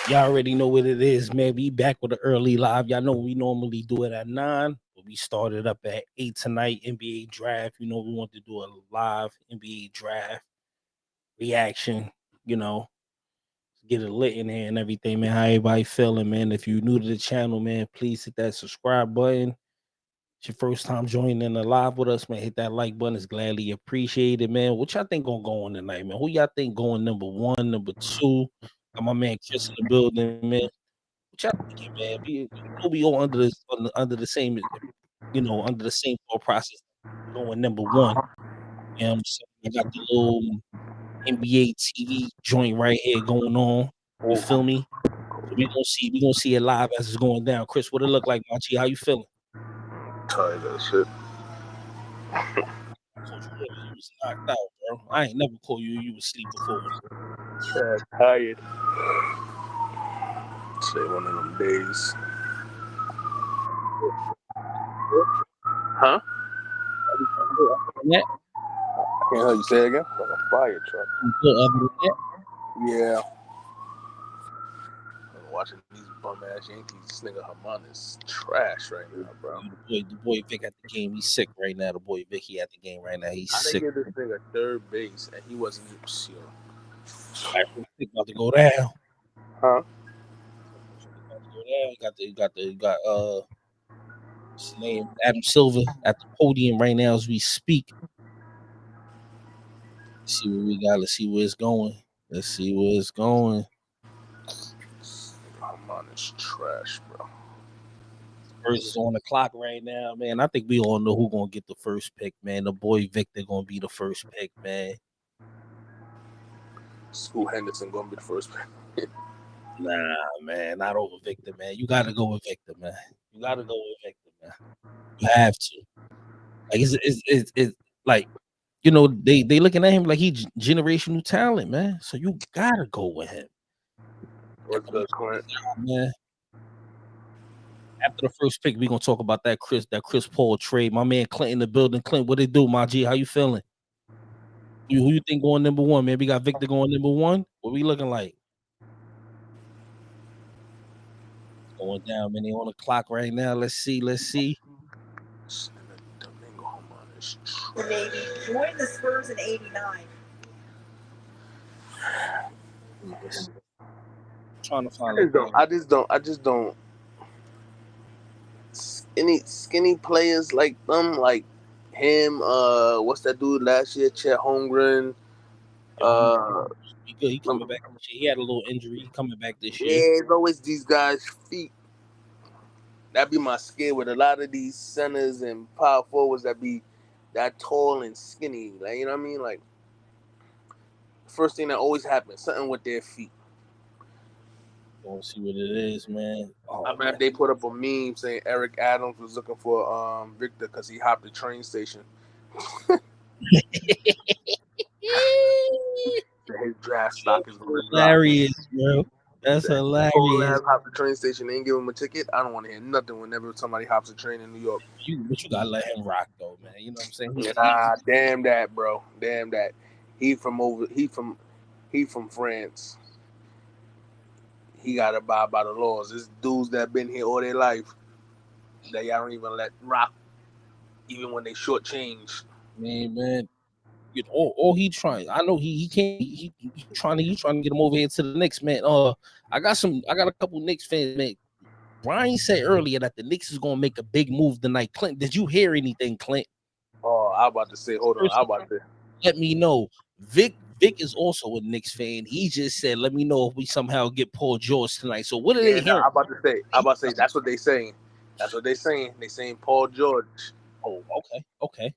Y'all already know what it is, man. We back with the early live. Y'all know we normally do it at 9, but we started up at 8 tonight. NBA draft. You know, we want to do a live NBA draft reaction. You know, get it lit in here and everything, man. How everybody feeling, man? If you're new to the channel, man, please hit that subscribe button. It's your first time joining in the live with us, man. Hit that like button. It's gladly appreciated, man. What y'all think gonna go on tonight, man? Who y'all think going number one, number two? Got my man Chris in the building, man. What y'all thinking, man? We all under the same, under the same thought process. Going number one. You know what I'm saying? I got the little NBA TV joint right here going on. You feel me? So we gonna see it live as it's going down. Chris, what it look like, Machi? How you feeling? Tired of that shit. You was knocked out, bro. I ain't never called you was asleep before. Yeah, tired. Say one of them days. Huh? Yeah. I can't hear you say it again. Like a fire truck. Yeah. I'm watching these bum ass Yankees. This nigga Haman is trash right now, bro. The boy Vic at the game. He's sick right now. The boy Vic, he at the game right now. He's sick. I didn't give this nigga third base and he wasn't even sure. About to go down. Huh? You got his name Adam Silver at the podium right now as we speak. Let's see what we got. Let's see where it's going. Haman is trash, bro. Spurs is on the clock right now, man. I think we all know who gonna get the first pick, man. The boy Victor gonna be the first pick, man. Scoot Henderson gonna be the first pick. Nah, man, not over Victor, man. You gotta go with Victor, man. You have to. Like it's like, you know, they looking at him like he generational talent, man. So you gotta go with him. What's good, Clint? Man. After the first pick, we gonna talk about that Chris Paul trade. My man Clint in the building. Clint, what it do, my G? How you feeling? Who you think going number one, man? We got Victor going number one. What we looking like? Going down, man. They on the clock right now. Let's see. The Navy joined the Spurs in '89. Trying to find. I just don't. Skinny players like them, like him. What's that dude last year? Chet Holmgren. He coming back this year. He had a little injury. He coming back this year. Yeah, it's always these guys' feet. That'd be my scare with a lot of these centers and power forwards that be that tall and skinny. Like, you know what I mean? Like, first thing that always happens, something with their feet. Don't see what it is, man. I mean, they put up a meme saying Eric Adams was looking for Victor because he hopped the train station. His draft stock is hilarious, bro. That's hilarious. Hop the train station, they ain't give him a ticket. I don't want to hear nothing whenever somebody hops a train in New York. But you gotta let him rock though, man. You know what I'm saying? Damn that, bro. Damn that. He from France. He gotta abide by the laws. There's dudes that been here all their life that y'all don't even let rock, even when they shortchange. Man. All he trying. I know he can't. He trying to get him over here to the Knicks, man. I got a couple Knicks fans, man. Brian said earlier that the Knicks is gonna make a big move tonight. Clint, did you hear anything, Clint? Oh, I'm about to say, hold on. I'm about to let me know. Vic is also a Knicks fan. He just said, let me know if we somehow get Paul George tonight. So what are they hearing? I'm about to say that's what they saying. They saying Paul George. Oh, okay.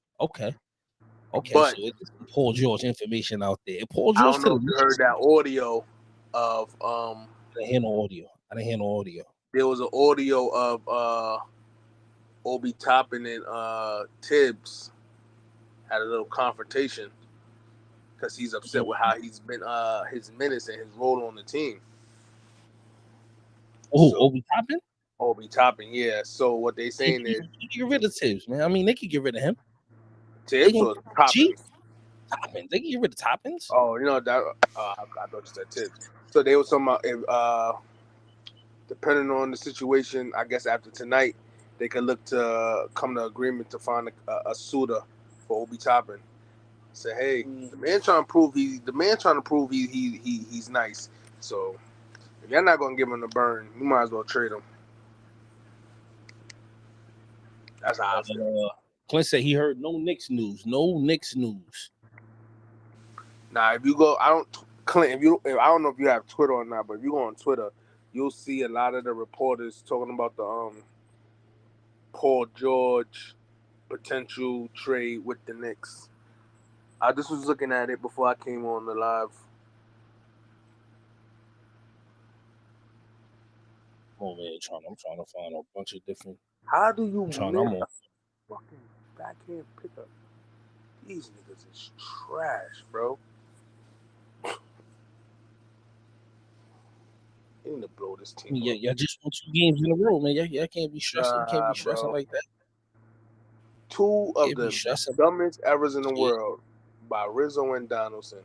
But so it's Paul George information out there. Paul George, I don't know if you heard that audio of I didn't hear no audio. There was an audio of Obi Toppin and Tibbs had a little confrontation because he's upset with how he's been his minutes and his role on the team. Obi Toppin? Obi Toppin, yeah. So what they saying is get rid of Tibbs, man. I mean, they could get rid of him. Tibbs or Toppins? Toppins. They can get rid of Toppins. Oh, you know that. I thought you said Tibbs. So they were talking about depending on the situation, I guess after tonight, they could look to come to agreement to find a suitor for Obi Toppin. Say, hey, the man trying to prove he's nice. So if you're not gonna give him the burn, you might as well trade him. That's how I feel. Clint said he heard no Knicks news. No Knicks news. Now, if you go, Clint. If I don't know if you have Twitter or not, but if you go on Twitter, you'll see a lot of the reporters talking about the Paul George potential trade with the Knicks. I just was looking at it before I came on the live. Oh man, I'm trying to find a bunch of different. How do you miss I'm on. a fucking backhand pickup? These niggas is trash, bro. They need to blow this team Yeah, up. y'all just won 2 games in a row, man. Y'all can't be stressing. You can't be stressing Bro. like that. Two of Can't be the stressing. dumbest errors in the Yeah. world by Rizzo and Donaldson.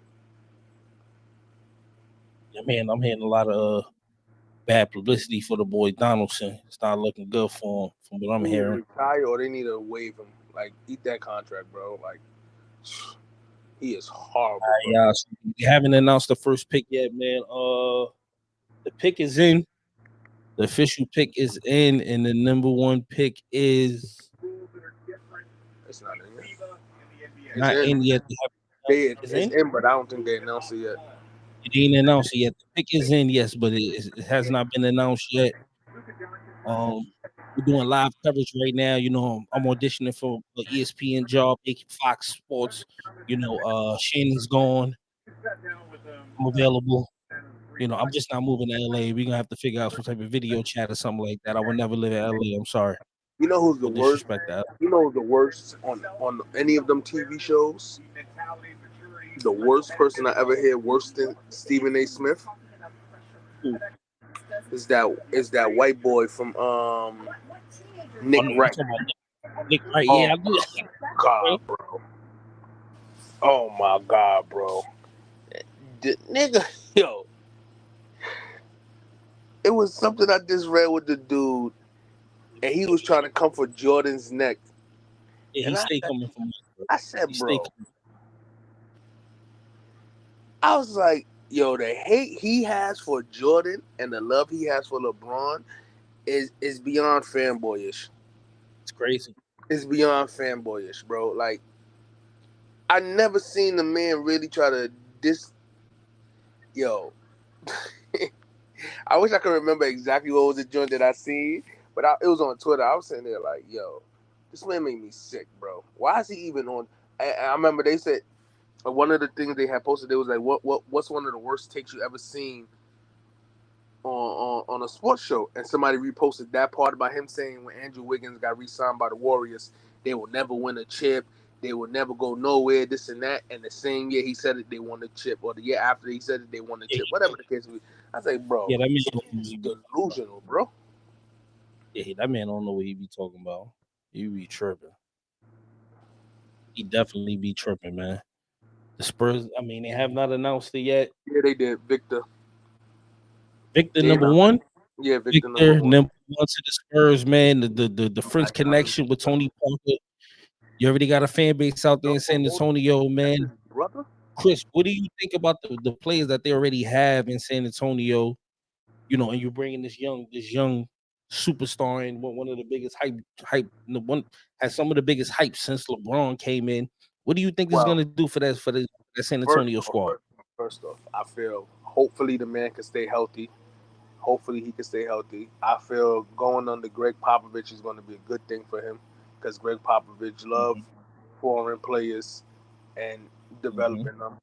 Yeah, man, I'm hearing a lot of bad publicity for the boy Donaldson. It's not looking good for him, from what I'm He need to hearing. retire or they need to waive him. Like, eat that contract, bro. Like, he is horrible, bro. Yeah, so they haven't announced the first pick yet, man. The pick is in. The official pick is in, and the number 1 pick is It's not in yet. not in yet. It's in, but I don't think they announced it yet. It ain't announced yet. The pick is in, yes, but it has not been announced yet. We're doing live coverage right now. You know, I'm auditioning for an ESPN job, Fox Sports. You know, Shannon's gone. I'm available. You know, I'm just not moving to LA. We're gonna have to figure out some type of video chat or something like that. I would never live in LA. I'm sorry. You know who's the No worst? disrespect that. You know who's the worst on any of them TV shows? The worst person I ever heard worse than Stephen A. Smith is that white boy from Nick Wright. Nick Wright, Oh yeah, I do. my god, bro. Oh my god, bro. The nigga, yo. It was something I just read with the dude, and he was trying to come for Jordan's neck. Yeah, he And stay coming from. I said, He stay bro. coming. I was like, yo, the hate he has for Jordan and the love he has for LeBron is beyond fanboyish. It's crazy. It's beyond fanboyish, bro. Like, I never seen the man really try to Yo, I wish I could remember exactly what was the joint that I seen, but it was on Twitter. I was sitting there like, yo, this man made me sick, bro. Why is he even on? I remember they said one of the things they had posted. They was like, what's one of the worst takes you ever seen on a sports show? And somebody reposted that part about him saying when Andrew Wiggins got re-signed by the Warriors, they will never win a chip. They will never go nowhere, this and that. And the same year he said it, they won the chip. Or the year after he said it, they won the chip. Whatever the case was. I say, bro, Yeah, that man don't he's really be. delusional, bro. Yeah, that man don't know what he be talking about. He be tripping. He definitely be tripping, man. The Spurs, I mean, they have not announced it yet. Yeah, they did. Victor Number 1. Yeah, Victor Victor, number 1. number 1 to the Spurs, man. The French connection with Tony Parker. You already got a fan base out there in San Antonio, man. Brother? Chris, what do you think about the players that they already have in San Antonio? You know, and you're bringing this young superstar in, one of the biggest hype. One has some of the biggest hype since LeBron came in. What do you think this is going to do for that San Antonio squad? First off, I feel hopefully the man can stay healthy. Hopefully he can stay healthy. I feel going under Greg Popovich is going to be a good thing for him because Greg Popovich loves foreign players and developing them.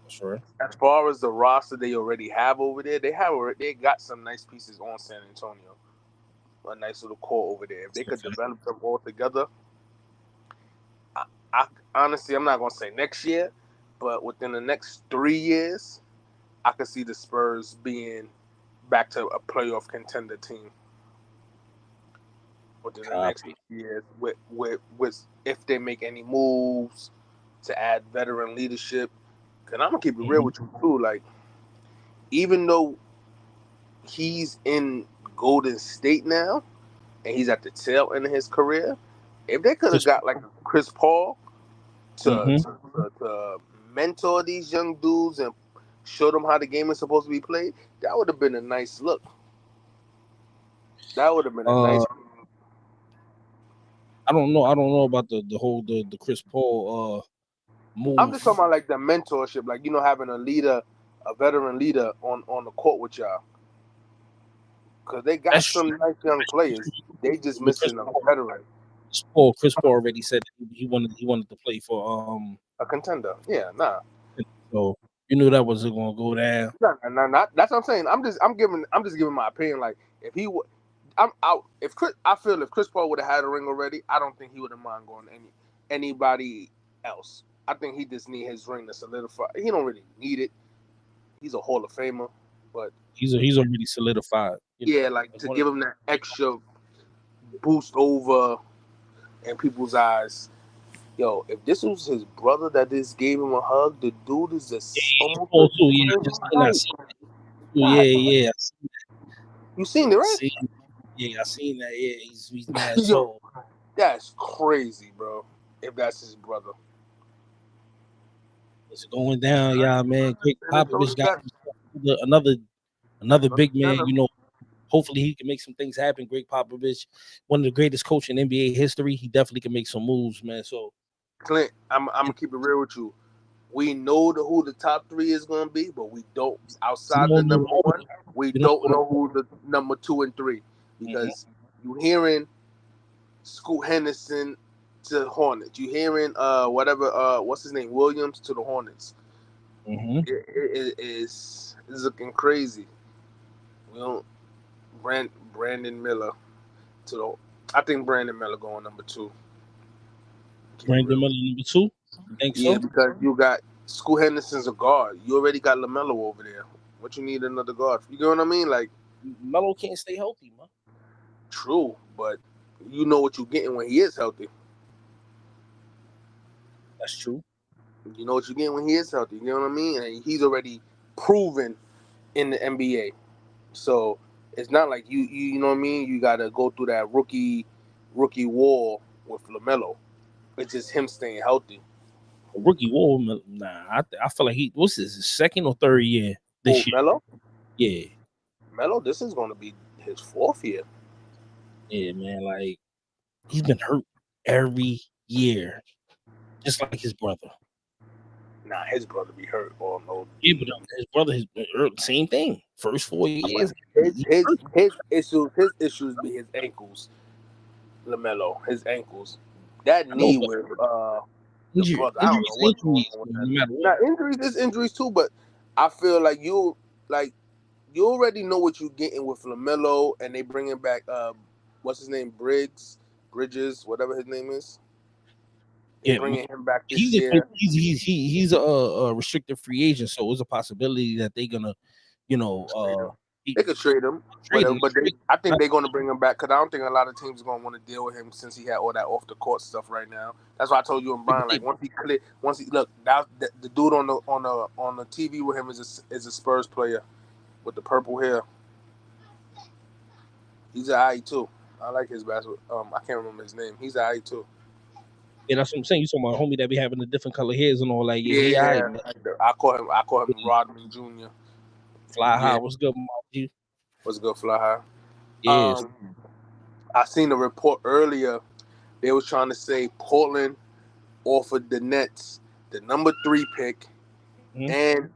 Sure. As far as the roster they already have over there, they got some nice pieces on San Antonio. A nice little core over there. If they could develop them all together, I honestly, I'm not gonna say next year, but within the next 3 years, I could see the Spurs being back to a playoff contender team within the next years. With if they make any moves to add veteran leadership, because I'm gonna keep it real with you too. Like, even though he's in Golden State now, and he's at the tail end of his career. If they could have Chris, got like Chris Paul to, mm-hmm. to mentor these young dudes and show them how the game is supposed to be played, that would have been a nice look. That would have been a nice. I don't know about the whole the Chris Paul move. I'm just talking about like the mentorship, like having a leader, a veteran leader on the court with y'all, because they got some nice young players. They just missing a veteran. Chris Paul already said that he wanted to play for a contender. Yeah, nah. So you knew that wasn't gonna go down. Nah, that's what I'm saying. I'm just giving my opinion. Like if he would, I'm out. I feel if Chris Paul would have had a ring already, I don't think he would have mind going anybody else. I think he just need his ring to solidify. He don't really need it. He's a Hall of Famer, but he's already solidified. Yeah, like to give him that extra boost over in people's eyes. Yo, if this was his brother that just gave him a hug, the dude is just almost yeah. You seen it, right? I seen that. Yeah, he's mad. So that's crazy, bro. If that's his brother, it's going down, y'all, man. Greg Popovich got another big man. Hopefully he can make some things happen. Greg Popovich, one of the greatest coaches in NBA history. He definitely can make some moves, man. So, Clint, I'm gonna keep it real with you. We know who the top 3 is gonna be, but we don't. Outside the number 1, we don't know who the number 2 and 3 because you hearing Scoot Henderson to the Hornets. You hearing what's his name, Williams to the Hornets. It is looking crazy. We don't. Brandon Miller to the. I think Brandon Miller going number 2. Brandon Miller number 2. You think so? Yeah, because you got Scoot Henderson's a guard. You already got LaMelo over there. What you need another guard? You know what I mean? Like Melo can't stay healthy, man. True, but you know what you're getting when he is healthy. That's true. You know what you're getting when he is healthy. You know what I mean? And he's already proven in the NBA. So it's not like you know what I mean? You got to go through that rookie wall with LaMelo. It's just him staying healthy. A rookie wall, nah. I feel like what's this, his 2nd or 3rd year this year? Melo? Yeah. Melo, this is going to be his 4th year. Yeah, man. Like, he's been hurt every year, just like his brother. Nah, his brother be hurt or no. Yeah, but his brother has been hurt. Same thing. First 4 years. His issues be his ankles. LaMelo, his ankles. That knee with the brother. I don't know what's going on with that. Now, injuries is injuries too, but I feel like you already know what you're getting with LaMelo, and they bringing back what's his name, Bridges, whatever his name is. They're bringing him back this year. He's a restricted free agent, so it's a possibility that they're gonna, they could trade him, whatever. But I think they're gonna bring him back because I don't think a lot of teams are gonna want to deal with him since he had all that off the court stuff right now. That's why I told you and Brian, like once he look, the dude on the TV with him is a Spurs player with the purple hair. He's an IE too. I like his basketball. I can't remember his name. He's an IE too. Yeah, that's what I'm saying. You talking about homie that be having the different color hairs and all that. Yeah. I call him Rodman Jr. Fly High. What's good, Mark? What's good, Fly High? Yes. I seen a report earlier. They was trying to say Portland offered the Nets the number 3 pick and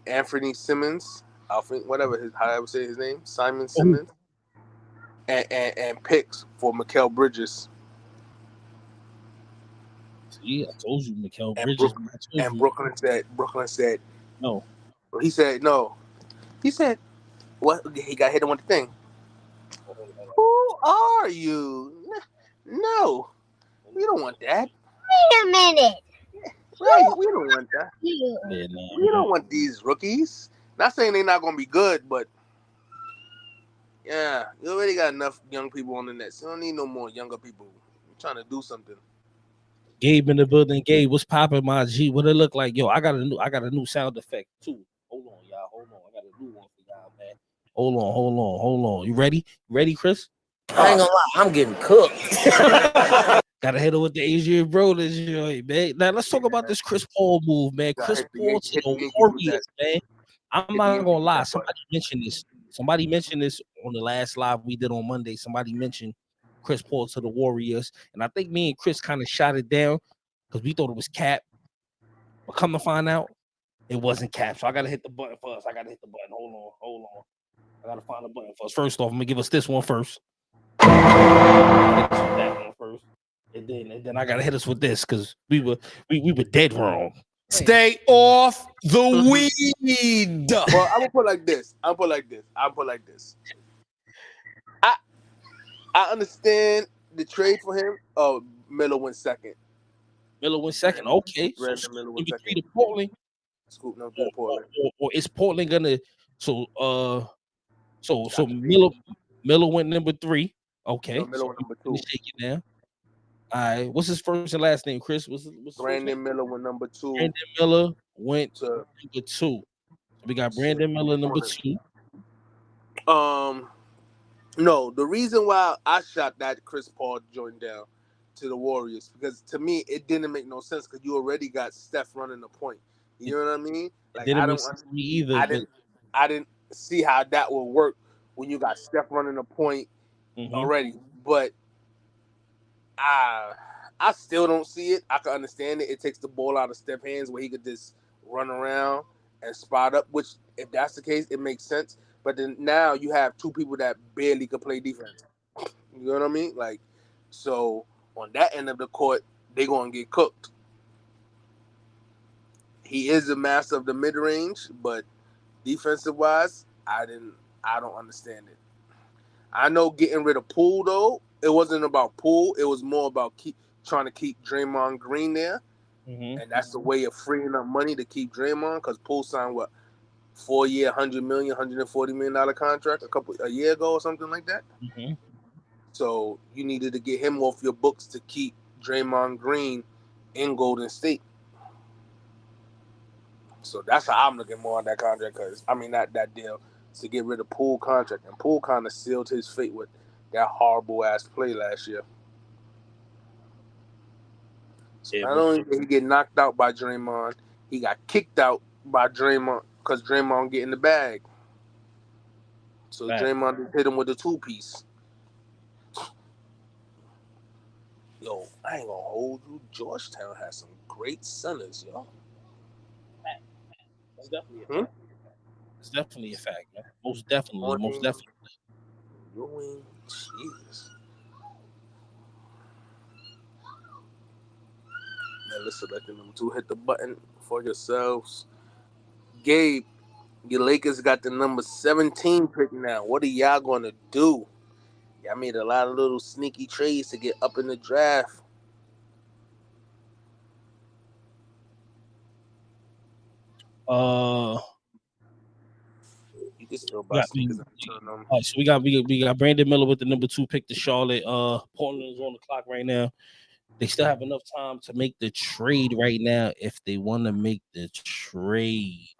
Anthony Simmons, however say his name, Simon Simmons, and picks for Mikal Bridges. See, I told you, Mikal Bridges. Brooklyn said no. He said no. He said what? He got hit with the thing. Who are you? No, we don't want that. Wait a minute. Right, we don't want that. Yeah, no, we don't want these rookies. Not saying they're not going to be good, but yeah, you already got enough young people on the Nets. You don't need no more younger people. You're trying to do something. Gabe in the building. Gabe, what's popping, my G? What it look like? Yo, I got a new sound effect too. Hold on, y'all. I got a new one for y'all, man. Hold on. You ready? Chris? I ain't gonna lie, I'm getting cooked. Gotta hit it with the Asian bro this joint, man. Now let's talk about this Chris Paul move, man. Chris Paul to the Warriors, man. I'm not gonna lie. Somebody mentioned this on the last live we did on Monday. Somebody mentioned Chris Paul to the Warriors, and I think me and Chris kind of shot it down because we thought it was cap. But come to find out, it wasn't cap. So I gotta hit the button first. Hold on. I gotta find the button first. First off, I'm gonna give us this one first. That one first. And then I gotta hit us with this because we were dead wrong. Stay off the weed. Well, I'm gonna put like this. I understand the trade for him. Oh, Miller went second. Okay. So Miller went second. To Portland. Scoop number 3 to Portland. Or is Portland gonna so Miller went number 3. Okay. No, Miller went number 2. Shake it now. All right. What's his first and last name, Chris? What's Brandon Miller went number 2. Brandon Miller went to number 2. We got Brandon Miller number 2. No, the reason why I shot that Chris Paul joint down to the Warriors because to me it didn't make no sense because you already got Steph running the point. You know what I mean? Like I don't me either. I didn't see how that would work when you got Steph running the point already. But I still don't see it. I can understand it. It takes the ball out of Steph's hands where he could just run around and spot up, which if that's the case, it makes sense. But then now you have 2 people that barely could play defense. You know what I mean? Like, so on that end of the court, they're going to get cooked. He is a master of the mid-range, but defensive-wise, I don't understand it. I know getting rid of Poole, though, it wasn't about Poole. It was more about trying to keep Draymond Green there. And that's the way of freeing up money to keep Draymond because Poole signed, 4-year, $100 million, $140 million contract a year ago or something like that. So you needed to get him off your books to keep Draymond Green in Golden State. So that's how I'm looking more on that contract because, that deal to get rid of Poole contract. And Poole kind of sealed his fate with that horrible-ass play last year. So not only did he get knocked out by Draymond, he got kicked out by Draymond because Draymond get in the bag. So Draymond just hit him with a 2-piece. Yo, I ain't gonna hold you. Georgetown has some great centers, yo. That's definitely a fact. It's definitely a fact, man. Most definitely. Jesus. Now let's select the number 2. Hit the button for yourselves. Gabe, your Lakers got the number 17 pick now. What are y'all gonna do? Y'all made a lot of little sneaky trades to get up in the draft. You can still buy sneakers and turn them. All right, so we got Brandon Miller with the number 2 pick to Charlotte. Portland is on the clock right now. They still have enough time to make the trade right now if they want to make the trade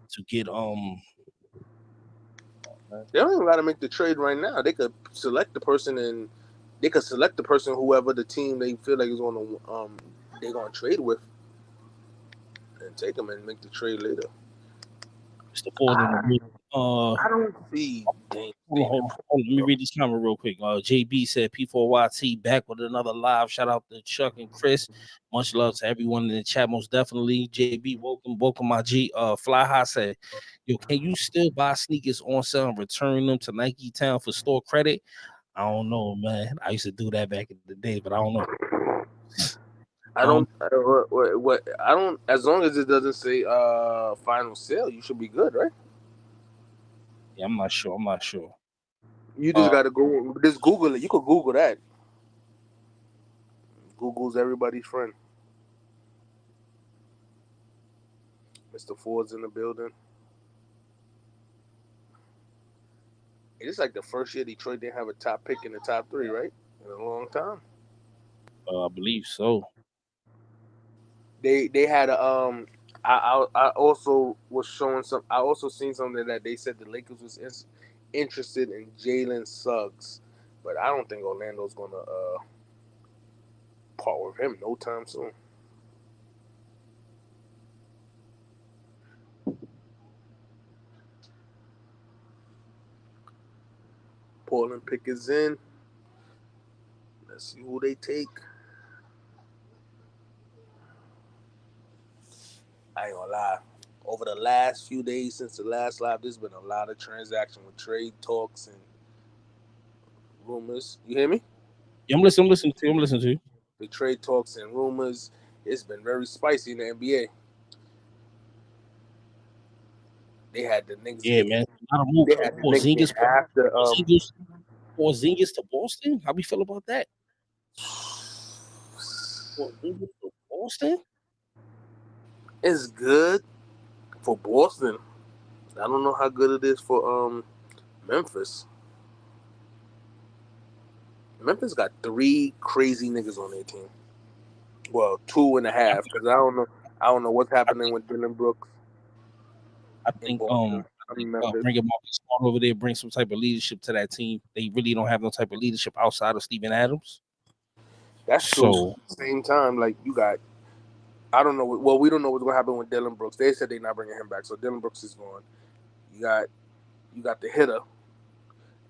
to get They don't even got to make the trade right now. They could select the person whoever the team they feel like is going to they're going to trade with, and take them and make the trade later. Mr. Ford I don't see. Hold on. Let me read this comment real quick. JB said P4YT back with another live. Shout out to Chuck and Chris. Much love to everyone in the chat. Most definitely. JB, welcome my G. Fly High said, yo, can you still buy sneakers on sale and return them to Nike Town for store credit? I don't know, man. I used to do that back in the day, but I don't know. I don't. As long as it doesn't say final sale, you should be good, right? Yeah, I'm not sure. You just gotta go. Just Google it. You could Google that. Google's everybody's friend. Mr. Ford's in the building. It's like the first year Detroit didn't have a top pick in the top 3, right? In a long time. I believe so. They had a I also was showing some. I also seen something that they said the Lakers was interested in Jalen Suggs, but I don't think Orlando's gonna part with him no time soon. Portland pick is in. Let's see who they take. I ain't gonna lie. Over the last few days since the last live, there's been a lot of transaction with trade talks and rumors. You hear me? Yeah, I'm listening. I'm listening to you. I'm listening to you. The trade talks and rumors. It's been very spicy in the NBA. They had the Knicks Yeah, getting. man. A lot of moves. They had the Knicks getting Porzingis, half the. Porzingis, Porzingis to Boston. How we feel about that? Porzingis to Boston. It's good for Boston. I don't know how good it is for Memphis. Memphis got 3 crazy niggas on their team. Well, 2.5 because I don't know what's I happening think. with Dylan Brooks I in think. Boston. I I think mean Memphis. bringing Marcus Smart over there bring some type of leadership to that team. They really don't have no type of leadership outside of Steven Adams. That's true. So Same time, like you got. I don't know. Well, we don't know what's gonna happen with Dylan Brooks. They said they're not bringing him back, so Dylan Brooks is gone. You got the hitter,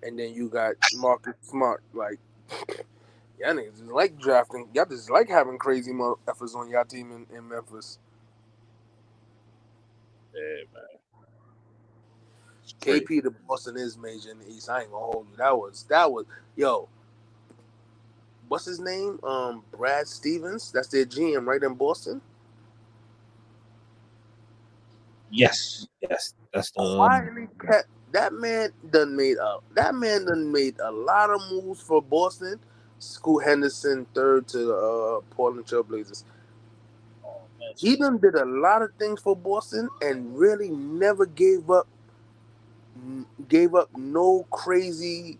and then you got Marcus Smart. Like, y'all niggas just like drafting. Y'all just like having crazy efforts on y'all team in Memphis. yeah, man, it's crazy. KP to Boston is major in the East. I ain't gonna hold you. That was yo. What's his name? Brad Stevens. That's their GM right in Boston. Yes, yes, that's the Quietly kept that man done made up. That man done made a lot of moves for Boston. Scoot Henderson third to the Portland Trailblazers. that's He done did a lot of things for Boston and really never gave up no crazy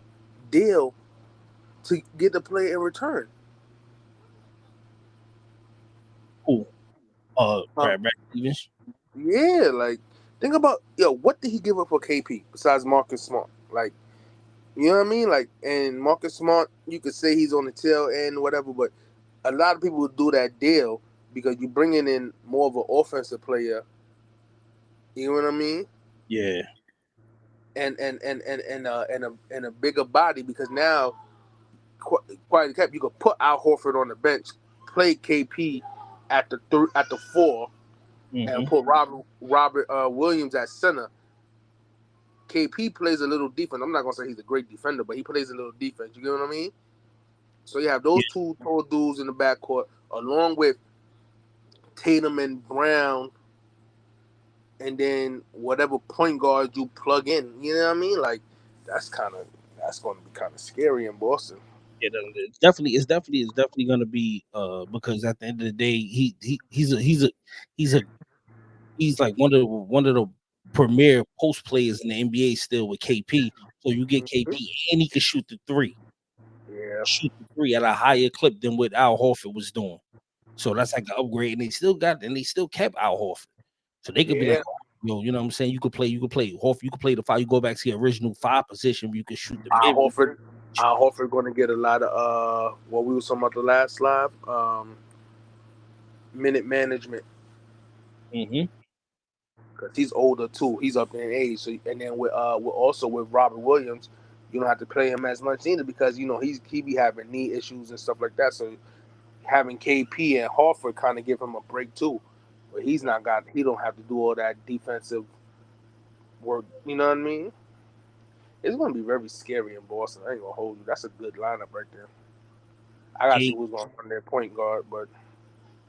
deal to get the player in return. cool. Um, Brad Stevens. yeah, like think about what did he give up for KP besides Marcus Smart? Like, you know what I mean? Like, and Marcus Smart, you could say he's on the tail end, whatever, but a lot of people would do that deal because you're bringing in more of an offensive player. You know what I mean? Yeah, And a bigger body because now, quietly kept, you could put Al Horford on the bench, play KP at the 4, and mm-hmm. put Robert Williams at center. KP plays a little defense. I'm not gonna say he's a great defender, but he plays a little defense. You get what I mean? So you have Yeah, those two tall dudes in the backcourt, along with Tatum and Brown, and then whatever point guard you plug in. You know what I mean? Like that's going to be kind of scary in Boston. yeah. It's definitely gonna be because at the end of the day, he's he's like one of the premier post players in the NBA still with KP. So you get Mm-hmm. KP and he can Yeah, shoot the three at a higher clip than what Al Horford was doing. So that's like an upgrade, and they still kept Al Horford. So they could be like, yeah. oh, yo, you know what I'm saying? You could play Horford, you could play the 5, you go back to your original 5 position where you could shoot the Al mid. Horford, Al Horford going to get a lot of what we were talking about the last live, minute management Mm-hmm. because he's older too. He's up in age. So and then with also with Robert Williams, you don't have to play him as much either because he be having knee issues and stuff like that. So having KP and Horford kind of give him a break too. But he don't have to do all that defensive work. You know what I mean? It's gonna be very scary in Boston. I ain't gonna hold you. That's a good lineup right there. I gotta see Gabe, who's gonna run their point guard, but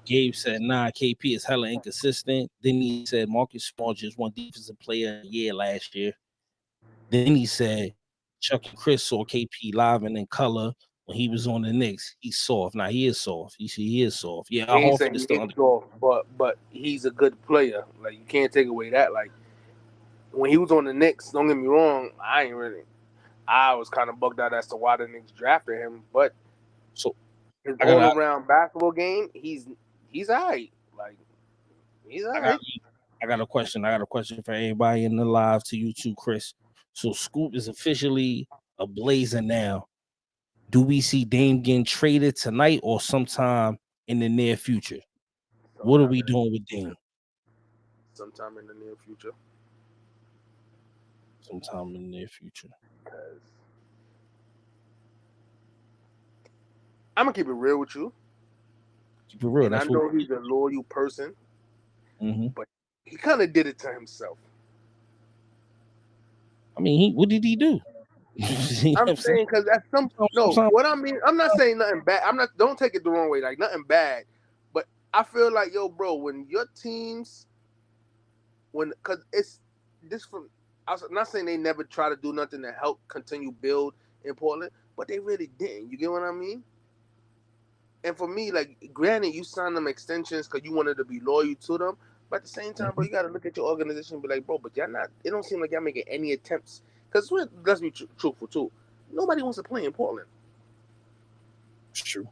Gabe said, nah, KP is hella inconsistent. Then he said Marcus Smart just won defensive player of the year last year. Then he said Chuck and Chris saw KP live and in color when he was on the Knicks. He's soft. Now he is soft. You see, he is soft. Yeah, he Al ain't Horford saying is he still under. ain't soft, but he's a good player. Like you can't take away that. Like when he was on the Knicks, don't get me wrong, I was kind of bugged out as to why the Knicks drafted him, but So his I all got around basketball game, he's alright. Like He's all I got right. I got a question. I got a question for everybody in the live, to you too, Chris. So Scoop is officially a Blazer now. Do we see Dame getting traded tonight or sometime in the near future? What are we doing with Dame? Sometime in the near future. Sometime in the near future. Because I'm gonna keep it real with you, Keep it real. and I That's what. know he's a loyal person, Mm-hmm. but he kind of did it to himself. I mean, what did he do? You know what I'm I'm saying? saying because that's some no. Sometimes- What I mean, I'm not saying nothing bad. I'm not. Don't take it the wrong way. Like nothing bad, but I feel like yo, bro, when your teams, because it's this from. I'm not saying they never try to do nothing to help continue build in Portland, but they really didn't. You get what I mean? And for me, like, granted, you signed them extensions because you wanted to be loyal to them. But at the same time, bro, you got to look at your organization and be like, bro, but y'all not, it don't seem like y'all making any attempts. Because let's be truthful, too. Nobody wants to play in Portland. It's true.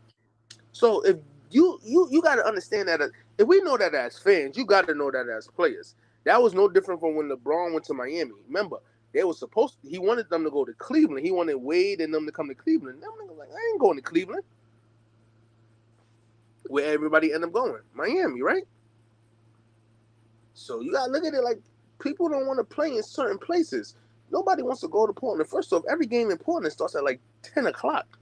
So if you got to understand that, if we know that as fans, you got to know that as players. That was no different from when LeBron went to Miami. Remember, they were supposed to, he wanted them to go to Cleveland. He wanted Wade and them to come to Cleveland. Them niggas like, I ain't going to Cleveland. Where everybody end up going, Miami, right? So you gotta look at it like people don't want to play in certain places. Nobody wants to go to Portland. First off, every game in Portland starts at like 10 o'clock.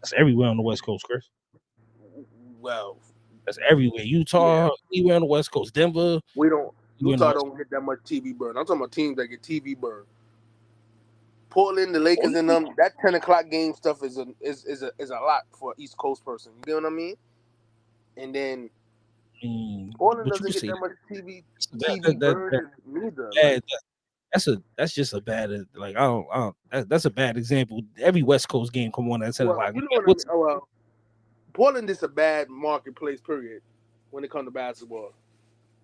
That's everywhere on the West Coast, Chris. Well, That's everywhere. Utah, yeah, anywhere on the West Coast. Denver, we don't. anywhere on the Utah West don't get that much TV burn. I'm talking about teams that get TV burn. Portland, the Lakers, Coast. and them. That 10 o'clock game stuff is a lot for an East Coast person. You get what I mean? And then Portland But you doesn't could get say that much TV that, burn neither. bad. Like That's just a bad, like I don't that's a bad example. Every West Coast game come on at 10 o'clock. you know what I mean? Oh, well, Portland is a bad marketplace. Period. When it comes to basketball,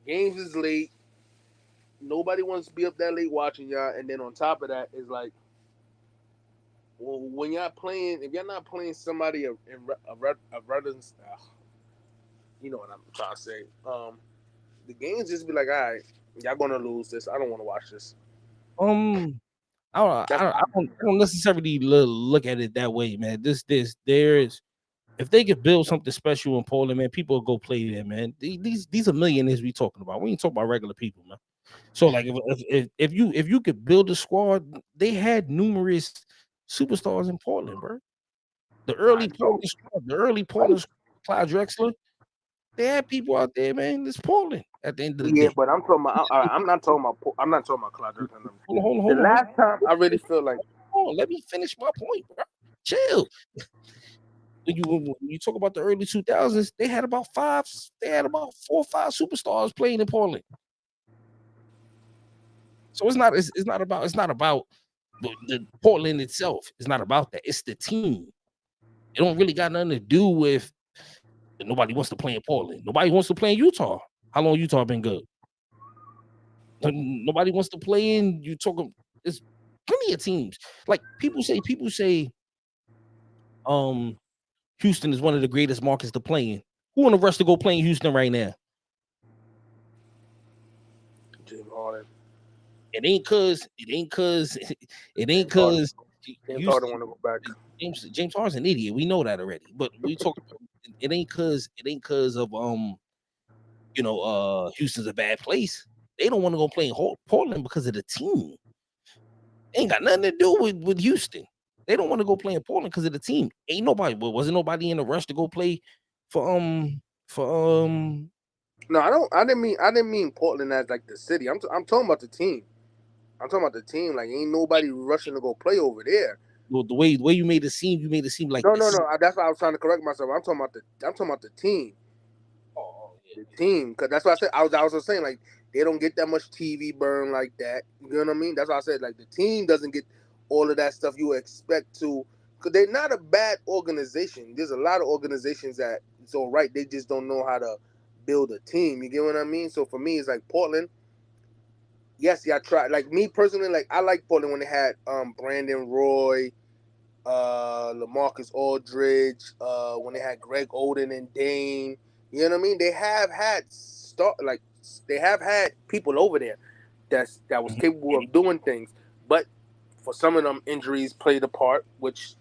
games is late. Nobody wants to be up that late watching y'all. And then on top of that, is like, well, when y'all playing, if y'all not playing somebody in a veterans, you know what I'm trying to say. The games just be like, all right, y'all gonna lose this. I don't want to watch this. Um, That's I don't necessarily look at it that way, man. There's if they could build something special in Poland, man, people will go play there, man. These are millionaires we talking about. We ain't talking about regular people, man. So like if you could build a squad, they had numerous superstars in Portland, bro. The I early know. Portland squad, Clyde Drexler, they had people out there, man. It's Portland at the end of the Yeah, day. but I'm talking about. I'm not talking about. I'm not talking about Clyde Drexler. The Hold on. last time I really feel like Let me finish my point, bro. Chill. When you talk about the early 2000s, they had about 4 or 5 superstars playing in Portland. So it's not about the Portland itself. It's not about that. It's the team. It don't really got nothing to do with nobody wants to play in Portland. Nobody wants to play in Utah. How long Utah been good? Nobody wants to play in. You talk. There's plenty of teams. Like people say, Houston is one of the greatest markets to play in. Who on the rush to go play in Houston right now? James Harden. It ain't cause James Harden want to go back. James Harden's an idiot. We know that already. But we talk about it ain't cause of Houston's a bad place. They don't want to go play in Portland because of the team. Ain't got nothing to do with Houston. They don't want to go play in Portland because of the team. Ain't nobody, but wasn't nobody in a rush to go play for No, I don't. I didn't mean Portland as like the city. I'm talking about the team. I'm talking about the team. Like ain't nobody rushing to go play over there. well, the way you made it seem like No, the no, city. no. That's why I was trying to correct myself. I'm talking about the team. Oh, yeah. The team, because that's what I said. I was just saying like they don't get that much TV burn like that. You know what I mean? That's why I said like the team doesn't get all of that stuff you expect to. Because they're not a bad organization. There's a lot of organizations that it's all right. They just don't know how to build a team. You get what I mean? So for me, it's like Portland. Yes, yeah, I tried. Like me personally, like I like Portland when they had Brandon Roy, LaMarcus Aldridge, when they had Greg Oden and Dame. You know what I mean? They have had had people over there that was Mhm. capable of doing things, but for some of them, injuries played a part, which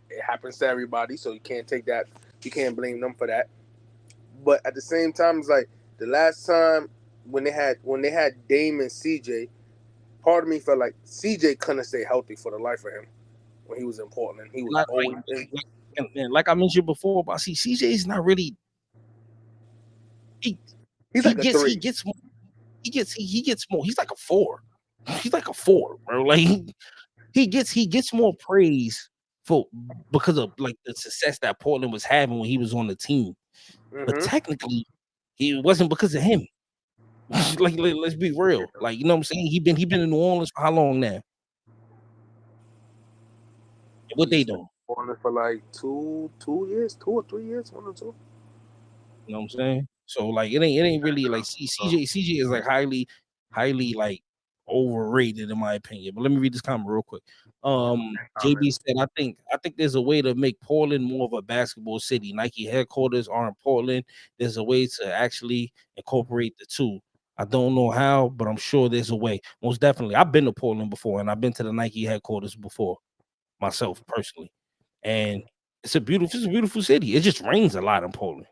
it happens to everybody. So you can't take that. You can't blame them for that. But at the same time, it's like the last time when they had Dame and CJ, part of me felt like CJ couldn't stay healthy for the life of him when he was in Portland. He was Like, always injured. and like I mentioned before, but see, CJ is not really he He's like a he three. gets more he gets more. He's like a 4. He's like a 4, bro. Like he gets more praise for because of like the success that Portland was having when he was on the team. But Mm-hmm. technically, it wasn't because of him. Let's be real. Like, you know what I'm saying? He been in New Orleans for how long now? What they He's been doing? on it for like 2 years, 2 or 3 years, 1 or 2. You know what I'm saying? So like it ain't really like CJ is like highly like overrated in my opinion. But let me read this comment real quick. JB said, I think there's a way to make Portland more of a basketball city. Nike headquarters are in Portland. There's a way to actually incorporate the two. I don't know how, but I'm sure there's a way. Most definitely. I've been to Portland before, and I've been to the Nike headquarters before myself personally. And it's a beautiful city. It just rains a lot in Portland.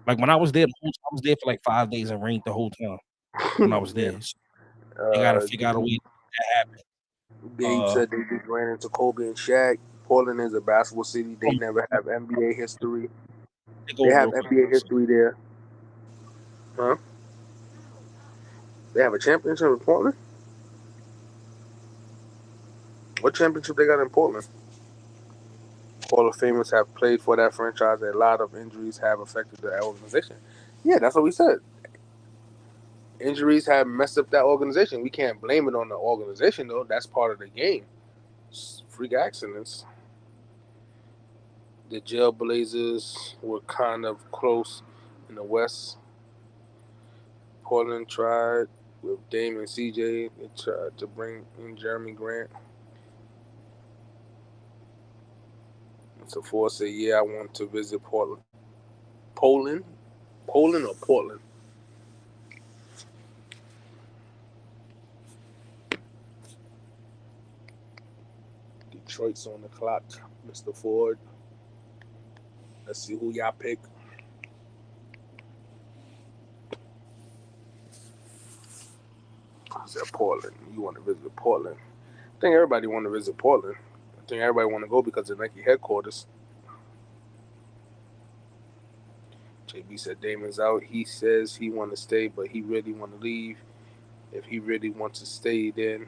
Like when I was there, I was there for like 5 days and rained the whole time when I was Yeah. there. So they gotta figure out a way to make that happen. Gabe said they just ran into Kobe and Shaq. Portland is a basketball city. They never have NBA history. Take They over have real quick. NBA history there. Huh? They have a championship in Portland? What championship they got in Portland? Hall of Famers have played for that franchise. A lot of injuries have affected the organization. Yeah, that's what we said. Injuries have messed up that organization. We can't blame it on the organization, though. That's part of the game. It's freak accidents. The Jailblazers were kind of close in the West. Portland tried with Dame and CJ. They tried to bring in Jeremy Grant. So Ford said, "Yeah, I want to visit Portland, Poland, Poland or Portland." Detroit's on the clock, Mr. Ford. Let's see who y'all pick. I said Portland. You want to visit Portland? I think everybody want to visit Portland. I think everybody want to go because of Nike headquarters. JB said Damon's out. He says he want to stay, but he really want to leave. If he really wants to stay, then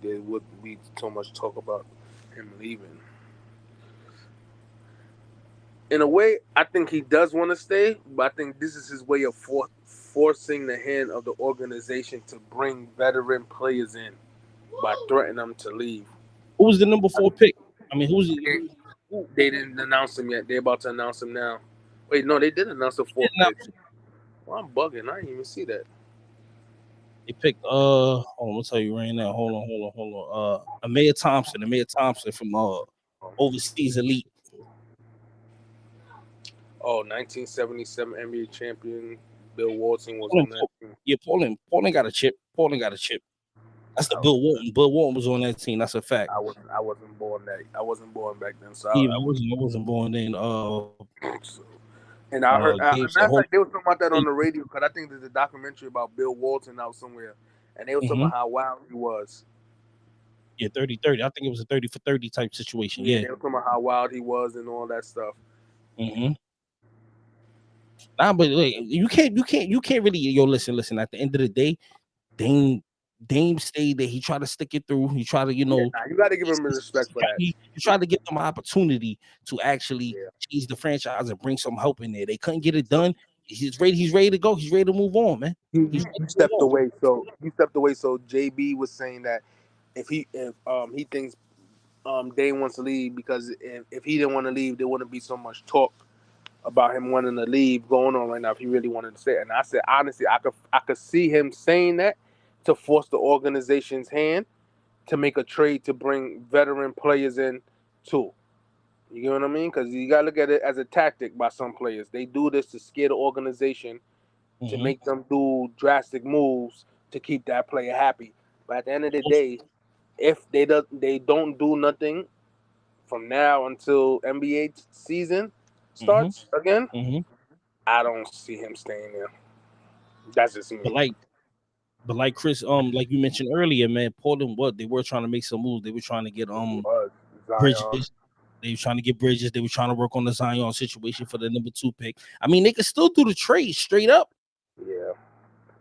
there wouldn't be so much talk about him leaving. In a way, I think he does want to stay, but I think this is his way of forcing the hand of the organization to bring veteran players in by threatening them to leave. Who was the number 4 pick? I mean, who's who They didn't announce him yet. They're about to announce him now. Wait, no, they did announce the did fourth not pick. Well, I'm bugging. I didn't even see that. they picked hold on, I'm gonna tell you right now. Hold on. Amaya Thompson from overseas elite. Oh, 1977 NBA champion Bill Walton was Portland, on that team. yeah, Portland got a chip. Portland got a chip. That's the Bill Walton. Bill Walton was on that team. That's a fact. I wasn't born that. I wasn't born back then, so Yeah, I wasn't. I wasn't born then. So, and I heard, Gabe said, matter of "Hope." fact, they were talking about that on the radio because I think there's a documentary about Bill Walton out somewhere, and they were talking Mm-hmm. about how wild he was. Yeah, 30-30. I think it was a 30 for 30 type situation. Yeah, Yeah. they were talking about how wild he was and all that stuff. Mm-hmm. Nah, but like, you can't really. Yo, listen. At the end of the day, Dame stayed there. He tried to stick it through. He tried to, Yeah, nah, you got to give him respect for that. he tried to give them an opportunity to actually Yeah. change the franchise and bring some help in there. They couldn't get it done. He's ready. He's ready to go. He's ready to move on, man. He's ready He to move stepped on. away. So he stepped away. So JB was saying that if he thinks Dane wants to leave because if he didn't want to leave, there wouldn't be so much talk about him wanting to leave going on right now if he really wanted to stay. And I said honestly, I could see him saying that to force the organization's hand to make a trade to bring veteran players in too. You get what I mean? Because you gotta look at it as a tactic by some players. They do this to scare the organization to Mm-hmm. make them do drastic moves to keep that player happy. But at the end of the day, if they don't do nothing from now until NBA season Mm-hmm. starts again, Mm-hmm. I don't see him staying there. That's just me. But like Chris, like you mentioned earlier, man, Portland, what they were trying to make some moves. They were trying to get Zion. Bridges. They were trying to get Bridges. They were trying to work on the Zion situation for the number 2 pick. I mean, they could still do the trade straight up. Yeah.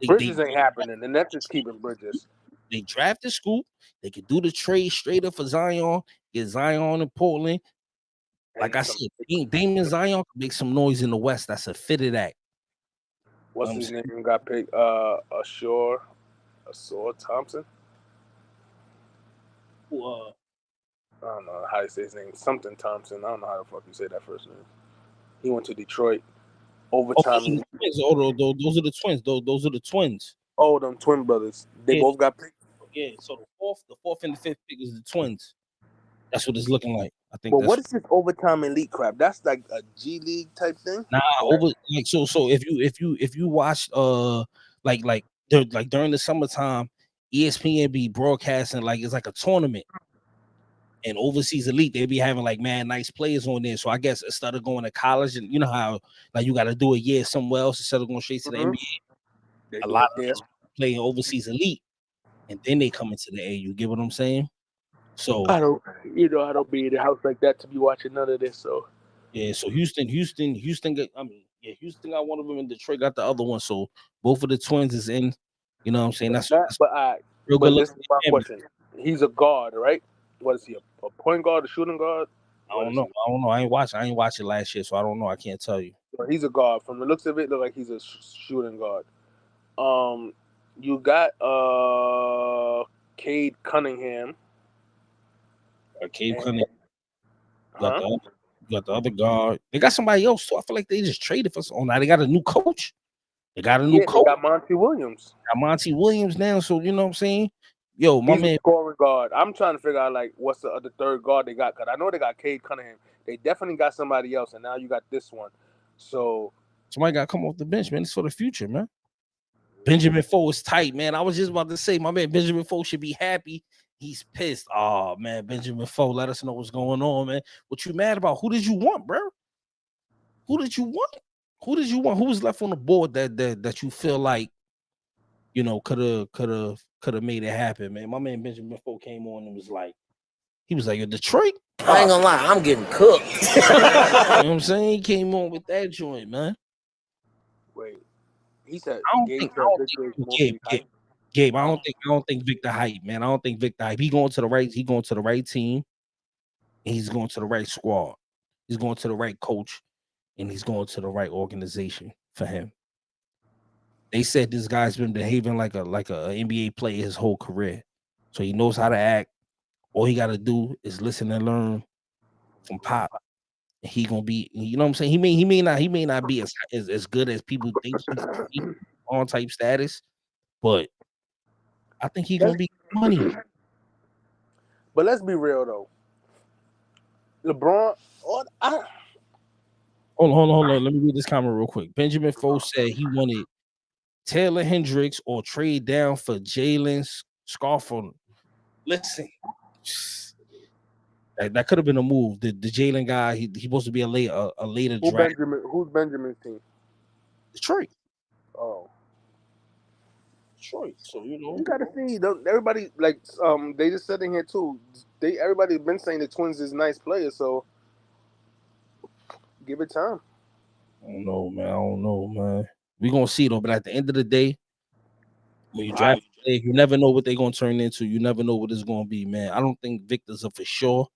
They Bridges ain't happening. The Nets is keeping Bridges. they drafted Scoop. They could do the trade straight up for Zion. Get Zion in Portland. Like And I some said, Damon Zion can make some noise in the West. That's a fitted act. what's his name got picked? Ashore Thompson. Uh, I don't know how to say his name. Something Thompson. I don't know how the fuck you say that first name. He went to Detroit. Overtime. those are the twins. Those are the twins. Oh, them twin brothers. They Yeah, both got picked. yeah. So the fourth and the fifth pick is the twins. That's what it's looking like. I think But that's what is this overtime elite crap? That's like a G League type thing. over like so if you watch like during the summertime, ESPN be broadcasting like it's like a tournament. And overseas elite, they be having like man nice players on there. So I guess instead of going to college, and you know how like you got to do a year somewhere else instead of going straight to the NBA, They a do lot it of there. us playing overseas elite, and then they come into the A. You get what I'm saying? So I don't be in the house like that to be watching none of this. So yeah, so Houston got, Houston got one of them, and Detroit got the other one. So both of the twins is in. You know what I'm saying? That's real good but luck this to is their my family. question. He's a guard, right? What is he? A point guard, a shooting guard? I don't know. I ain't watch it last year, so I don't know. I can't tell you. Well, he's a guard. From the looks of it, look like he's a shooting guard. You got Cade Cunningham. Cade And, Cunningham. You got the other guard. They got somebody else too. I feel like they just traded for. Oh, now they got a new coach. They got a new They coach. got Monty Williams. Got Monty Williams now. So you know what I'm saying? Yo, my He's man. a scoring guard. I'm trying to figure out like what's the other third guard they got, because I know they got Cade Cunningham. They definitely got somebody else, and now you got this one. So Somebody got to come off the bench, man. It's for the future, man. Benjamin Foe is tight, man. I was just about to say, my man Benjamin Foe should be happy. He's pissed. Oh man, Benjamin Foe, let us know what's going on, man. What you mad about? Who did you want, bro? Who did you want? Who did you want? Who was left on the board that you feel like, you know, could have made it happen, man? My man Benjamin Foe came on and was like, yo, Detroit. I ain't gonna lie, I'm getting cooked. You know what I'm saying? He came on with that joint, man. wait, he said Gabe, I don't think Victor hype, man. I don't think Victor hype. He going to the right team, and he's going to the right squad. He's going to the right coach, and he's going to the right organization for him. They said this guy's been behaving like a NBA player his whole career. So he knows how to act. All he got to do is listen and learn from Pop. And he gonna be, you know what I'm saying? He may not be as good as people think he's on type status, but I think he's gonna be money. But let's be real though. LeBron, Hold on. Let me read this comment real quick. Benjamin Foe said he wanted Taylor Hendricks or trade down for Jalen Scarfo. Listen, that could have been a move. The Jalen guy, he supposed to be a later draft. Who's Benjamin's team? Detroit. Oh, Detroit. So you gotta see. Everybody like they just said in here too. Everybody been saying the Twins is nice players, so give it time. I don't know, man. We gonna see though. But at the end of the day, when you draft, you never know what they're gonna turn into. You never know what it's gonna be, man. I don't think Victor's a for sure,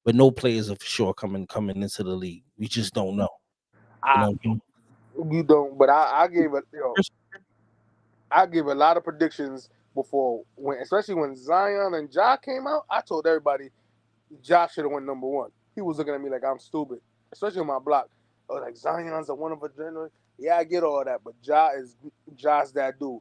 but no players are for sure coming into the league. We just don't know. You don't, but I gave it. I gave a lot of predictions before, especially when Zion and Ja came out. I told everybody Ja should have went number one. He was looking at me like I'm stupid, especially on my block. I was like, Zion's a one of a generation. Yeah, I get all that, but Ja's that dude.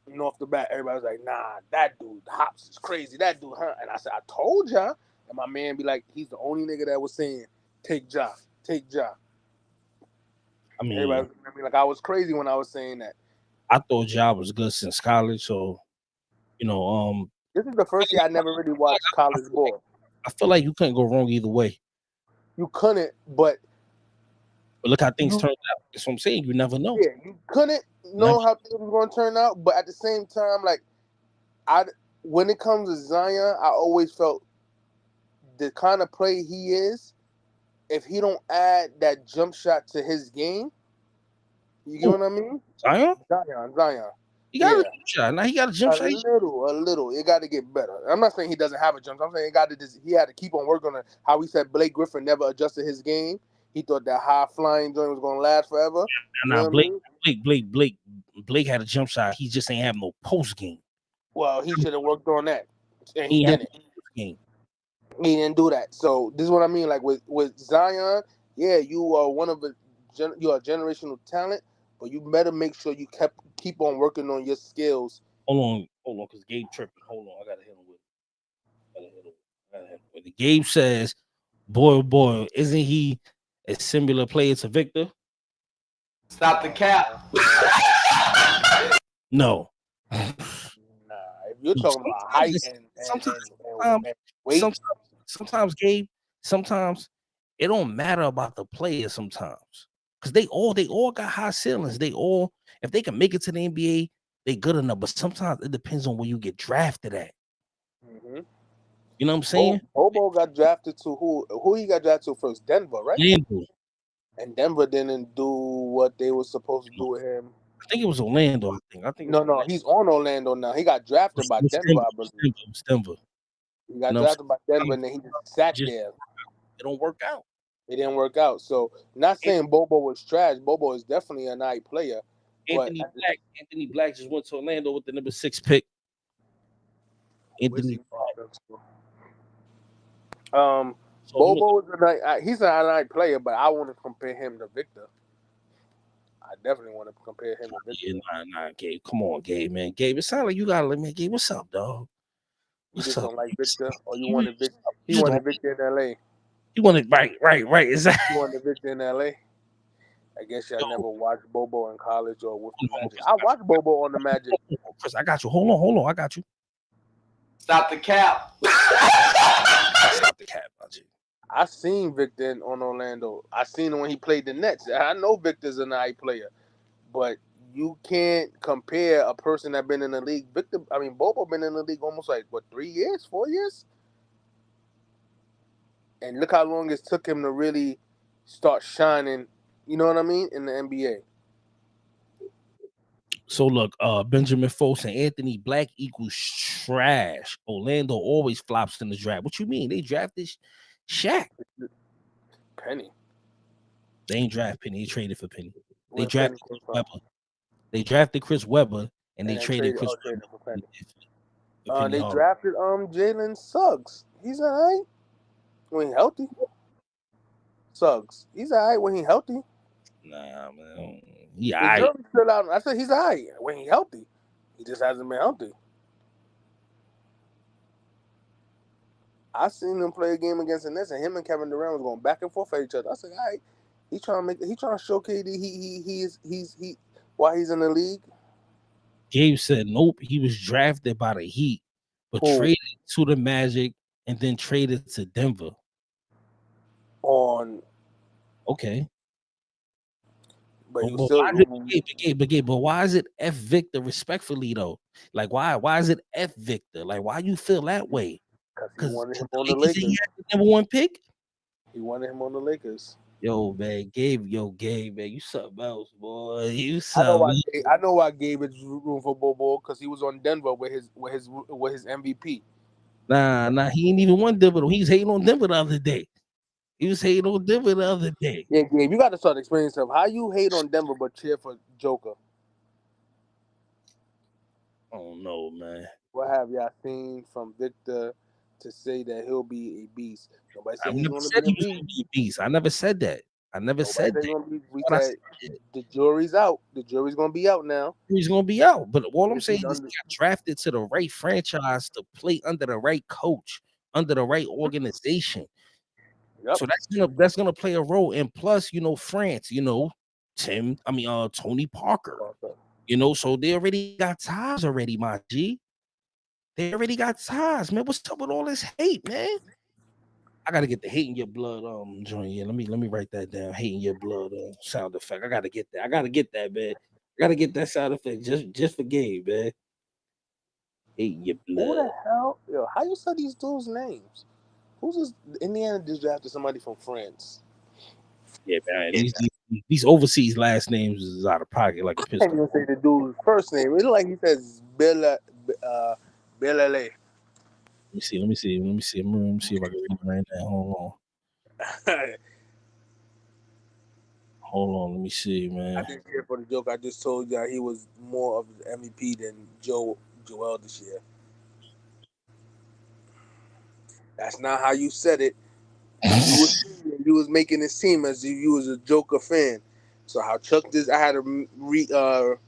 And off the bat, everybody was like, nah, that dude Hops is crazy. That dude, huh? And I said, I told ya. And my man be like, he's the only nigga that was saying, take Ja. I mean, Everybody was looking at me like I was crazy when I was saying that. I thought Ja was good since college, so you know, This is the first year I never really watched college ball. I feel like you couldn't go wrong either way. You couldn't, but look how things you, turned out. That's what I'm saying. You never know. yeah, you couldn't know how things were going to turn out. But at the same time, like when it comes to Zion, I always felt the kind of play he is. If he don't add that jump shot to his game, you get what I mean? Zion? Zion. He got Yeah. a jump shot. Now he got a jump shot. A little. It got to get better. I'm not saying he doesn't have a jump shot. I'm saying he had to keep on working on it. How we said Blake Griffin never adjusted his game. He thought that high flying joint was going to last forever. Now Blake had a jump shot. He just ain't have no post game. Well, he should have worked on that, and he didn't. Game. He didn't do that. So this is what I mean. Like with Zion, yeah, you are you are a generational talent, but you better make sure you keep on working on your skills. Hold on, because Gabe tripping. Hold on, I gotta hit him with it. Gabe says, boy, isn't he a similar player to Victor? Stop the cap. No. Nah, if you're talking about height and weight, sometimes Gabe, sometimes it don't matter about the player sometimes. Because they all got high ceilings. They all, if they can make it to the NBA, they good enough. But sometimes it depends on where you get drafted at. Mm-hmm. You know what I'm saying? Bobo got drafted to who he got drafted to first? Denver, right? Orlando. And Denver didn't do what they were supposed to do with him. I think it was Orlando. I think no, he's on Orlando now. He got drafted by Denver, I believe. It's Denver. He got drafted by Denver, and then he just sat there. It don't work out. It didn't work out. So, not saying Bobo was trash. Bobo is definitely a nice player. Anthony Black just went to Orlando with the number 6 pick. Anthony Black. Bobo is he's a nice player, but I want to compare him to Victor. I definitely want to compare him to Victor. Yeah, nah, Gabe. Come on, Gabe, man. Gabe, it sounds like you gotta let me. Gabe, what's up, dog? You just don't like Victor, or you wanted Victor? He wanted Victor in LA. You wanted right. Exactly. You wanted Victor in LA. I guess y'all never watched Bobo in college or with the Magic. I watched Bobo on the Magic. Chris, I got you. Hold on. I got you. Stop the cap. Stop the cap, G. I seen Victor on Orlando. I seen him when he played the Nets. I know Victor's a nice player, but you can't compare a person that been in the league. Bobo been in the league almost 3 years, 4 years, and look how long it took him to really start shining. You know what I mean? In the NBA. So look, Benjamin Foles and Anthony Black equals trash. Orlando always flops in the draft. What you mean? They drafted Shaq. Penny. They ain't draft Penny. They traded for Penny. They drafted Chris Webber. They drafted Chris Webber and they traded Chris Webber for Penny. They drafted Jalen Suggs. He's alright when he's healthy. Suggs. He's alright when he's healthy. Nah, man. Yeah, still out. I said he's alright when he's healthy. He just hasn't been healthy. I seen him play a game against the Nets, and him and Kevin Durant was going back and forth at each other. I said, all right, he trying to show KD he why he's in the league. Gabe said nope. He was drafted by the Heat, but traded to the Magic and then traded to Denver. Okay. But why is it F Victor respectfully though? Like why is it F Victor? Like why you feel that way? Because he wanted him on the Lakers. He had the number 1 pick. He wanted him on the Lakers. Yo, man, Gabe, man, you something else, boy. I know why Gabe is rooting for Bobo because he was on Denver with his MVP. Nah, he ain't even won Denver. He was hating on Denver the other day. Yeah, Gabe, you got to start explaining stuff. How you hate on Denver but cheer for Joker? Oh no, man. What have y'all seen from Victor to say that he'll be a beast? Nobody said he's going to be a beast. I never said that. We said the jury's out. The jury's going to be out now. He's going to be out. But all I'm saying is he got drafted to the right franchise to play under the right coach, under the right organization. Yep. So that's gonna play a role. And plus, France, Tony Parker. You know, so they already got ties already, my G. They already got ties, man. What's up with all this hate, man? I gotta get the hate in your blood joint. Yeah, let me write that down. Hate in your blood sound effect. I gotta get that. I gotta get that, man. I gotta get that sound effect just for Gabe, man. Hate in your Who blood. the hell? Yo, how you say these dudes' names? Who's this? Indiana just drafted somebody from France. Yeah, man. These overseas last names is out of pocket like a I can't pistol. even say the dude's first name. It look like he says Belale. Let me see if I can read it right now. Hold on. Let me see, I man. didn't care for the joke. I just told you he was more of the MVP than Joel this year. That's not how you said it. You was making it seem as if you was a Joker fan. So how Chuck this? I had to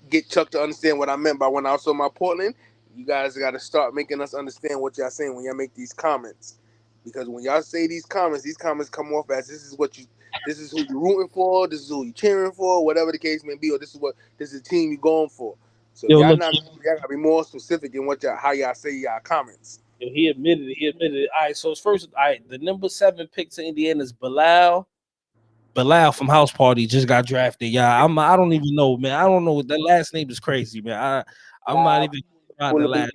get Chuck to understand what I meant by when I was on my Portland. You guys got to start making us understand what y'all saying when y'all make these comments. Because when y'all say these comments come off as this is who you rooting for, this is who you cheering for, whatever the case may be, or this is the team you going for. So Yo, look, y'all gotta be more specific in how y'all say y'all comments. yo, he admitted it. He admitted it. All right, so it's first, all right, the number 7 pick to Indiana is Bilal. Bilal from House Party just got drafted. Yeah, I don't even know, man. I don't know. That last name is crazy, man. I'm not Nah, even trying the last.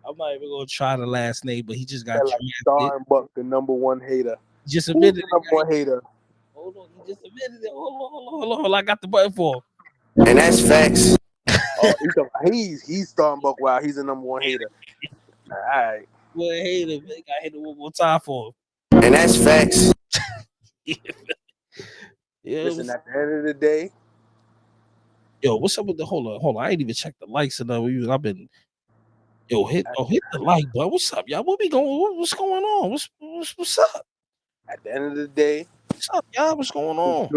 I'm not even gonna try the last name, but he just got like drafted. Star and Buck, the number one hater. He just Who's admitted the it. number one hater? Hold on, he just admitted it. Hold on. I got the button for him. And that's facts. Oh, he's Star and Buck. Wow, he's the number one hater. All right. Boy, hate him. Man. I hit it one more time for him. And that's facts. Yeah, Listen, at the end of the day, yo, what's up with the hold on? I ain't even checked the likes and I've been hit the like button. What's up, y'all? What we going? What's going on? What's up? at the end of the day, What's up, y'all? What's going the on?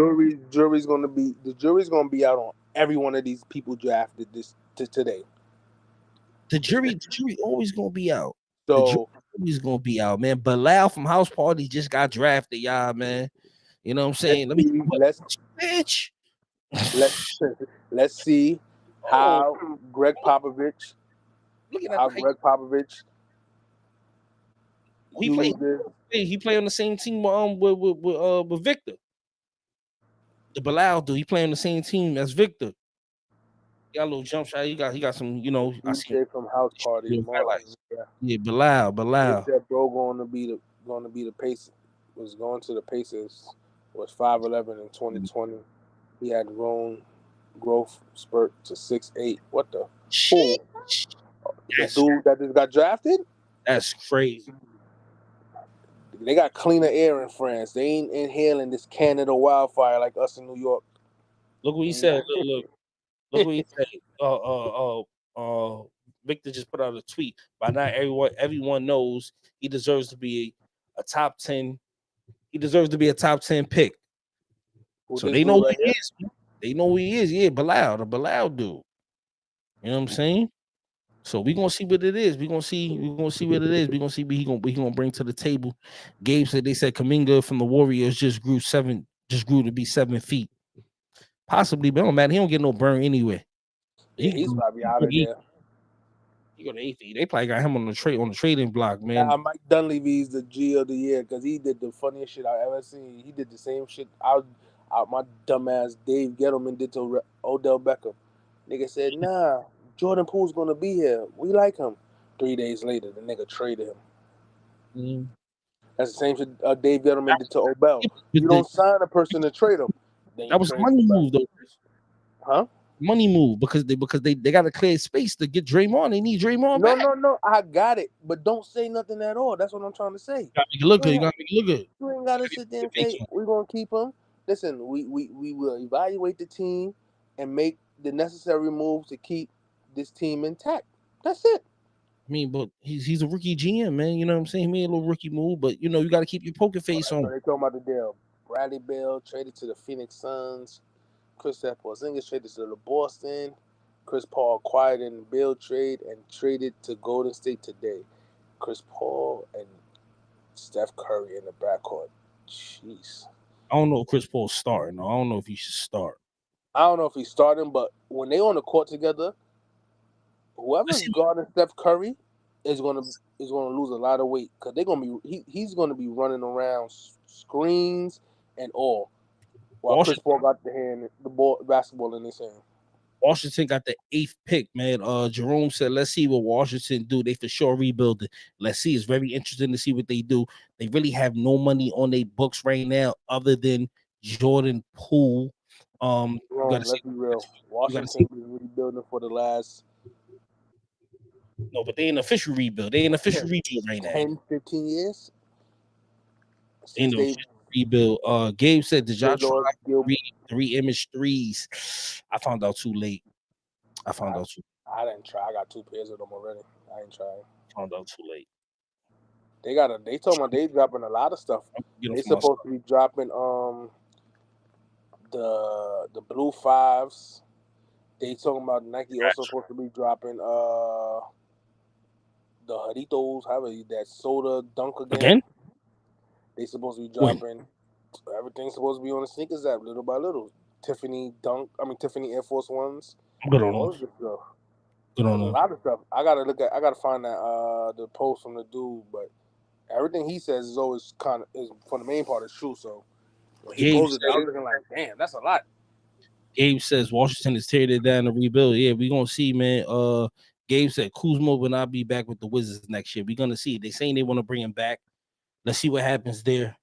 jury's gonna be out on every one of these people drafted today. The jury always gonna be out. The jury So always gonna be out, man. Bilal from House Party just got drafted, y'all, man. You know what I'm let's saying? Let me see, what bitch. let's let's see Oh, how Greg Popovich looking at how the height. Greg Popovich He play. uses. He play on the same team with Victor. The Bilal dude. He play on the same team as Victor. He got a little jump shot. He got some. You know, I see DJ from House Party. highlights. Yeah. Yeah, Bilal. They Bilal. said bro going to be the Pacers was going to the Pacers was 5'11" in 2020. He had growth spurt to 6'8". What the who? Sheesh. The That's dude that just got drafted? that's crazy. They got cleaner air in France. They ain't inhaling this Canada wildfire like us in New York. Look what he said. Look what he said. Victor just put out a tweet. By now, everyone knows he deserves to be a top 10. He deserves to be a top 10 pick. Who So this they know dude who right he here? is. They know who he is. Yeah, Bilal, the Bilal dude. You know what I'm saying? So we gonna see what it is. We gonna see what it is. We gonna see what he gonna bring to the table. Gabe said they said Kaminga from the Warriors just grew to be 7 feet. Possibly, but it don't matter. He don't get no burn anyway. Yeah, He he's go probably out of there. he go to 8 feet. They probably got him on the trading block, man. Nah, Mike Dunleavy's the G of the year because he did the funniest shit I ever seen. He did the same shit out my dumbass Dave Gettleman did to Odell Beckham. Nigga said, nah, Jordan Poole's gonna be here. We like him. 3 days later, the nigga traded him. Mm. That's the same shit Dave Gettleman did to Odell. You But don't sign a person to trade him. Then that you was a transfer money back. move though. Huh? Money move because they got to clear space to get Draymond. They need Draymond No, back. no, no. I got it. But don't say nothing at all. That's what I'm trying to say. Gotta make it look You good. You ain't, gotta make it look good. you ain't gotta Gotta sit there get and face say on. we're gonna keep him. Listen, we will evaluate the team and make the necessary moves to keep this team intact. That's it. I mean, but he's a rookie GM, man. You know what I'm saying? He made a little rookie move, but you got to keep your poker All face right, so on. they talking about the deal. Bradley Beal traded to the Phoenix Suns. Kristaps Porzingis traded to the Boston. Chris Paul acquired in the Beal trade and traded to Golden State today. Chris Paul and Steph Curry in the backcourt. Jeez. I don't know if Chris Paul's starting. I don't know if he should start. I don't know if he's starting, but when they on the court together, whoever's guarding Steph Curry is gonna lose a lot of weight because they're gonna be he's gonna be running around screens and all, while Chris Paul got the basketball in his hand. Washington got the 8th pick, man. Jerome said, let's see what Washington do. They for sure rebuilding. Let's see. It's very interesting to see what they do. They really have no money on their books right now other than Jordan Poole. Jerome, let's be real. Washington been rebuilding for the last... No, but they in official rebuild. They in official rebuild right now. 10, 15 years? Since they rebuild. Gabe said, did y'all try 3 image threes? I found out too late. I didn't try. I got 2 pairs of them already. I ain't tried. Found out too late. They told me they dropping a lot of stuff. They supposed to be dropping the blue 5s. They talking about Nike also supposed to be dropping the Jaritos, that soda dunk again. They supposed to be dropping everything's supposed to be on the sneakers app little by little. Tiffany Air Force Ones. Good on all this stuff. A lot of stuff. I gotta find that the post from the dude, but everything he says is always is for the main part is true. So when he posted it, I was looking like, damn, that's a lot. Gabe says Washington is tearing it down to rebuild. Yeah, we're gonna see, man. Gabe said Kuzma will not be back with the Wizards next year. We're gonna see. They saying they want to bring him back. Let's see what happens there.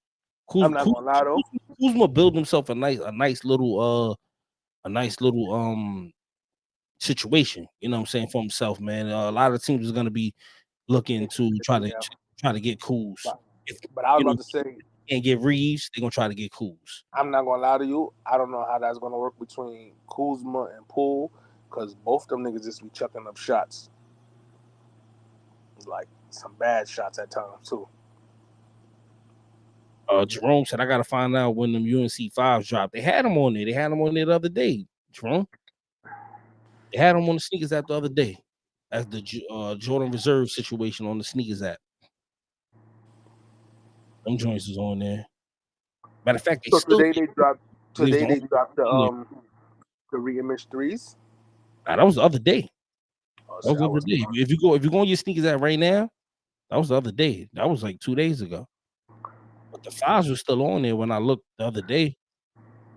I'm not gonna lie though. Kuzma built himself a nice little situation. You know what I'm saying, for himself, man. A lot of teams is gonna be looking to try to get Kuz. But I was about to say, can't get Reeves, they're gonna try to get Kuz. I'm not gonna lie to you. I don't know how that's gonna work between Kuzma and Poole, because both them niggas just be chucking up shots, like some bad shots at times too. Jerome said, I gotta find out when them UNC 5s dropped. They had them on there. They had them on there the other day. Jerome, they had them on the sneakers app the other day, as the Jordan Reserve situation on the sneakers app. Them joints is on there. Matter of fact, today they dropped the reimage 3s. Nah, that was the other day. That was the other day. If you go on your sneakers app right now, that was the other day. That was like 2 days ago. But the 5s were still on there when I looked the other day.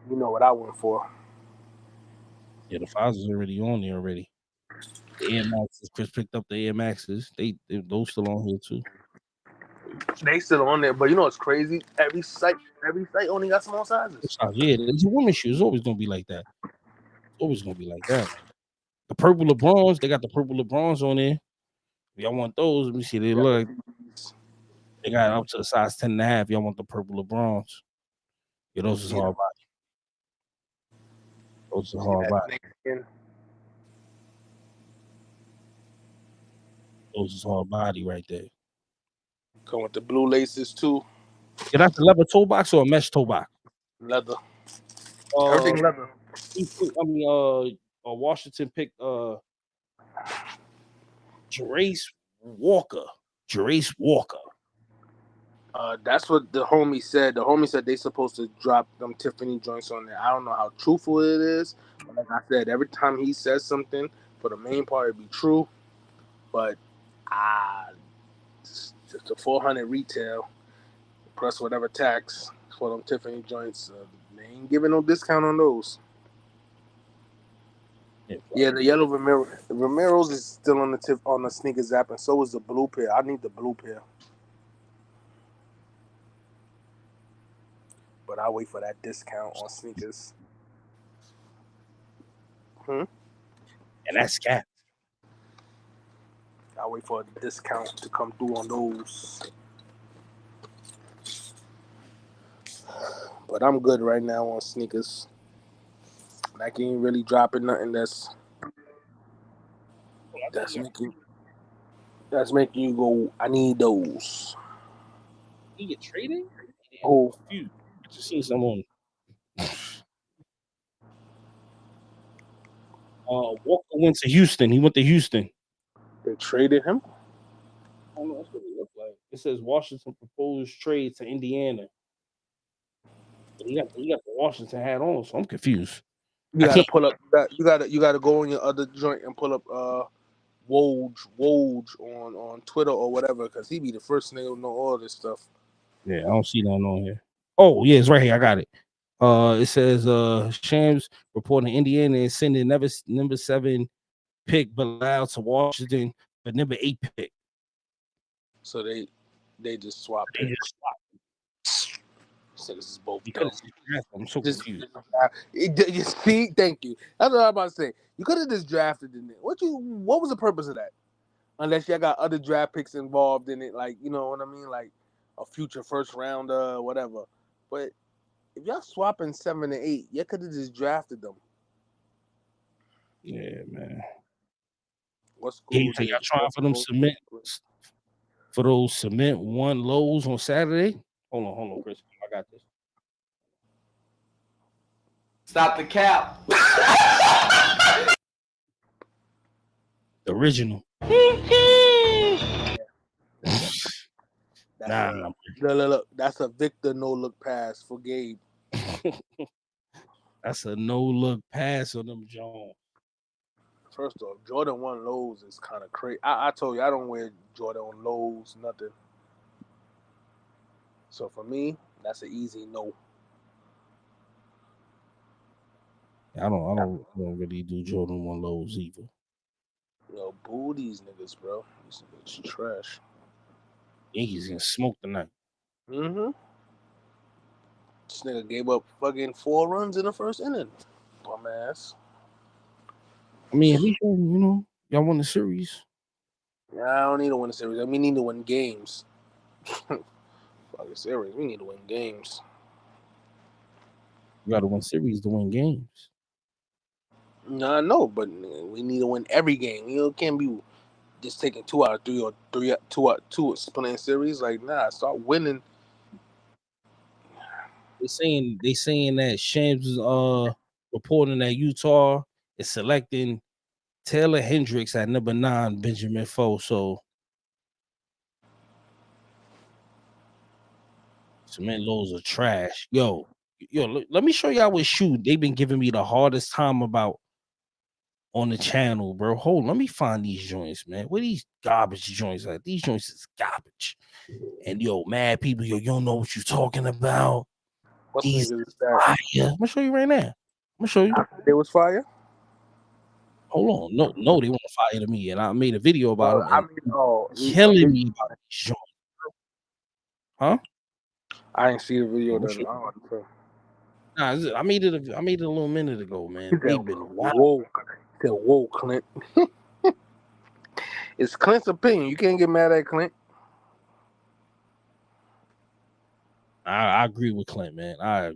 You know what I went for? Yeah, the 5s is already on there already. The Air Maxes, Chris picked up the Air Maxes. Those still on here too. They still on there, but you know what's crazy? Every site only got small sizes. Yeah, it's a women's shoe. It's always gonna be like that. Always gonna be like that. The purple LeBrons, they got the purple LeBrons on there. If y'all want those, let me see. They look. They got up to a size 10.5. Y'all want the purple LeBrons? Yeah, those is hard body. Those are hard body. Those is hard body right there. Come with the blue laces too. Yeah, that's a leather toe box or a mesh toe box? Leather. Everything leather. Washington picked Jerace Walker. That's what the homie said. The homie said they supposed to drop them Tiffany joints on there. I don't know how truthful it is. But like I said, every time he says something, for the main part, it'd be true. But just a $400 retail plus whatever tax for them Tiffany joints. They ain't giving no discount on those. Yeah, the yellow Romero's is still on the sneakers app, and so is the blue pair. I need the blue pair. But I'll wait for that discount on sneakers. And that's cap. I'll wait for a discount to come through on those. But I'm good right now on sneakers. Nike ain't really dropping nothing that's making you go, I need those. He get traded? Oh, I just seen someone. Walker went to Houston. He went to Houston. They traded him? I don't know. That's what it looked like. It says Washington proposed trade to Indiana. He got the Washington hat on, so I'm confused. You I gotta can't. pull up. You gotta go on your other joint and pull up Woj on Twitter or whatever, because he be the first nigga to know all this stuff. Yeah, I don't see nothing on here. Oh, yeah, it's right here. I got it. It says Shams reporting Indiana is sending number 7 pick Bilal to Washington, but number 8 pick. So they just swap They picks. just swapped. So this is both You could dumb. have drafted. I'm so Just confused. you see, thank you. That's what I'm about to say. You could have just drafted in it. What was the purpose of that? Unless you got other draft picks involved in it, like, you know what I mean, like a future first rounder or whatever. But if y'all swapping 7 and 8, you could have just drafted them. Yeah, man. What Gabe school said y'all did trying what for them school? cement one lows on Saturday. Hold on, Chris. I got this. Stop the cap. The original. That's look. That's a Victor no look pass for Gabe. That's a no look pass on them Jones. First off, Jordan 1 lows is kind of crazy. I told you I don't wear Jordan on lows, nothing. So for me, that's an easy no. I don't really do Jordan 1 lows either. Yo, boo these niggas, bro. These niggas trash. Yankees getting smoked tonight. Mm-hmm. This nigga gave up fucking 4 runs in the first inning. Bum ass. I mean, at least y'all won the series. Yeah, I don't need to win the series. We need to win games. Fucking series. We need to win games. You got to win series to win games. No, I know, but we need to win every game. You know, it can't be just taking 2 out of 3 or 2 out 2 playing series. Like, nah, start winning. They saying that Shams is reporting that Utah is selecting Taylor Hendricks at number 9, Benjamin Foe. So cement lows are trash. Yo, let me show y'all what shoe they've been giving me the hardest time about on the channel, bro. Hold on, let me find these joints, man. Where these garbage joints at? These joints is garbage. And yo, mad people, you don't know what you're talking about. What These niggas is that? fire. I'm gonna show you right now. I'm gonna show you. It was fire. Hold on, no, they want to fire to me, and I made a video about them, I and mean, killing me about these joints, huh? I didn't see the video. Nah, I made it. I made it a little minute ago, man. They've been wild. Whoa, said whoa, Clint. It's Clint's opinion. You can't get mad at Clint. I agree with Clint, man. I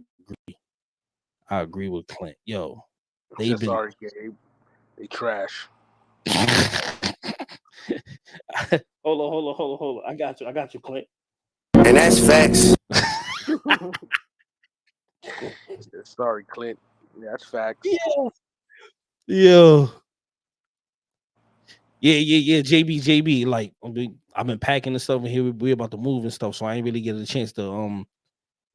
agree with Clint. Yo, they've been. Sorry, Gabe. They trash. Hold on. I got you, Clint. And that's facts. Sorry, Clint. Yeah, that's facts. Yeah. JB. Like, I've been packing and stuff, and here we're about to move and stuff, so I ain't really getting a chance to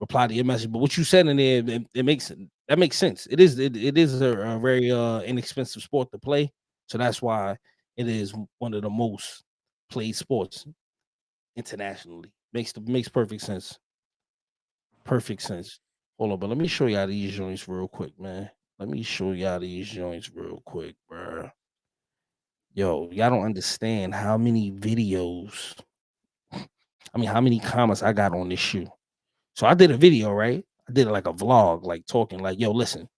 reply to your message. But what you said in there, it makes sense. It is a very inexpensive sport to play, so that's why it is one of the most played sports internationally. Makes perfect sense. Perfect sense. Hold on, but let me show y'all these joints real quick, man. Let me show y'all these joints real quick, bro. Yo, y'all don't understand how many videos, how many comments I got on this shoe. So I did a video, right? I did like a vlog, like talking, like, yo, listen.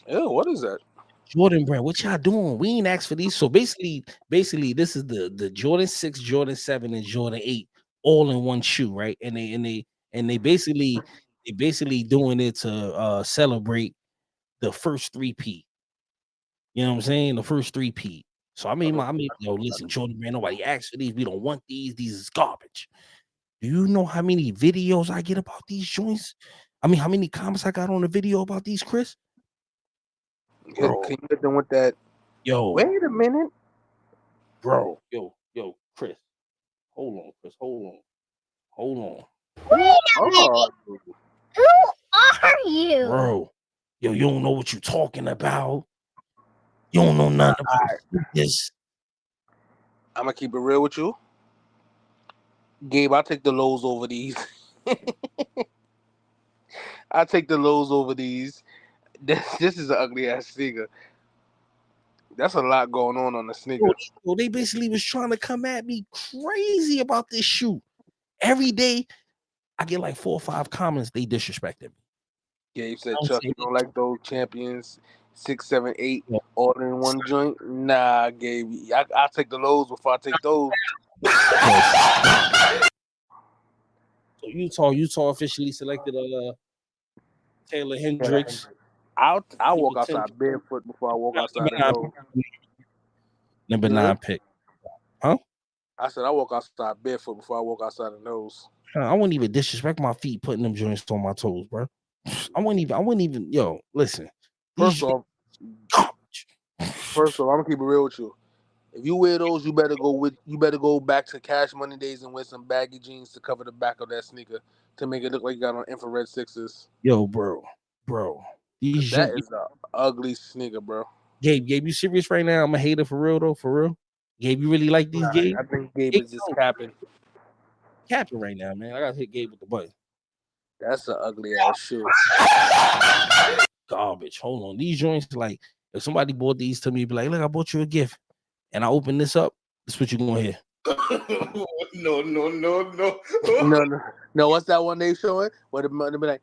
Ew, what is that? Jordan brand, what y'all doing? We ain't asked for these. So basically, this is the Jordan 6, Jordan 7, and Jordan 8 all in one shoe, right? And they basically doing it to celebrate the first 3P. You know what I'm saying? The first 3P. So I made yo, listen, Jordan brand, nobody asked for these. We don't want these. These is garbage. Do you know how many videos I get about these joints? How many comments I got on the video about these, Chris? Bro. Can you get them with that? Yo. Wait a minute. Bro. Yo, Chris. Hold on, Chris. Hold on. Wait a minute. Who are you? Bro, yo, you don't know what you're talking about. You don't know nothing about this. I'm gonna keep it real with you, Gabe. I'll take the lows over these. I'll take the lows over these. This is an ugly ass sneaker. That's a lot going on the sneaker. Bro, they basically was trying to come at me crazy about this shoe. Every day, I get like 4 or 5 comments. They disrespected me. Gabe said, Chuck, you don't like those champions 6, 7, 8 all in one joint? Nah, Gabe. I'll take the lows before I take those. So Utah officially selected Taylor Hendricks. I'll walk outside barefoot before I walk outside the nose. Number 9 pick. Huh? I said I walk outside barefoot before I walk outside the nose. I wouldn't even disrespect my feet putting them joints on my toes, bro. I wouldn't even, yo, listen. First off, I'm gonna keep it real with you. If you wear those, you better go back to Cash Money days and wear some baggy jeans to cover the back of that sneaker to make it look like you got on infrared 6s. Yo, bro. That is an ugly sneaker, bro. Gabe, you serious right now? I'm a hater for real though, for real. Gabe, you really like these, Gabe? I think Gabe is just capping right now, man. I gotta hit Gabe with the button. That's an ugly ass shoe. Garbage. Hold on. These joints, like, if somebody bought these to me, be like, look, I bought you a gift. And I open this up, this is what you're gonna hear. No. What's that one they showing? Where the be like,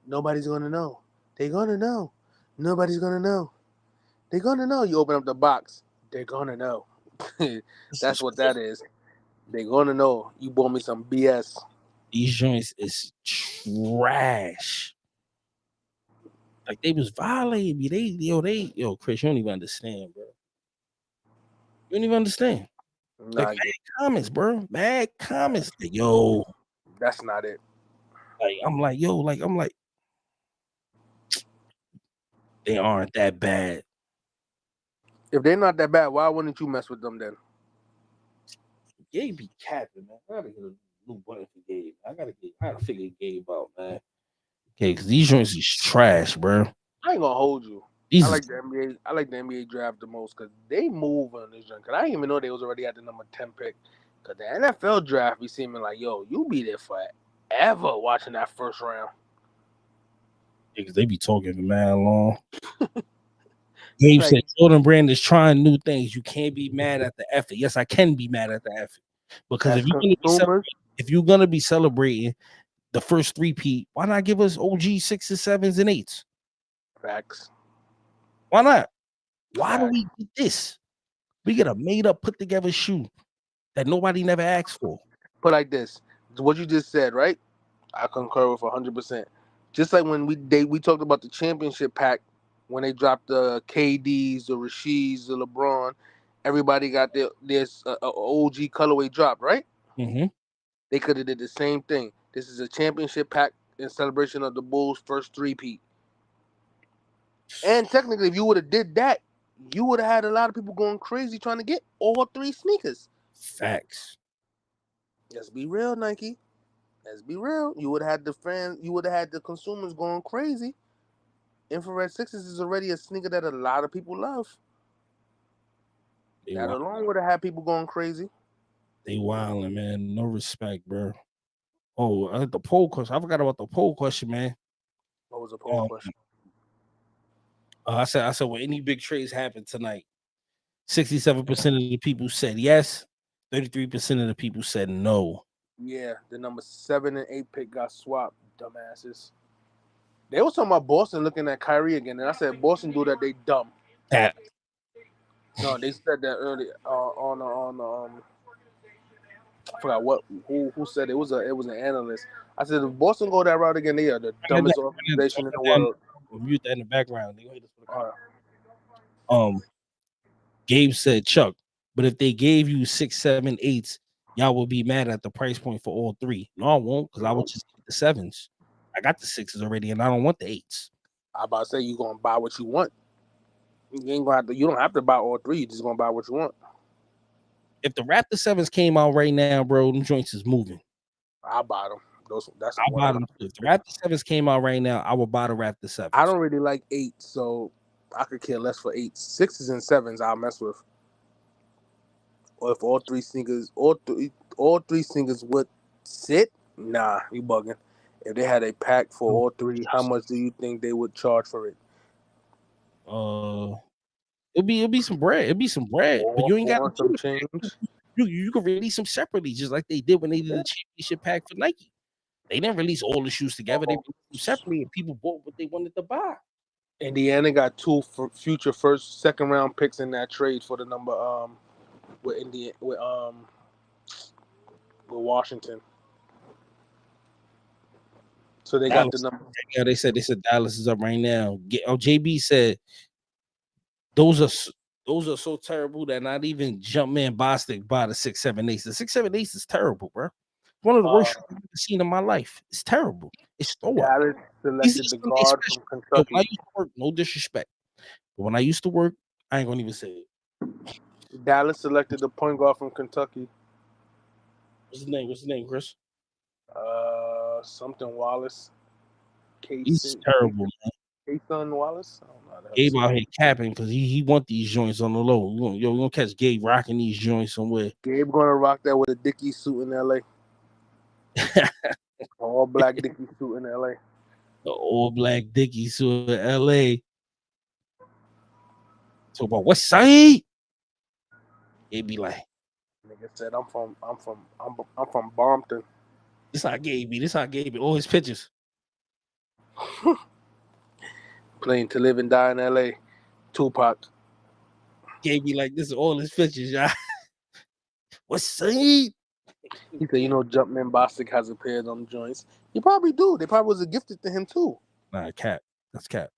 nobody's gonna know. They're gonna know. Nobody's gonna know. They're gonna know. You open up the box. They're gonna know. That's what that is. They're gonna know. You bought me some BS. These joints is trash. Like, they was violating me. Yo, Chris, you don't even understand, bro. You don't even understand. Like, bad comments, bro. Bad comments. Like, yo. That's not it. Like, I'm like, they aren't that bad. If they're not that bad, why wouldn't you mess with them then? Gabe be capping, man. I gotta get a new button for Gabe. I gotta figure Gabe out, man. Okay, because these joints is trash, bro. I ain't gonna hold you. I like the NBA draft the most because they move on this joint. Cause I didn't even know they was already at the number 10 pick. Cause the NFL draft be seeming like, yo, you be there forever watching that first round. Yeah, because they be talking for mad long. Gabe said Jordan Brand is trying new things. You can't be mad at the effort. Yes, I can be mad at the effort. Because if you're gonna be celebrating the first 3P, why not give us OG 6s, 7s, and 8s? Facts. Why not? Why do we get this? We get a made up, put together shoe that nobody never asked for. Put like this. What you just said, right? I concur with 100%. Just like when we talked about the championship pack, when they dropped the KDs, the Rasheeds, the LeBron, everybody got their OG colorway drop, right? Mm-hmm. They could have did the same thing. This is a championship pack in celebration of the Bulls' first 3-peat. And technically, if you would have did that, you would have had a lot of people going crazy trying to get all 3 sneakers. Facts. Let's be real, Nike. Let's be real. You would have had the fans, you would have had the consumers going crazy. Infrared 6s is already a sneaker that a lot of people love. That alone would have had people going crazy. They wilding, man. No respect, bro. Oh, the poll question. I forgot about the poll question, man. What was the poll question? I said, will any big trades happen tonight? 67% of the people said yes. 33% of the people said no. Yeah, the number 7 and 8 pick got swapped, dumbasses. They was talking about Boston looking at Kyrie again, and I said Boston do that, they dumb. No, they said that earlier on I forgot who said it. It was an analyst. I said if Boston go that route again, they are the dumbest organization in the world. We'll mute that in the background. Gabe said, Chuck, but if they gave you 6, 7, 8s, y'all will be mad at the price point for all 3. No, I won't, because I would just get the 7s. I got the 6s already, and I don't want the 8s. I about to say you're gonna buy what you want. You ain't gonna have to. You don't have to buy all 3. You're just gonna buy what you want. If the Raptor 7s came out right now, bro, them joints is moving. I'll buy them. That's I one buy of my. them. If the Raptor 7s came out right now, I would buy the Raptor 7s. I don't really like 8, so I could care less for 8s. 6s and 7s I'll mess with. Or if all three sneakers would sit, nah, you bugging. If they had a pack for all three, how much do you think they would charge for it? It'll be some bread. It'll be some bread, but you ain't got to Some do it. change. You can release them separately, just like they did when they did the championship pack for Nike. They didn't release all the shoes together. They released them separately, and people bought what they wanted to buy. Indiana got 2 future second round picks in that trade for the number with Washington. So they got the Dallas. number. Yeah, they said Dallas is up right now. JB said those are so terrible that not even Jumpman Bostic buy the 6.7 ace. The 6.7 ace is terrible, bro. One of the worst shoes I've ever seen in my life. It's terrible. It's throw up. Dallas selected the Sunday guard special. from Yo, when I Kentucky. used to work, no disrespect, but when I used to work, I ain't gonna even say it. Dallas selected the point guard from Kentucky. What's his name, Chris? Something Wallace. He's terrible, man. Kason Wallace. I don't know how to Gabe say out here capping because he want these joints on the low. We gonna catch Gabe rocking these joints somewhere. Gabe gonna rock that with a Dickie suit in LA. All black Dickie suit in LA. The all black Dickie suit in LA. So about what side? It be like, Nigga said I'm from Bompton. this how Gabe be. This how Gabe be. All his pictures. Playing to live and die in LA. Tupac. Gabe be like, this is all his pictures, y'all. What side? He said, Jumpman Bostic has a pair of them joints. He probably do. They probably was gifted to him too. Nah, cap. That's cap.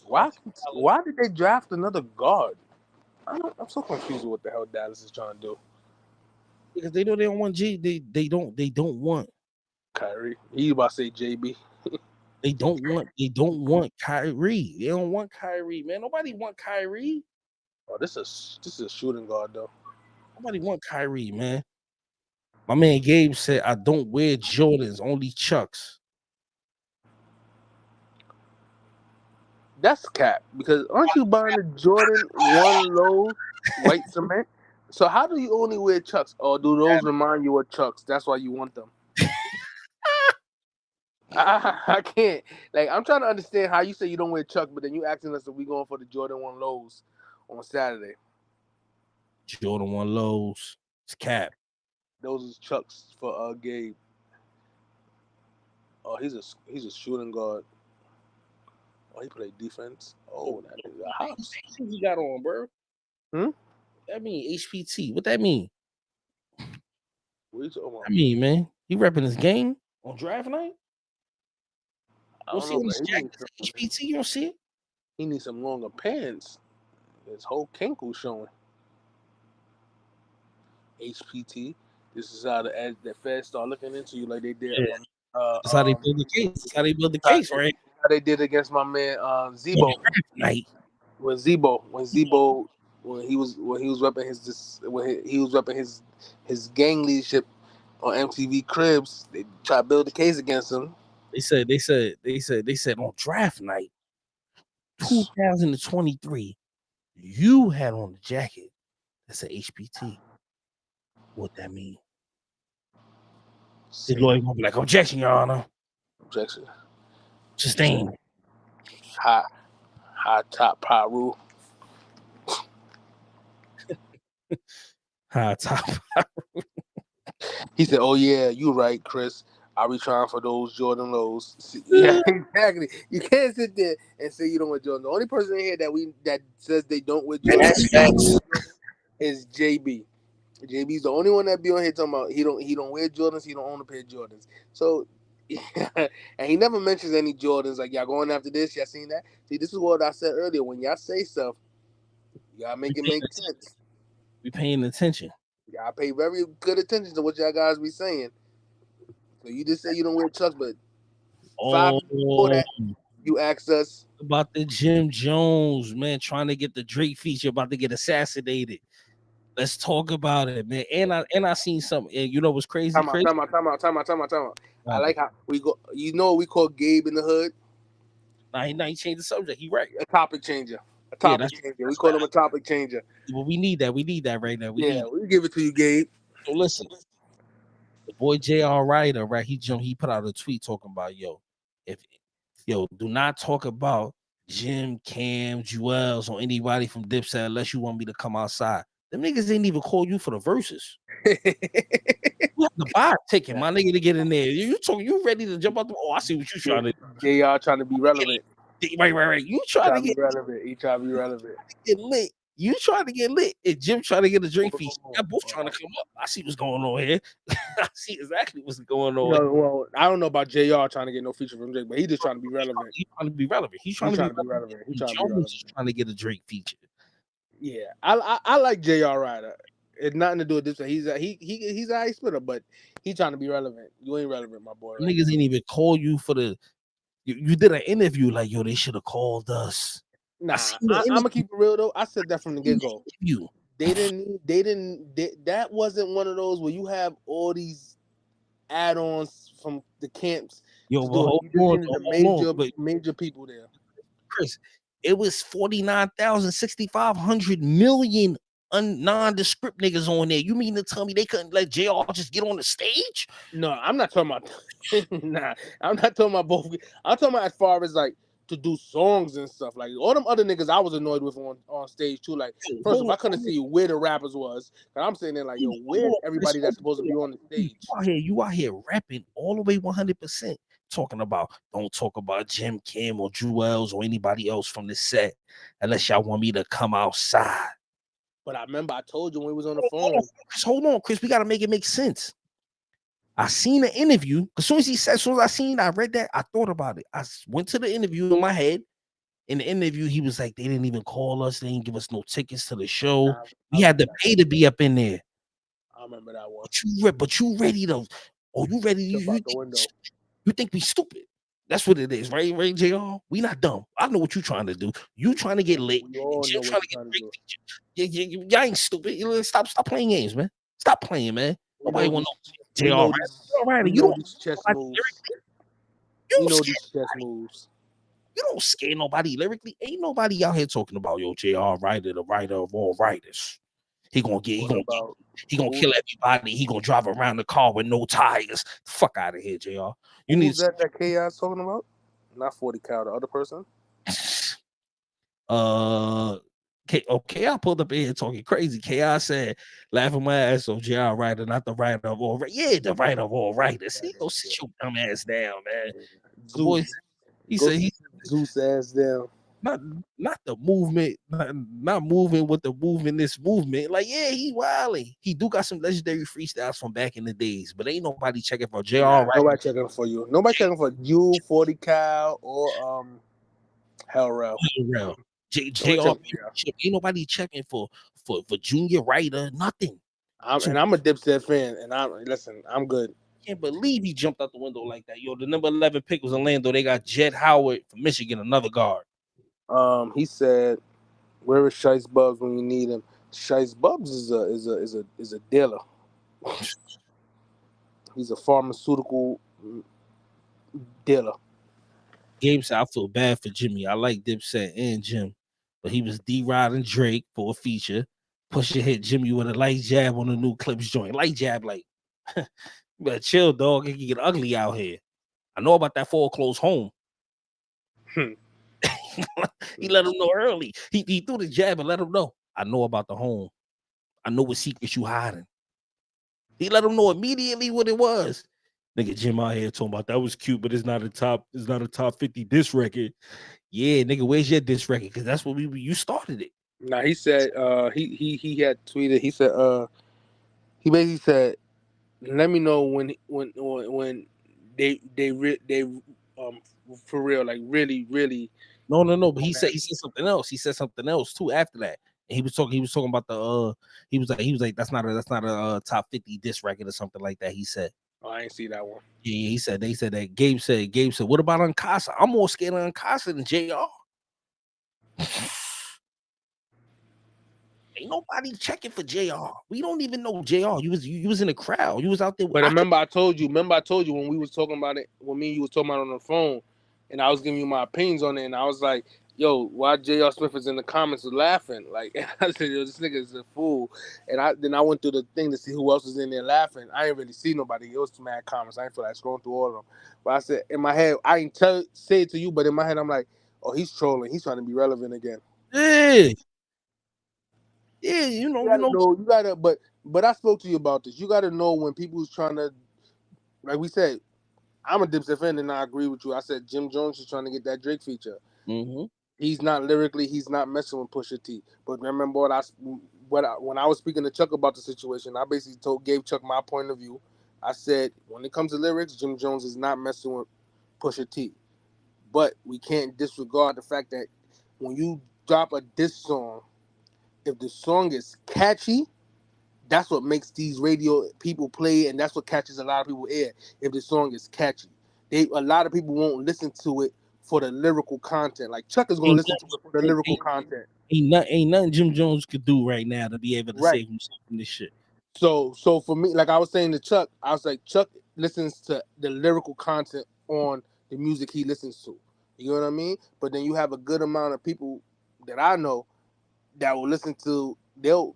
Why did they draft another guard? I'm so confused with what the hell Dallas is trying to do. Because they know they don't want G. They don't want Kyrie. He about to say JB. They don't want Kyrie. They don't want Kyrie, man. Nobody want Kyrie. Oh, this is a shooting guard though. Nobody want Kyrie, man. My man Gabe said, I don't wear Jordans, only Chucks. That's cap, because aren't you buying the Jordan 1 low white cement? So how do you only wear Chucks? Or do those remind you of Chucks? That's why you want them. I can't. Like, I'm trying to understand how you say you don't wear Chucks, but then you asking us if we going for the Jordan 1 lows on Saturday. Jordan 1 lows. It's cap. Those is Chucks for Gabe. Oh, he's a shooting guard. Oh, he played defense. Oh, that is a house. What you got on, bro? That mean HPT. What that mean? What are you talking about? I mean, man, he repping his game on draft night. I don't know, but HPT, you don't see it? He needs some longer pants. His whole kinkle showing. HPT. This is how the Fed start looking into you like they did. Yeah. That's how they build the case. That's how they build the case, right? How they did against my man Zbo. Night. When he was repping his gang leadership on MTV Cribs, they tried to build the case against him. They said on draft night 2023, you had on the jacket that said HPT. What that mean? The lawyer gonna be like, objection, Your Honor. Objection. Sustained. High top Paru. High top. He said, "Oh yeah, you right, Chris. I'll be trying for those Jordan lows." Yeah, exactly. You can't sit there and say you don't wear Jordan. The only person in here that says they don't wear Jordan is JB. JB's the only one that be on here talking about he don't wear Jordans. He don't own a pair of Jordans. So, and he never mentions any Jordans. Like, y'all going after this? Y'all seen that? See, this is what I said earlier. When y'all say stuff, y'all make it make sense. We paying attention. Y'all pay very good attention to what y'all guys be saying. So you just say you don't wear Chucks, but 5 minutes before that, you asked us about the Jim Jones, man, trying to get the Drake feature, about to get assassinated. Let's talk about it, man. And I seen something. And you know what's crazy, Time out, Chris? time out, time out, time out, time out, time out. What I happened? like how we go. You know what we call Gabe in the hood? Now he changed the subject. He right. A topic changer. A Yeah, topic changer. We call him a topic changer. well, we need that. We need that right now. We Yeah, need it. we give it to you, Gabe. So listen, the boy J.R. Ryder, right? He put out a tweet talking about do not talk about Jim, Cam, Jewels, or anybody from Dipset unless you want me to come outside. Them niggas didn't even call you for the verses. You have to buy a ticket, my nigga, to get in there. You ready to jump out the? Oh, I see what you trying to do. JR trying to be relevant. Right. You trying to get relevant. He trying to be relevant. get lit. You trying to get lit, and Jim trying to get a drink feature. They're both trying to come up. I see what's going on here. I see exactly what's going on. No, well, I don't know about JR trying to get no feature from Drake, but he just trying to be relevant. He's trying to be relevant. He's trying to be relevant. He's trying to be Jones relevant. is trying to get a Drake feature. Yeah, I like JR Ryder. It's nothing to do with this. He's a high spitter, but he trying to be relevant. You ain't relevant, my boy. Right Niggas ain't even call you for the. You did an interview like, yo, they should have called us. Nah, I'm gonna keep it real though. I said that from the get go. That wasn't one of those where you have all these add-ons from the camps. Yo, but major people there. Chris, it was 49,000, 6,500 million nondescript niggas on there. You mean to tell me they couldn't let JR just get on the stage? No, I'm not talking about. Nah, I'm not talking about both. I'm talking about as far as like to do songs and stuff. Like all them other niggas I was annoyed with on stage too. Like first of all, I couldn't see where the rappers was. And I'm sitting there like, yo, where's everybody that's supposed to be on the stage? You out here rapping all the way 100%. Talking about don't talk about Jim, Kim, or Jewels or anybody else from the set unless y'all want me to come outside. But I remember I told you when we was on the phone. Hold on, Chris. We gotta make it make sense. I seen the interview. As soon as I read that, I thought about it. I went to the interview in my head. In the interview, he was like, they didn't even call us. They didn't give us no tickets to the show. We had to pay to be up in there. I remember that one. But you ready to? Oh, you ready? You think we stupid? That's what it is, right? Right, JR? We not dumb. I know what you trying to do. You trying to get lit. You trying to get great feature. Y'all ain't stupid. Stop playing games, man. Stop playing, man. Nobody want no JR. You know these chess moves. You know these chess moves. You don't scare nobody lyrically. Ain't nobody out here talking about yo JR Ryder, the writer of all writers. He gonna kill everybody. He gonna drive around the car with no tires. Fuck out of here, JR. You need that Chaos talking about? Not 40 Cal, the other person. Okay, I pulled up in here talking crazy. Chaos said, laughing my ass off, JR Ryder, not the writer of all writers. Yeah, the writer of all writers. He go sit your dumb ass down, man. The boy, he said Zeus ass down. Not the movement, not moving with the movement. This movement, like he wilding. He do got some legendary freestyles from back in the days, but ain't nobody checking for JR. Right? Nobody checking for you. Nobody checking for you, 40 Cal, or Hellrail. JR. Ain't nobody checking for Junior Ryder. Nothing. And I'm a Dipset fan, and I'm good. Can't believe he jumped out the window like that. Yo, the number 11 pick was Orlando. They got Jed Howard from Michigan, another guard. He said, "Where is Shice Bubs when you need him?" Shice Bubs is a dealer. He's a pharmaceutical dealer. Gabe said, "I feel bad for Jimmy. I like Dipset and Jim, but he was D-Rod and Drake for a feature. Pusha hit Jimmy with a light jab on the new Clips joint. Light jab, like, you better chill, dog. It can get ugly out here. I know about that foreclosed home." He let him know early. He threw the jab and let him know. I know about the home. I know what secrets you hiding. He let him know immediately what it was. Nigga Jim out here talking about that was cute, but it's not a top 50 diss record. Yeah, nigga, where's your diss record? Because that's what you started it. Now he said he had tweeted. He said he basically said, let me know when they for real, like really. No. But he said something else. He said something else too after that. And he was talking about the he was like that's not a top 50 diss record or something like that. He said. Oh, I ain't see that one. Yeah, they said that. Gabe said, what about Uncasa? I'm more scared of Uncasa than JR. Ain't nobody checking for JR. We don't even know JR. You was in the crowd. You was out there. But remember, I told you when we was talking about it, when me and you was talking about it on the phone, and I was giving you my opinions on it, and I was like, "Yo, why J.R. Smith is in the comments laughing?" Like, and I said, "Yo, this nigga is a fool." And I went through the thing to see who else was in there laughing. I ain't really see nobody. It was mad comments. I ain't feel like scrolling through all of them. But I said in my head, I ain't say it to you, but in my head, I'm like, "Oh, he's trolling. He's trying to be relevant again." Yeah, you You know, gotta know. You gotta, but I spoke to you about this. You gotta know when people's trying to, like we said. I'm a Dipset fan, and I agree with you. I said Jim Jones is trying to get that Drake feature. Mm-hmm. He's not lyrically, he's not messing with Pusha T. But remember when I was speaking to Chuck about the situation, I basically gave Chuck my point of view. I said when it comes to lyrics, Jim Jones is not messing with Pusha T. But we can't disregard the fact that when you drop a diss song, if the song is catchy, that's what makes these radio people play, and that's what catches a lot of people ear. If the song is catchy, a lot of people won't listen to it for the lyrical content. Like Chuck is gonna Ain't, listen to it for the lyrical content. ain't nothing Jim Jones could do right now to be able to Right. save himself from this shit. So for me, like I was saying to Chuck, I was like, Chuck listens to the lyrical content on the music he listens to. You know what I mean? But then you have a good amount of people that I know that will they'll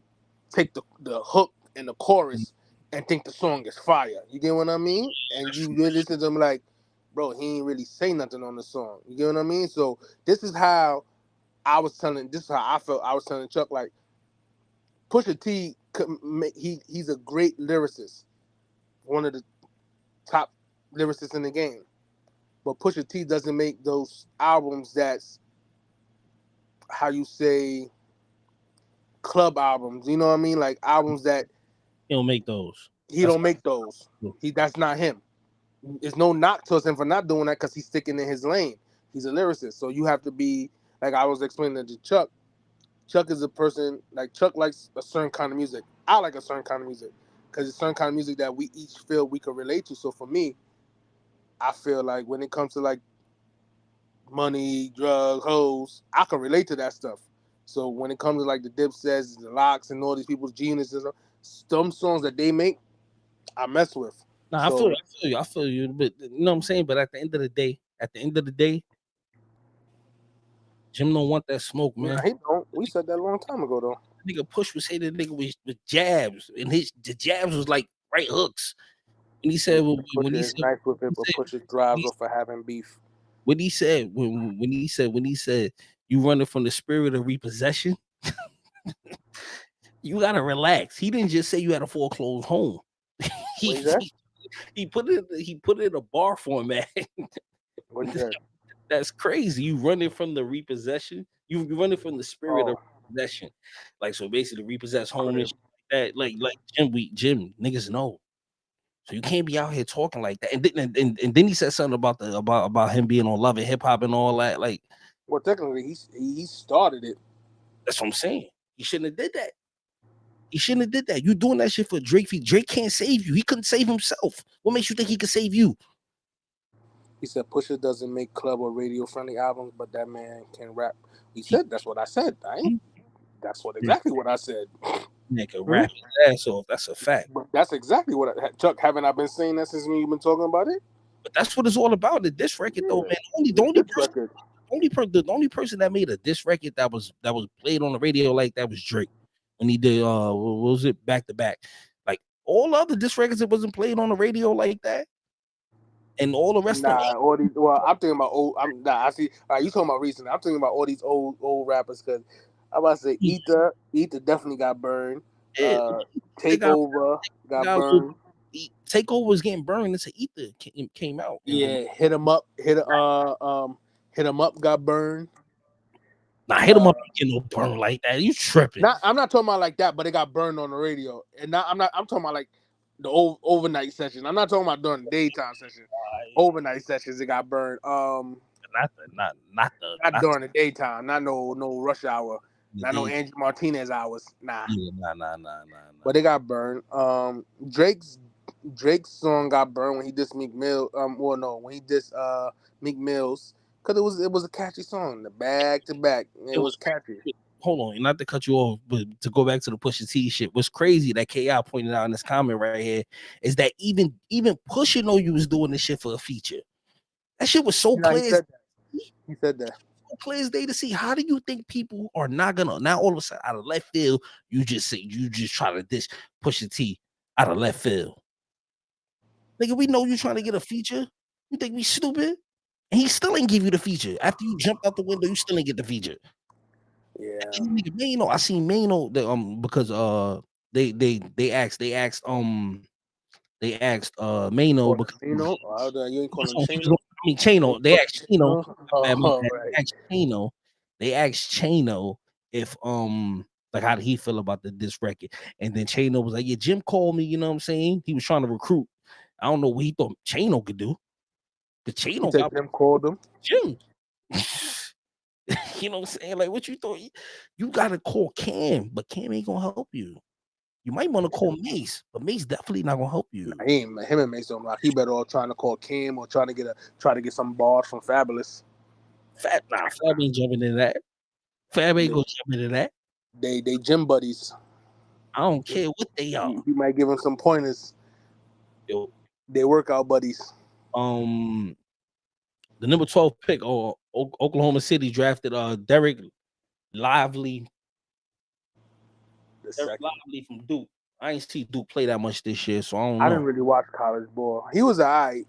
take the hook and the chorus and think the song is fire. You get what I mean? And you listen to them like, bro, he ain't really say nothing on the song. You get what I mean? So this is how this is how I felt. I was telling Chuck like Pusha T he's a great lyricist, one of the top lyricists in the game. But Pusha T doesn't make those albums that's how you say club albums. You know what I mean? Like albums that He don't make those. he That's don't make those. not That's not him. There's no knock to him for not doing that because he's sticking in his lane. He's a lyricist, so you have to be like I was explaining to Chuck. Chuck is a person like Chuck likes a certain kind of music. I like a certain kind of music because it's certain kind of music that we each feel we could relate to. So for me, I feel like when it comes to like money, drugs, hoes, I can relate to that stuff. So when it comes to like the Dipsets, the Locks, and all these people's geniuses, some songs that they make, I mess with. Nah, So I feel you, but you know what I'm saying. But at the end of the day, Jim don't want that smoke, man. he don't. We said that a long time ago though. Nigga Push was hitting the nigga with jabs, and the jabs was like right hooks. And he said when Pusha is nice with it, but Pusha drives off for having beef. when he said when he said you running from the spirit of repossession, you gotta relax. He didn't just say you had a foreclosed home. he, What is that? he put it in a bar format. What is that? That's crazy. You running from the repossession. You running from the spirit of Oh, possession. Like so, basically, repossess home and crib. shit like that. Like Jim niggas know. So you can't be out here talking like that. And then he said something about about him being on Love and Hip Hop and all that. Like Well, technically, he started it. that's what I'm saying. He shouldn't have did that. He shouldn't have did that. You doing that shit for Drake. Drake can't save you. He couldn't save himself. What makes you think he could save you? He said Pusha doesn't make club or radio friendly albums, but that man can rap. He said that's what I said. That's exactly what I said. Nigga Hmm? rap his ass off. That's a fact. But that's exactly what Chuck. Haven't I been saying that since you've been talking about it? But that's what it's all about. The diss record, though, man. This record. The only person that made a diss record that was played on the radio like that was Drake when he did what was it, Back to Back. Like all other diss records, it wasn't played on the radio like that, and all the rest of them. Nah, all these. Well, I'm thinking about old. I see. You talking about recent? I'm thinking about all these old rappers because I'm about to say Ether. Ether definitely got burned. Yeah, they Takeover got got burned. Takeover was getting burned until Ether came out. And then Yeah, hit him up. Hit him up. Got burned. nah, hit him up and get no burn like that. You tripping? I'm not talking about like that, but it got burned on the radio. And I'm talking about like the overnight session. I'm not talking about during the daytime session. Overnight sessions, it got burned. Not During the daytime. Not no rush hour. Not no day. Angie Martinez hours. Nah. Yeah, nah. But it got burned. Drake's song got burned when he dissed Meek Mill. When he dissed Meek Mills, because it was a catchy song. The back to back, it was catchy. hold on, not to cut you off, but to go back to the Pusha T shit. What's crazy that KI pointed out in this comment right here is that even Pusha know you was doing this shit for a feature. That shit was so No, he clear. said that. He said that. So clear as day to see. How do you think people are not gonna now all of a sudden out of left field? You just try to dish Pusha T out of left field. Nigga, we know you trying to get a feature. You think we stupid? And he still ain't give you the feature. After you jumped out the window, you still ain't get the feature. Yeah. Nigga, Mano, I seen Mano because they asked Mano Call because him Chino? You ain't calling him Chino? I mean Chano. They asked Chino. Oh, right. They asked Chano if like how did he feel about this record, and then Chano was like, yeah, Jim called me. You know what I'm saying? He was trying to recruit. I don't know what he thought Chano could do, but He Chano said got Jim called him. Jim. You know what I'm saying? Like what you thought? You gotta call Cam, but Cam ain't gonna help you. You might want to call Mace, but Mace definitely not gonna help you. Him and Mace don't rock. He better all trying to call Cam or try to get some bars from Fabulous. Fab ain't jumping into that. Fab ain't gonna jump into that. They gym buddies. I don't care what they are. He might give him some pointers. Yo, They workout buddies. The number 12 pick, Oklahoma City drafted Derek Lively. Derek Lively from Duke. I ain't see Duke play that much this year, so I don't know. I didn't really watch college ball. He was alright.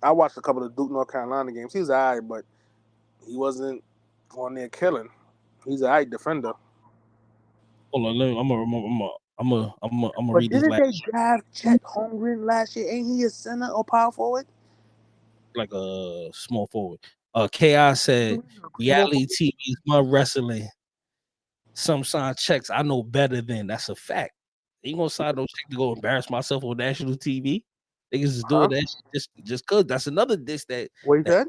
I watched a couple of Duke North Carolina games. He was alright, but he wasn't on there killing. He's an alright defender. Hold on, I'm gonna read this. But didn't they draft Chet Holmgren last year? Ain't he a center or power forward? Like a small forward. KI said reality TV is mud wrestling. Some sign checks I know better than. That's a fact. Ain't gonna sign no check to go embarrass myself on national TV. Niggas is doing that just cause. That's another diss that. What he said?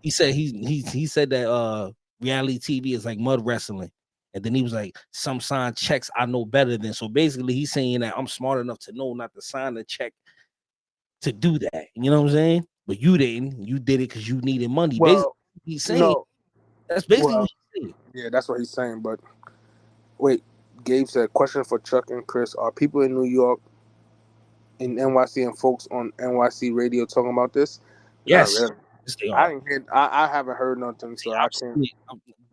He said he said that reality TV is like mud wrestling. And then he was like, some sign checks I know better than. So basically he's saying that I'm smart enough to know not to sign a check to do that. You know what I'm saying? But you didn't. You did it because you needed money. Well, basically, he's saying that's basically what he's saying. Yeah, that's what he's saying. But wait, Gabe said, question for Chuck and Chris: are people in New York, in NYC, and folks on NYC radio talking about this? Yes, not really. Yes, they are. I didn't hear. I haven't heard nothing, so I can't.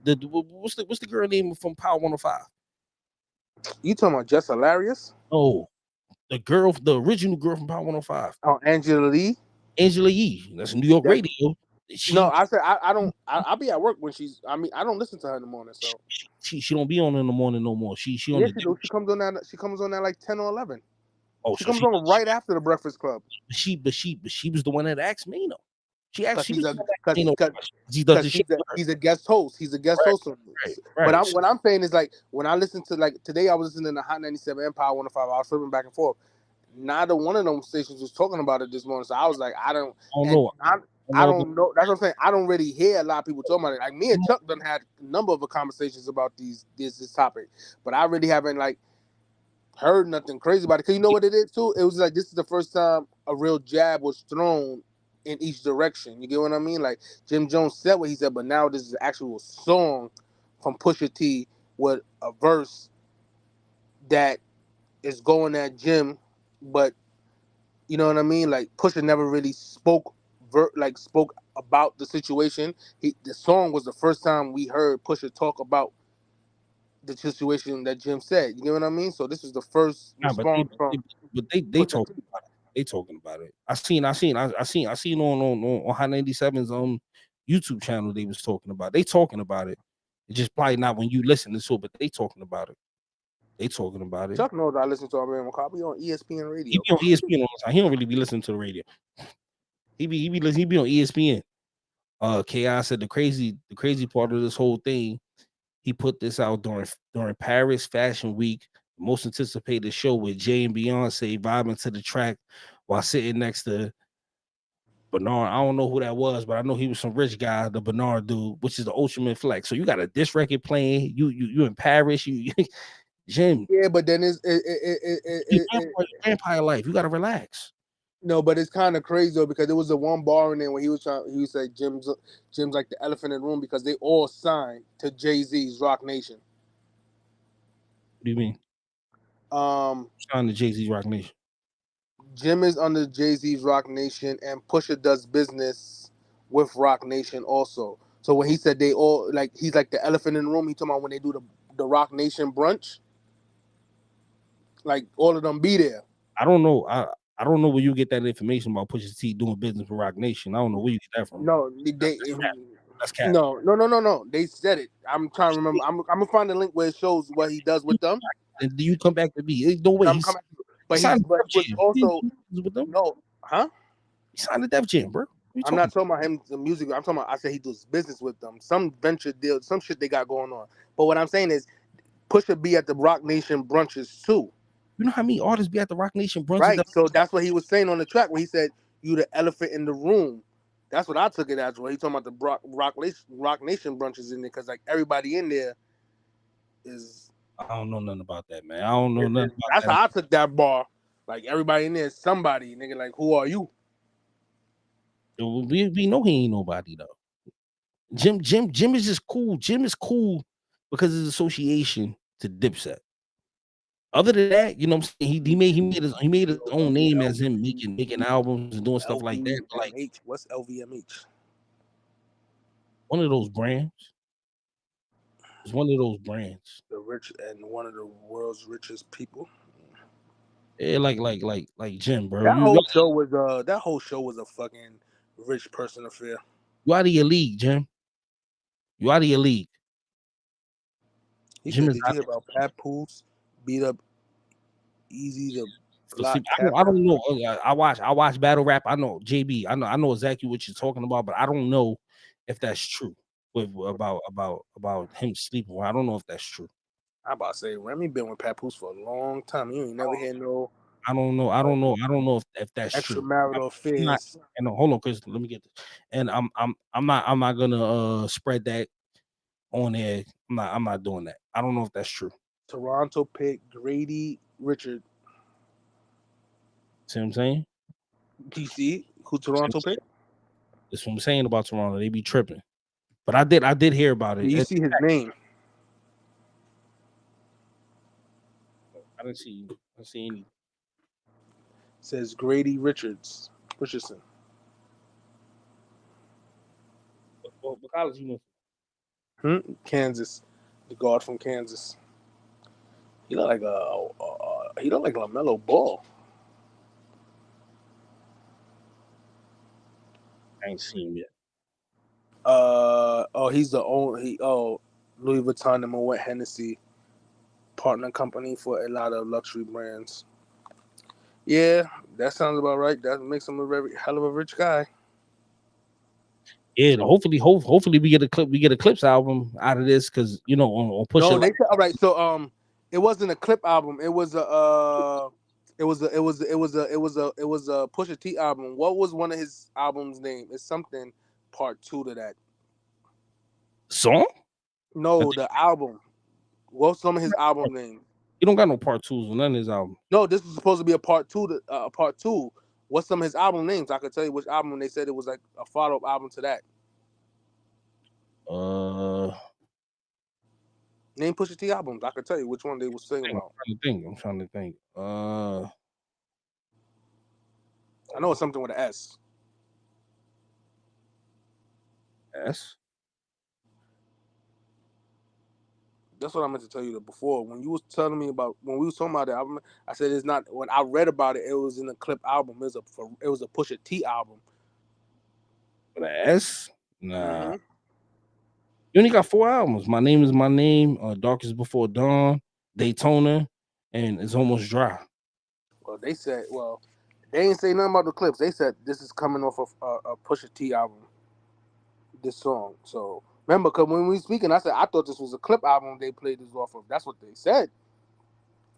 What's the girl name from Power 105? You talking about Jess Hilarious? Oh, the original girl from Power 105. Oh, Angela Lee. Angela Yee. That's New York radio. No, I said I don't. I'll be at work when she's. I mean, I don't listen to her in the morning. So she don't be on in the morning no more. She on yeah, she comes on that. She comes on that like 10 or 11. Oh, she comes on right after the Breakfast Club. She was the one that asked me. No, she asked. He's a guest host. He's a guest host. Right. But what I'm saying is like when I listen to like today, I was listening to Hot 97 and Power 105. I was flipping back and forth. Neither one of them stations was talking about it this morning, so I was like, I don't know. I don't know. That's what I'm saying. I don't really hear a lot of people talking about it. Like me and Chuck done had a number of conversations about this topic, but I really haven't like heard nothing crazy about it. Cause you know what it is too? It was like this is the first time a real jab was thrown in each direction. You get what I mean? Like Jim Jones said what he said, but now this is an actual song from Pusha T with a verse that is going at Jim, but you know what I mean? Like Pusha never really spoke about the situation. The song was the first time we heard Pusha talk about the situation that Jim said. You know what I mean? So this is the first response from. But they talking about it. They talking about it. I seen on Hot 97's YouTube channel they was talking about. They talking about it. It's just probably not when you listen to it, but they talking about it. They talking about it. Chuck knows I listen to Alabama Copy on ESPN radio. He be on ESPN all the time. He don't really be listening to the radio. He be on ESPN. KI said the crazy part of this whole thing, he put this out during Paris Fashion Week, most anticipated show with Jay and Beyonce vibing to the track while sitting next to Bernard. I don't know who that was, but I know he was some rich guy, the Bernard dude, which is the Ultimate Flex. So you got a disc record playing, you in Paris, you Jim. Yeah, but then it's vampire life. You gotta relax. No, but it's kind of crazy though because there was a one bar in there where he was Jim's like the elephant in the room because they all signed to Jay-Z's Rock Nation. What do you mean? Um, Signed to Jay-Z's Rock Nation. Jim is under Jay-Z's Rock Nation, and Pusha does business with Rock Nation also. So when he said they all like, he's like the elephant in the room. He talking about when they do the Rock Nation brunch, like all of them be there. I don't know. I don't know where you get that information about Pusha T doing business with Rock Nation. I don't know where you get that from. No, That's cap. no. They said it. I'm trying to remember. I'm gonna find the link where it shows what he does with them. And do you come back to me? There's no way. I'm coming, but signed but Def was Jam. also With them? no, huh? He signed the Def Jam, bro. I'm not talking about him, the music. I'm talking about. I said he does business with them. Some venture deal, some shit they got going on. But what I'm saying is, Pusha be at the Rock Nation brunches too. You know how many artists be at the Rock Nation brunches? Right. So that's what he was saying on the track when he said, "You the elephant in the room." That's what I took it as. Well, he talking about the Rock Nation brunches in there because like everybody in there is. I don't know nothing about that, man. I don't know nothing about That's that. how I took that bar. Like everybody in there is somebody, nigga. Like who are you? We know he ain't nobody though. Jim is just cool. Jim is cool because of his association to Dipset. Other than that, you know what I'm saying? He made his own name as him making albums and doing stuff like that. Like LVMH. What's LVMH? one of those brands. It's one of those brands. The rich and one of the world's richest people. Yeah, like Jim, bro. That whole show was a fucking rich person affair. You out of your league, Jim. You out of your league. He Jim said, is "Did you hear about Papoose beat up Easy to block?" I don't know. I watch battle rap. I know JB. I know exactly what you're talking about, but I don't know if that's true. About him sleeping. I don't know if that's true. I'm about to say Remy been with Papoose for a long time. You ain't never hear no. I don't know if that's true. Extramarital affairs. And hold on, Chris. Let me get this. And I'm not gonna spread that on air. I'm not doing that. I don't know if that's true. Toronto pick Grady Richard. See what I'm saying? Do you see who Toronto picked? That's what I'm saying about Toronto. They be tripping. But I did hear about it. Do you see his name? I didn't see any. It says Grady Richardson. What college you went to? Kansas. The guard from Kansas. He look like LaMelo Ball. I ain't seen him yet. He's the only Louis Vuitton and Moet Hennessy partner company for a lot of luxury brands. Yeah, that sounds about right. That makes him a very hell of a rich guy. Yeah, hopefully we get a Clips album out of this because on Push. No, they said all right. So it wasn't a clip album. It was a Pusha T album. What was one of his albums' name? It's something part 2 to that. Song? No, the album. What's some of his album name? He don't got no part 2s on none of his album. No, this is supposed to be a part 2. Part 2. What's some of his album names? I could tell you which album. They said it was like a follow-up album to that. Name Pusha T albums. I could tell you which one they were singing about. I'm trying to think. I know it's something with an S. S? That's what I meant to tell you before. When you was telling me about when we was talking about the album, I said it's not. When I read about it, it was in a clip album. It was a Pusha T album. With an S? Nah. Mm-hmm. You only got 4 albums. My Name Is My Name, Darkest Before Dawn, Daytona, and It's Almost Dry. Well, they ain't say nothing about the clips. They said this is coming off of a Pusha T album. This song. So remember, because when we were speaking, I said I thought this was a clip album they played this off of. That's what they said.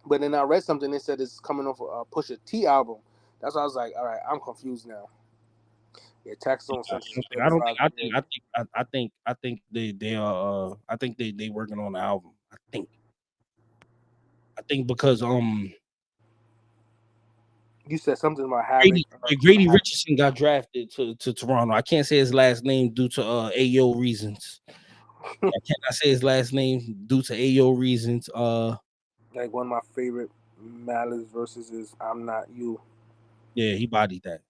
But then I read something. They said it's coming off a Pusha T album. That's why I was like, all right, I'm confused now. Yeah, tax on something. I think they are. I think they working on the album. I think because you said something about having Grady Richardson got drafted to Toronto. I can't say his last name due to AO reasons. I cannot say his last name due to AO reasons. Like one of my favorite Malice verses is "I'm Not You." Yeah, he bodied that.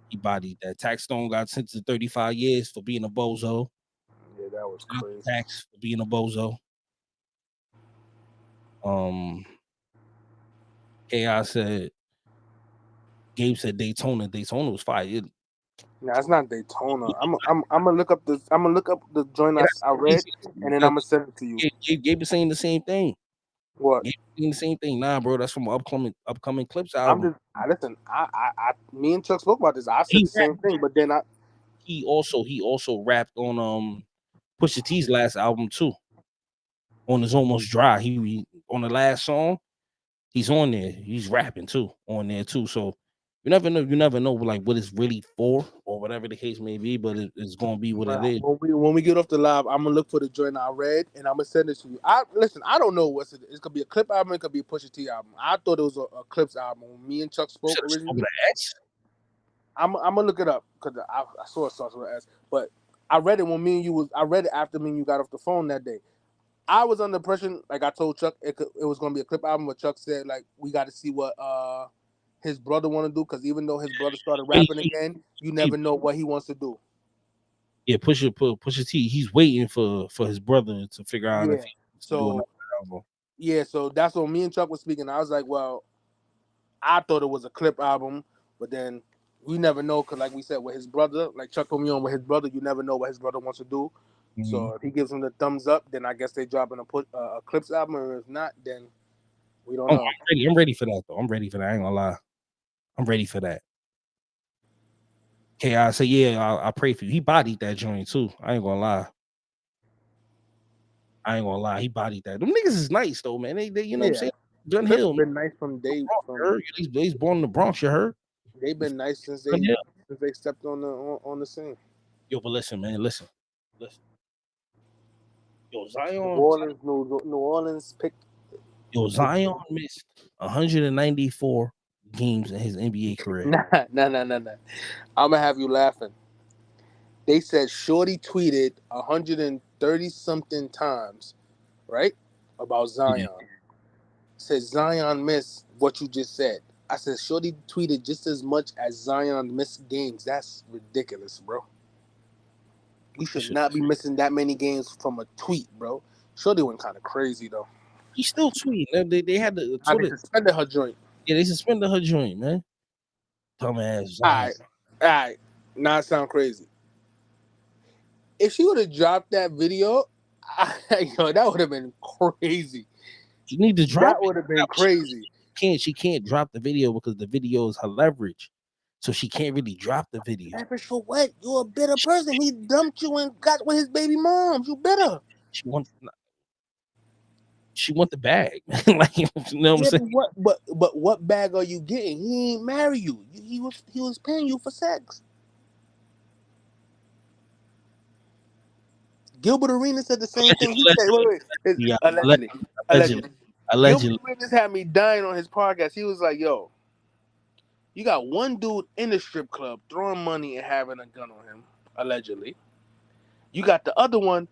He bodied that. Taxstone got sentenced to 35 years for being a bozo. Yeah, that was Shout out crazy. to Tax for being a bozo. Chaos said, Gabe said Daytona. Daytona was fire. Nah, it's not Daytona. I'm gonna look up this. I'm gonna look up the joint Yeah, that's I read, crazy. and then I'm Because gonna send it to you. Gabe is saying the same thing. What? Gabe is saying the same thing. Nah, bro, that's from upcoming Clips I'm album. just. I listen. Me and Chuck spoke about this. I said He the same thing, but then he also rapped on Pusha T's last album too. On his Almost Dry. He on the last song, he's on there. He's rapping too on there too. So you never know like what it's really for or whatever the case may be, but it's gonna be what it is. when we get off the live, I'm gonna look for the joint I read, and I'm gonna send it to you. I listen. I don't know what's it. It could be a Clip album. It could be a Pusha T album. I thought it was a Clips album. When me and Chuck You spoke said it started originally, with an X? I'm gonna look it up because I saw it starts with an S. But I read it when me and you was. I read it after me and you got off the phone that day. I was under the impression, like I told Chuck, it was gonna be a Clip album. But Chuck said like we got to see what his brother want to do, because even though his brother started rapping again, you never know what he wants to do. Yeah, Pusha T. He's waiting for his brother to figure out if Yeah. he wants to do another So album. yeah, so that's when me and Chuck was speaking. I was like, well, I thought it was a Clip album, but then we never know, because like we said, with his brother, like Chuck put me on with his brother, you never know what his brother wants to do. So if he gives him the thumbs up, then I guess they dropping a Clips album, or if not, then we don't know. I'm ready for that though. I'm ready for that. I ain't gonna lie. I'm ready for that. I say, yeah, I pray for you. He bodied that joint too. I ain't gonna lie. He bodied that. Them niggas is nice though, man. They you know what I'm saying? Gun Clips Hill. been nice from day from. He's born in the Bronx, you heard? They've been nice since Gun Hill. they stepped on the scene. Yo, but listen, man, listen. Yo, New Orleans picked. Zion missed 194 games in his NBA career. Nah. I'm gonna have you laughing. They said Shorty tweeted 130 something times, right, about Zion. Said Zion missed what you just said. I said Shorty tweeted just as much as Zion missed games. That's ridiculous, bro. You should not be missing that many games from a tweet, bro. Shorty went kind of crazy though. He's still tweeting. They had to They suspended her joint. Yeah, they suspended her joint, man. Dumbass All Zion. right. Not sound crazy. If she would have dropped that video, that would have been crazy. You need to drop that would have been crazy. She can't drop the video because the video is her leverage. So she can't really drop the video. Leverage for what? You're a bitter person. He dumped you and got with his baby mom. You bitter. She want the bag. Like, you know what I'm saying? But what bag are you getting? He ain't marry you. He was paying you for sex. Gilbert Arenas said the same thing. He said, allegedly. Gilbert Arenas had me dying on his podcast. He was like, yo, you got one dude in the strip club throwing money and having a gun on him, allegedly. You got the other one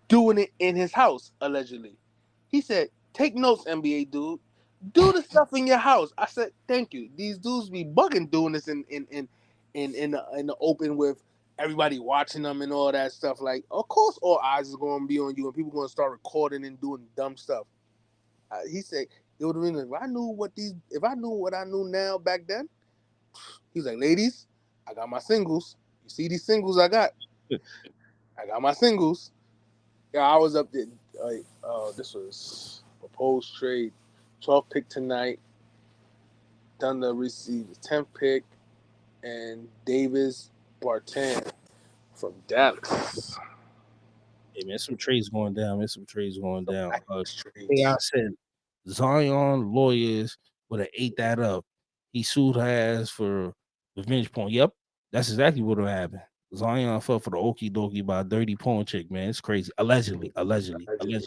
doing it in his house, allegedly. He said, take notes, NBA dude. Do the stuff in your house. I said, thank you. These dudes be bugging doing this in the open with everybody watching them and all that stuff. Like, of course, all eyes is going to be on you, and people going to start recording and doing dumb stuff. He said, if I knew what I knew now back then, he was like, ladies, I got my singles. You see these singles I got? I got my singles. Yeah, I was up there. This was proposed trade, 12th pick tonight. Thunder received the 10th pick, and Davis Bartan from Dallas. Hey man, some trades going down. I said Zion lawyers would have ate that up. He sued her ass for revenge porn. Yep, that's exactly what would have happened. Zion fell for the okie dokie by a dirty porn chick, man. It's crazy. Allegedly. Yeah. You know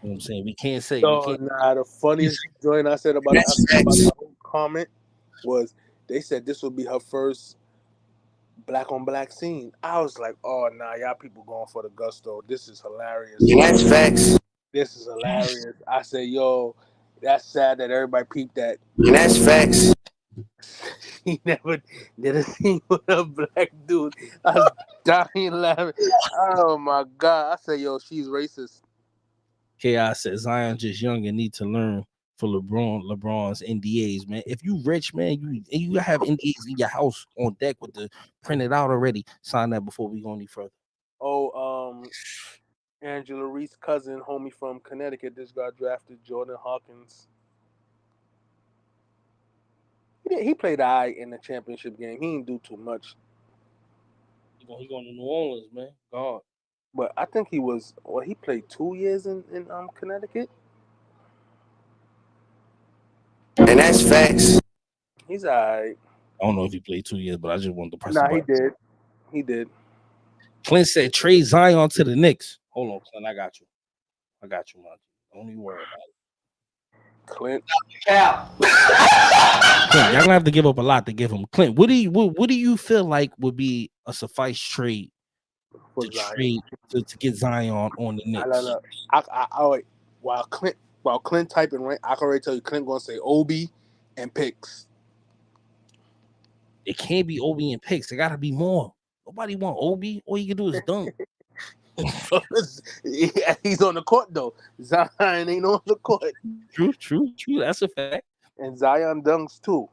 what I'm saying? We can't say. The funniest joint I said about the whole comment was they said this would be her first black on black scene. I was like, oh nah, y'all people going for the gusto. This is hilarious. Yeah, that's facts. This is hilarious. I said, yo, that's sad that everybody peeped that. And that's facts. He never did a scene with a black dude. I was dying laughing. Oh my god! I said, yo, she's racist. Chaos said Zion just young and need to learn for LeBron's NDAs, man. If you rich, man, you have NDAs in your house on deck with the printed out already. Sign that before we go any further. Oh, Angela Reese's cousin, homie from Connecticut, just got drafted. Jordan Hawkins. He played all right in the championship game. He didn't do too much. He going to New Orleans, man. God. But I think he was. Well, he played 2 years in Connecticut. And that's facts. He's all right. I don't know if he played 2 years, but I just wanted to press Nah, the he button. did. He did. Clint said trade Zion to the Knicks. Hold on, Clint. I got you, man. Don't even worry about it. Clint. Cap. Clint, y'all gonna have to give up a lot to give him. Clint, what do you feel like would be a suffice trade For to Zion. trade to get Zion on the Knicks? I don't know. I wait. While Clint typing right, I can already tell you Clint gonna say Obi and picks. It can't be Obi and picks. It gotta be more. Nobody want Obi. All you can do is dunk. He's on the court though. Zion ain't on the court. True. That's a fact. And Zion dunks too.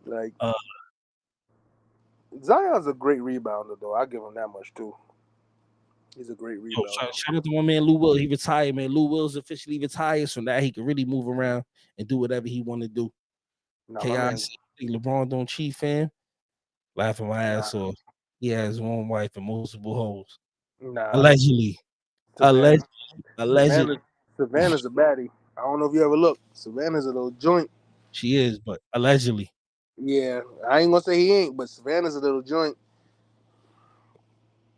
Like Zion's a great rebounder though. I give him that much too. He's a great rebounder. Shout out to my man Lou Will. He retired, man. Lou Will's officially retired, so now he can really move around and do whatever he want to do. Chaos, LeBron don't cheat, fam. Laughing my ass off. He has one wife and multiple hoes. Nah. Allegedly. Allegedly. Savannah's a baddie. I don't know if you ever look. Savannah's a little joint. She is, but allegedly. Yeah, I ain't gonna say he ain't, but Savannah's a little joint.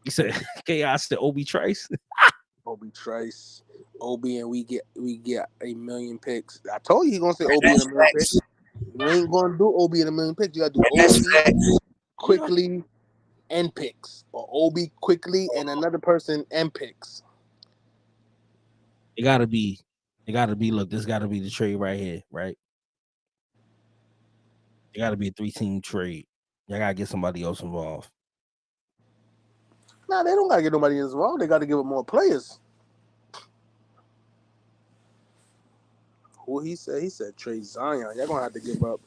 He said, Chaos said Obi Trice. Obi Trice. Obi and we get a million picks. I told you he gonna say Obi in a million picks. You ain't gonna do Obi in a million picks. You gotta do Obi quickly and picks. Or Obi quickly and another person and picks. It gotta be, look, this gotta be the trade right here, right? It gotta be a 3-team trade. Y'all gotta get somebody else involved. Nah, they don't gotta get nobody involved. They gotta give up more players. Who he said? He said trade Zion. Y'all gonna have to give up.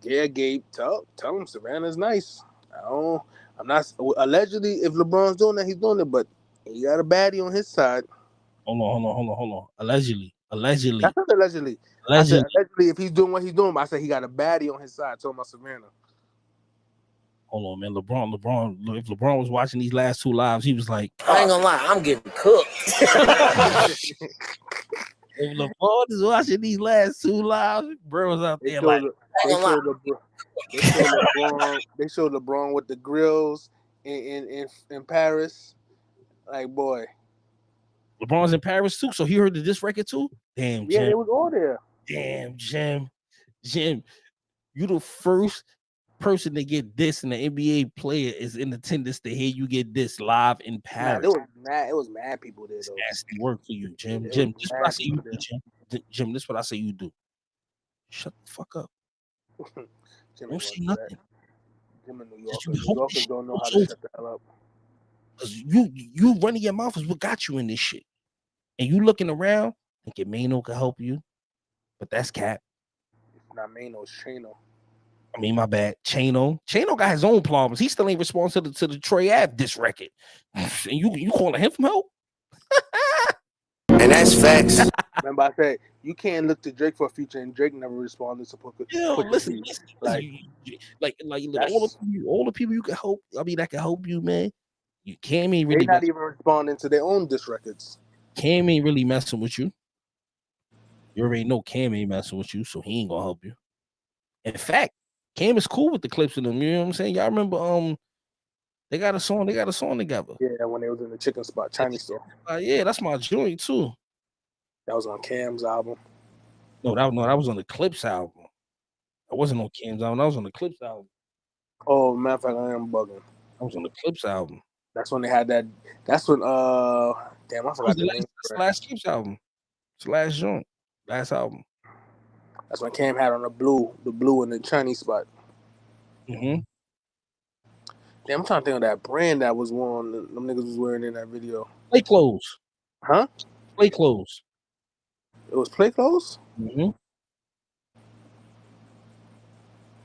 Yeah, Gabe, tell him Savannah's nice. I'm not allegedly if LeBron's doing that, he's doing it, but he got a baddie on his side. Hold on. Allegedly. That's not allegedly. I said allegedly if he's doing what he's doing, I said he got a baddie on his side. Talking about Savannah. Hold on, man. LeBron. If LeBron was watching these last 2 lives, he was like, I ain't gonna lie, I'm getting cooked. If LeBron is watching these last 2 lives, bro was out there they showed LeBron with the grills in Paris. Like, boy. LeBron's in Paris too, so he heard of this record too? Damn, yeah, Jim. it was all there. Damn, Jim. You the first person to get this, and the NBA player is in attendance to hear you get this live in Paris. It was mad people there, though. Nasty work for you, Jim. Jim, this is what I say you do, Jim. Jim, this is what I say you do. Shut the fuck up. Don't say nothing. Jim in New York. New Yorkers don't know how to shut the hell up. Because you running your mouth is what got you in this shit. And you looking around, thinking Mano can help you, but that's cap. It's not Mano, it's Chano. I mean, my bad. Chano got his own problems. He still ain't responsible to the Trey Ave diss record. And you calling him from help? And that's facts. Remember, I said you can't look to Drake for a feature, and Drake never responded to put listen, like all the people you can help. I mean, that can help you, man. You Cam ain't really. They're not even responding to their own diss records. Cam ain't really messing with you. You already know Cam ain't messing with you, so he ain't gonna help you. In fact, Cam is cool with the clips of them. You know what I'm saying? Y'all remember? They got a song together. Yeah, when they was in the chicken spot, Chinese store. Yeah, that's my joint too. That was on Cam's album. No, that was on the Clips album. That wasn't on Cam's album. That was on the Clips album. Oh, matter of fact, I am bugging. That was on the Clips album. That's when they had that. That's when damn, I That was forgot the the name. last, last Skips album. It's the last joint. Last album. That's when Cam had on the blue and the Chinese spot. Mm-hmm. Damn, I'm trying to think of that brand that was worn. Them niggas was wearing in that video. Play clothes. Huh? Play clothes. It was play clothes. Mm-hmm.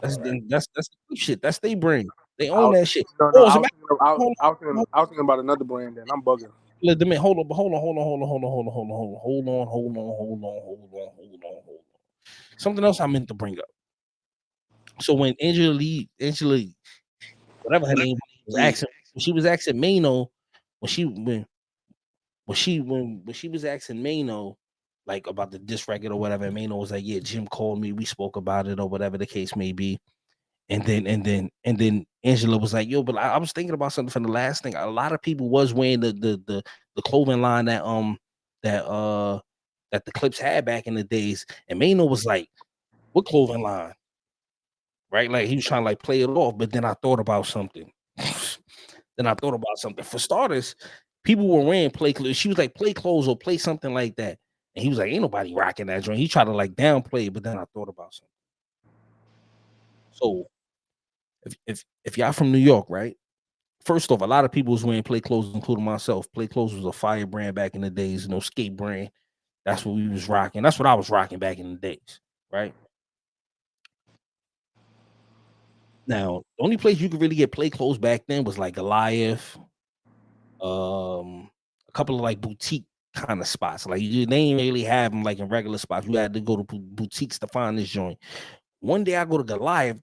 That's the shit. That's their brand. They own that shit. No, Oh, as I a was matter thinking, I hold was thinking, on, I was thinking about another brand. Then I'm bugging. let me hold on. Something else I meant to bring up. So when Angela, whatever her name was asking, when she was asking Mano, when she was asking Mano, like about the diss record or whatever, and Mano was like, "Yeah, Jim called me, we spoke about it or whatever the case may be." And then Angela was like, "Yo, but I was thinking about something from the last thing. A lot of people was wearing the clothing line that that the Clips had back in the days." And Mano was like, "What clothing line?" Right? Like he was trying to like play it off. But then I thought about something. For starters, people were wearing play clothes. She was like, "Play clothes or play something like that." And he was like, "Ain't nobody rocking that joint." He tried to like downplay it, but then I thought about something. So if y'all from New York, right? First off, a lot of people was wearing play clothes, including myself. Play clothes was a fire brand back in the days, skate brand. That's what we was rocking. That's what I was rocking back in the days, right? Now, the only place you could really get play clothes back then was like Goliath, a couple of like boutique kind of spots. Like they ain't really have them like in regular spots. You had to go to boutiques to find this joint. One day I go to Goliath.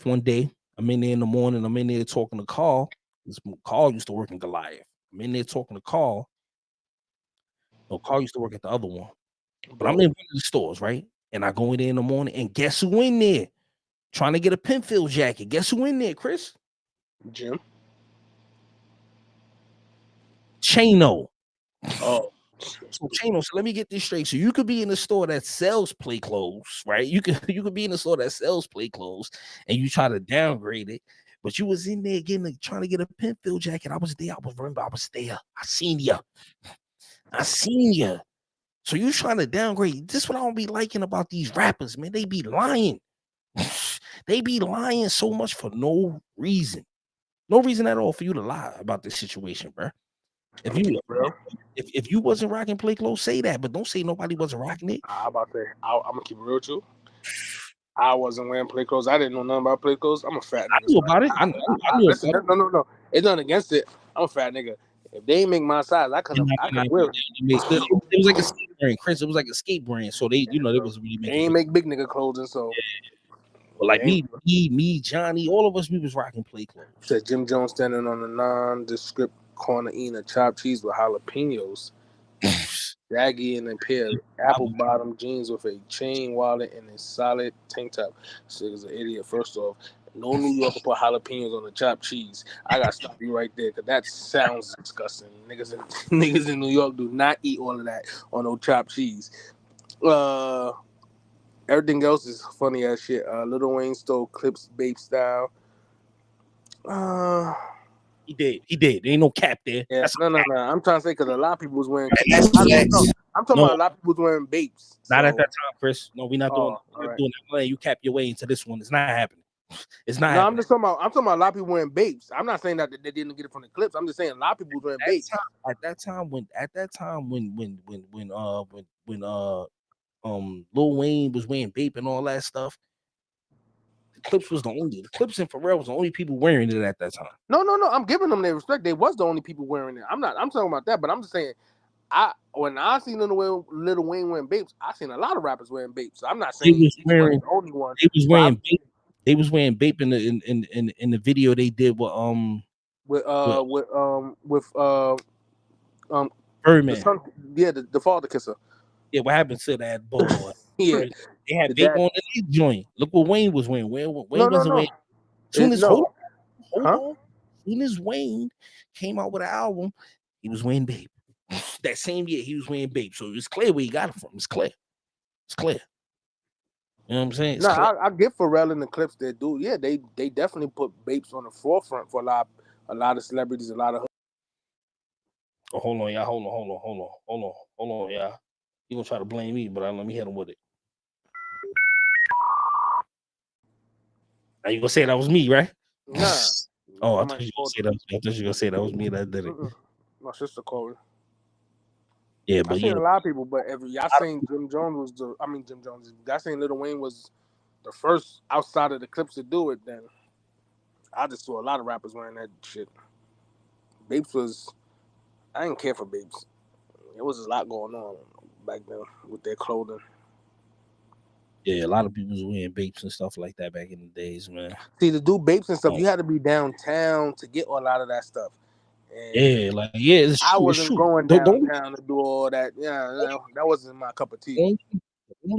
One day. I'm in there in the morning. I'm in there talking to Carl. This Carl used to work in Goliath. I'm in there talking to Carl. No, Carl used to work at the other one. But I'm in one of the stores, right? And I go in there in the morning, and guess who in there? Trying to get a Penfield jacket. Guess who in there, Chris? Jim. Chano. Oh. So Chano, so let me get this straight. So you could be in a store that sells play clothes, right? You could be in a store that sells play clothes, and you try to downgrade it, but you was in there trying to get a Penfield jacket. I was there. I was there. I seen you. So you trying to downgrade. This is what I don't be liking about these rappers, man. They be lying. They be lying so much for no reason. No reason at all for you to lie about this situation, bro. If you wasn't rocking play clothes, say that, but don't say nobody wasn't rocking it. I'm gonna keep it real with you. I wasn't wearing play clothes. I didn't know nothing about play clothes. I'm a fat nigga. I knew about it. I knew listen, about it. no. It's nothing against it. I'm a fat nigga. If they ain't make my size, I couldn't wear it. It was like a skate brand, Chris. It was like a skate brand. So they was really They making. ain't make big nigga clothing, so. But like me, Johnny, all of us, we was rocking play clothes. Said Jim Jones standing on the nondescript corner eating a chopped cheese with jalapenos. Raggy in a pair of apple bottom jeans with a chain wallet and a solid tank top. This nigga's an idiot. First off, no New Yorker put jalapenos on the chopped cheese. I gotta stop you right there because that sounds disgusting. Niggas in New York do not eat all of that on no chopped cheese. Everything else is funny as shit. Lil Wayne stole Clips Bape style. He did. There ain't no cap there. Yeah, no. I'm trying to say because a lot of people was wearing. That's facts. I'm talking about a lot of people was wearing Bapes. Not at that time, Chris. No, we're not doing. We're right. doing that. You cap your way into this one. It's not happening. It's not. No, happening. I'm talking about a lot of people wearing Bapes. I'm not saying that they didn't get it from the Clips. I'm just saying a lot of people was wearing Bapes. At that time when Lil Wayne was wearing Bape and all that stuff, the Clips and Pharrell was the only people wearing it at that time. No. I'm giving them their respect. They was the only people wearing it. I'm talking about that, but I'm just saying. When I seen Lil Wayne wearing Bapes, I seen a lot of rappers wearing Bapes. So I'm not saying he was the only one. They was wearing Bape. They was wearing Bape in the video they did with Birdman. The father kisser. Yeah, what happened to that boy? Yeah, they had Bape on the joint. Look what Wayne was wearing. Wayne wasn't wearing. Soon as Wayne came out with an album, he was wearing Bape. That same year, he was wearing Bape. So it's clear where he got it from. It's clear. You know what I'm saying? I get Pharrell and the Clips that do. Yeah, they definitely put Bapes on the forefront for a lot a lot of celebrities, a lot of. Oh, hold on, y'all. Hold on, y'all. You gonna try to blame me, but let me hit him with it. Now you gonna say that was me, right? Nah, Oh, I thought somebody you gonna called. say that. I thought you gonna say that was me that did it. My sister called. Yeah, I but seen yeah, a lot of people, but if y'all saying Jim Jones was the, I mean Jim Jones, if y'all saying Lil Wayne was the first outside of the Clips to do it, then I just saw a lot of rappers wearing that shit. Babes was, I didn't care for Babes. There was a lot going on back then with their clothing. yeah, a lot of people was wearing vapes and stuff like that back in the days, man. See, to do Babes and stuff, Oh, you had to be downtown to get a lot of that stuff. And yeah, like yeah, it's I true, it's wasn't true. going Don't downtown to do all that. Yeah, no, that wasn't my cup of tea. the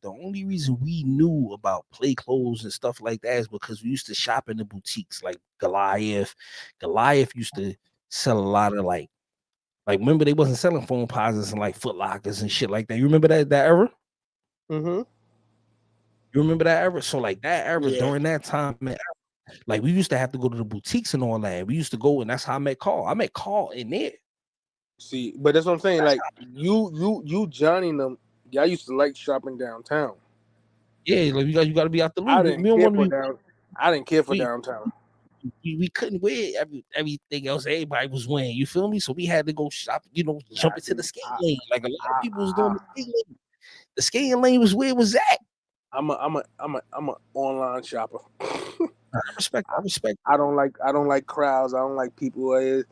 only reason we knew about play clothes and stuff like that is because we used to shop in the boutiques like Goliath. Goliath used to sell a lot of like remember they wasn't selling phone posits and like Foot Lockers and shit like that. You remember that era? Mm-hmm. You remember that era? So like that era Yeah. during that time, man, like we used to have to go to the boutiques and all that. We used to go and that's how I met Carl. I met Carl in there. See, but that's what I'm saying. Like you, Johnny, and them, y'all used to like shopping downtown. Yeah, like you gotta be out the I loop. We didn't don't care want to for be down. I didn't care for we, downtown. we couldn't wear everything else everybody was wearing. You feel me? So we had to go shop, Nah, jump into see, the skate lane. Like a lot of I, people was doing I, the skate lane. The skating lane was where it was at. I'm a online shopper. I respect I respect I don't like crowds. I don't like people.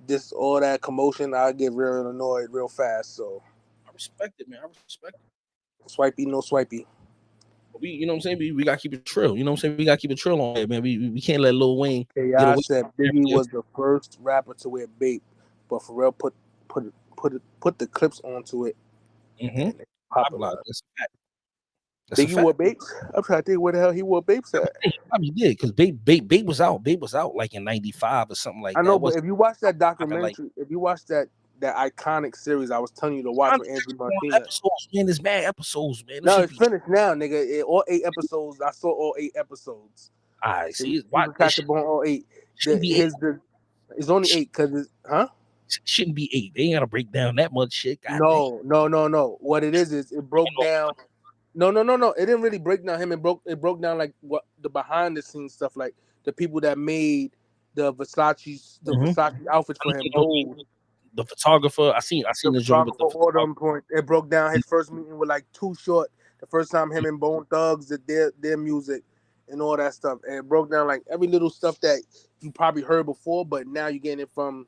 This all that commotion. I get real annoyed real fast. So I respect it, man. I respect it. swipey, no swipey. But you know what I'm saying? We gotta keep it trill. You know what I'm saying? We gotta keep it trill on it, man. We can't let Lil Wayne Okay, get I away said with Biggie it. was the first rapper to wear bape, but for real, put the clips onto it Mm-hmm. and it popularized. That's a fact. That's a Biggie wore fact. Bapes. I'm trying to think where the hell he wore Bapes at. He probably did because Babe was out. Babe was out like in '95 or something like I that. know, It but wasn't if you watch that popping like documentary, if you watch that iconic series I was telling you to watch with Angie Martinez. episodes, man. There's mad episodes, man. It No, should it's be finished now, nigga. All 8 episodes. I saw all 8 episodes. all right. So See, you why can it catch up on all eight. shouldn't be eight. It's only Shit, eight because it's huh? shouldn't be eight. They ain't gotta break down that much shit. God dang. No. What it is it broke down. No. It didn't really break down him. It broke down like what the behind the scenes stuff, like the people that made the Mhm. Versace outfits I for him. know Those the photographer. I the seen the joint with photographer the order photographer. on point. It broke down his first meeting with like Too Short. The first time him and Bone Thugs did their music and all that stuff. And it broke down like every little stuff that you probably heard before, but now you're getting it from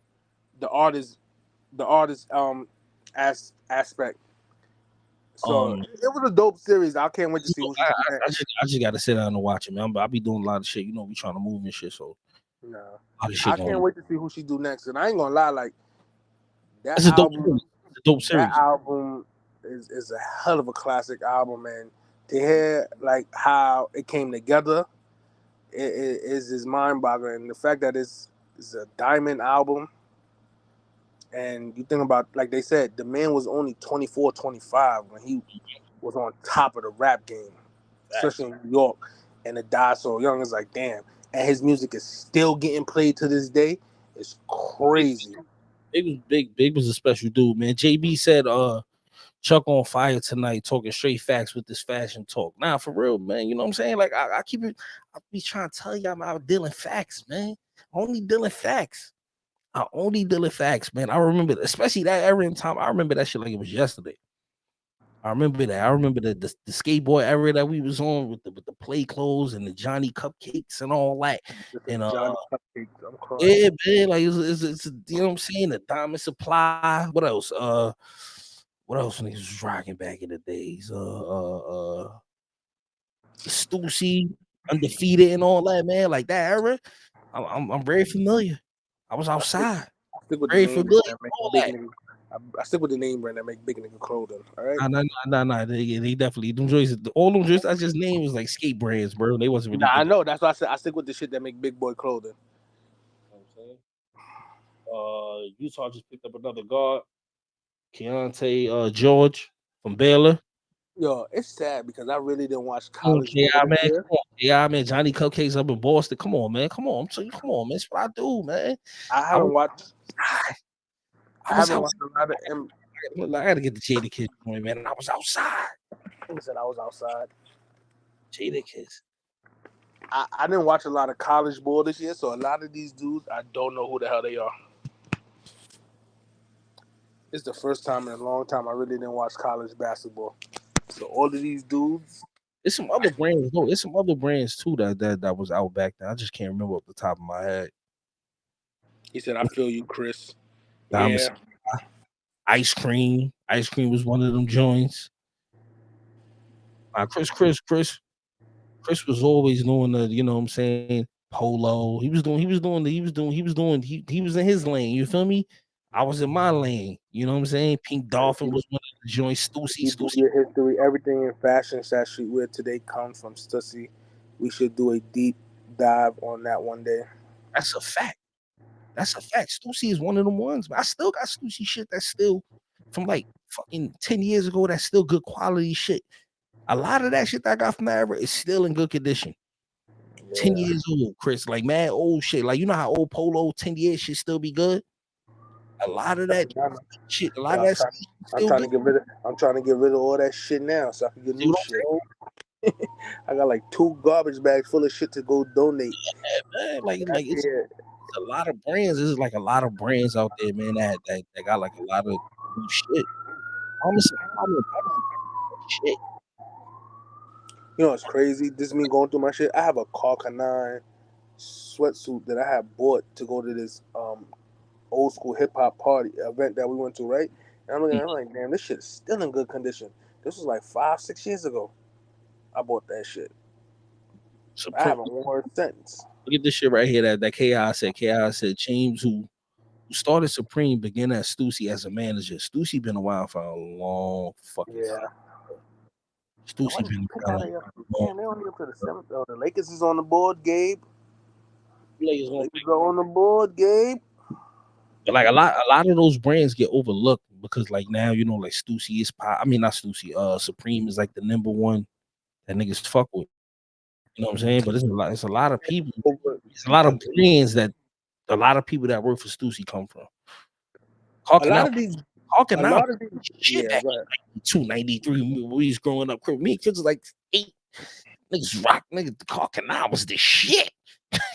the artist aspect. So Um, it was a dope series. I can't wait to see what she I, do I, next. I just gotta sit down and watch it, man. I'll be doing a lot of shit. We trying to move and shit, so No, a lot of shit I going can't on. wait to see who she do next. And I ain't gonna lie, like that It's a dope album, series. It's a dope that series. album is a hell of a classic album, and to hear like how it came together, it is mind boggling. The fact that it's a diamond album, and you think about like they said, the man was only 24, 25 when he was on top of the rap game, especially Facts. in New York, and to die so young is like damn. And his music is still getting played to this day. It's crazy. Big was big. Big was a special dude, man. JB said, Chuck on fire tonight, talking straight facts with this fashion talk. Nah, for real, man. You know what I'm saying? Like I keep it. I be trying to tell y'all, I'm dealing facts, man. Only dealing facts. I only dealing facts, man. I remember, especially that era in time. I remember that shit like it was yesterday. I remember that. I remember the skateboard era that we was on with the play clothes and the Johnny cupcakes and all that. This is And Johnny Cupcakes. I'm crying. yeah, man, like it's you know what I'm saying? The diamond supply. What else? What else niggas was rocking back in the days? Stussy, undefeated and all that, man. Like that era. I'm very familiar. I was I stick, outside. I stick with the Very name familiar brand that with make all big that. nigga. I stick with the name brand that make big nigga clothing. All right. Nah. They definitely them joints. All them joints I just named was like skate brands, bro. They wasn't really Nah, I big. know. That's why I said I stick with the shit that make big boy clothing. You know what I'm saying? Utah just picked up another guard, Keontae George from Baylor. Yo, it's sad because I really didn't watch college Yeah, ball this man. year. Come on. Yeah, man. Johnny Cupcakes up in Boston. Come on, man. Come on. I'm telling you, come on, man. That's what I do, man. I I was haven't watched. outside. I I was haven't outside. watched a lot of. I gotta get the Jada Kids joint, man. I was outside. I said I was outside. Jada Kids. I didn't watch a lot of college ball this year, so a lot of these dudes I don't know who the hell they are. It's the first time in a long time I really didn't watch college basketball. So all of these dudes, There's some other brands, though. There's some other brands too that was out back then. I just can't remember off the top of my head. he said, "I feel you, Chris." Diamonds, Yeah, ice cream. Ice cream was one of them joints. Chris was always doing the, you know what I'm saying, polo. He was in his lane. You feel me? I was in my lane. You know what I'm saying? Pink if Dolphin was one of the joints. if Stussy, you do Stussy. your history, everything in fashion that streetwear today comes from Stussy. We should do a deep dive on that one day. That's a fact. That's a fact. Stussy is one of them ones. But I still got Stussy shit that's still from like fucking 10 years ago. That's still good quality shit. A lot of that shit that I got from that era is still in good condition. 10 Yeah. years old, Chris. Like mad old shit. Like you know how old polo 10 years should still be good? A lot of that shit, a lot of I'm that trying, shit I'm still trying good. to get rid of. I'm trying to get rid of all that shit now, so I can get See new what shit. I got like 2 garbage bags full of shit to go donate. I'm saying, man? Like That's it. it's a lot of brands. There's like a lot of brands out there, man, that got like a lot of new shit. Promise shit. You know what's crazy? This is me going through my shit. I have a Carcanine sweatsuit that I had bought to go to this old school hip hop party event that we went to, right? And I'm looking at it, I'm like, damn, this shit's still in good condition. This was like 5-6 years ago. I bought that shit. I Supreme. haven't worn it since. Look at this shit right here that Chaos said. Chaos said James who started Supreme began at Stussy as a manager. Stussy been around for a long fucking time. Yeah. Stussy been around a long. Damn, they only up to the 7th. Oh, the Lakers is on the board, Gabe. Lakers gonna Lakers are on the board, Gabe. But like a lot of those brands get overlooked because like now you know like Stussy is pop. I mean not Stussy. Supreme is like the number one that niggas fuck with. You know what I'm saying? But it's a lot of people. It's a lot of brands that a lot of people that work for Stussy come from. A lot of these, Hawking a out lot of these, shit yeah, back but 293 when we was growing up. Me and kids was like 8 niggas rock nigga. Hawking out was the shit.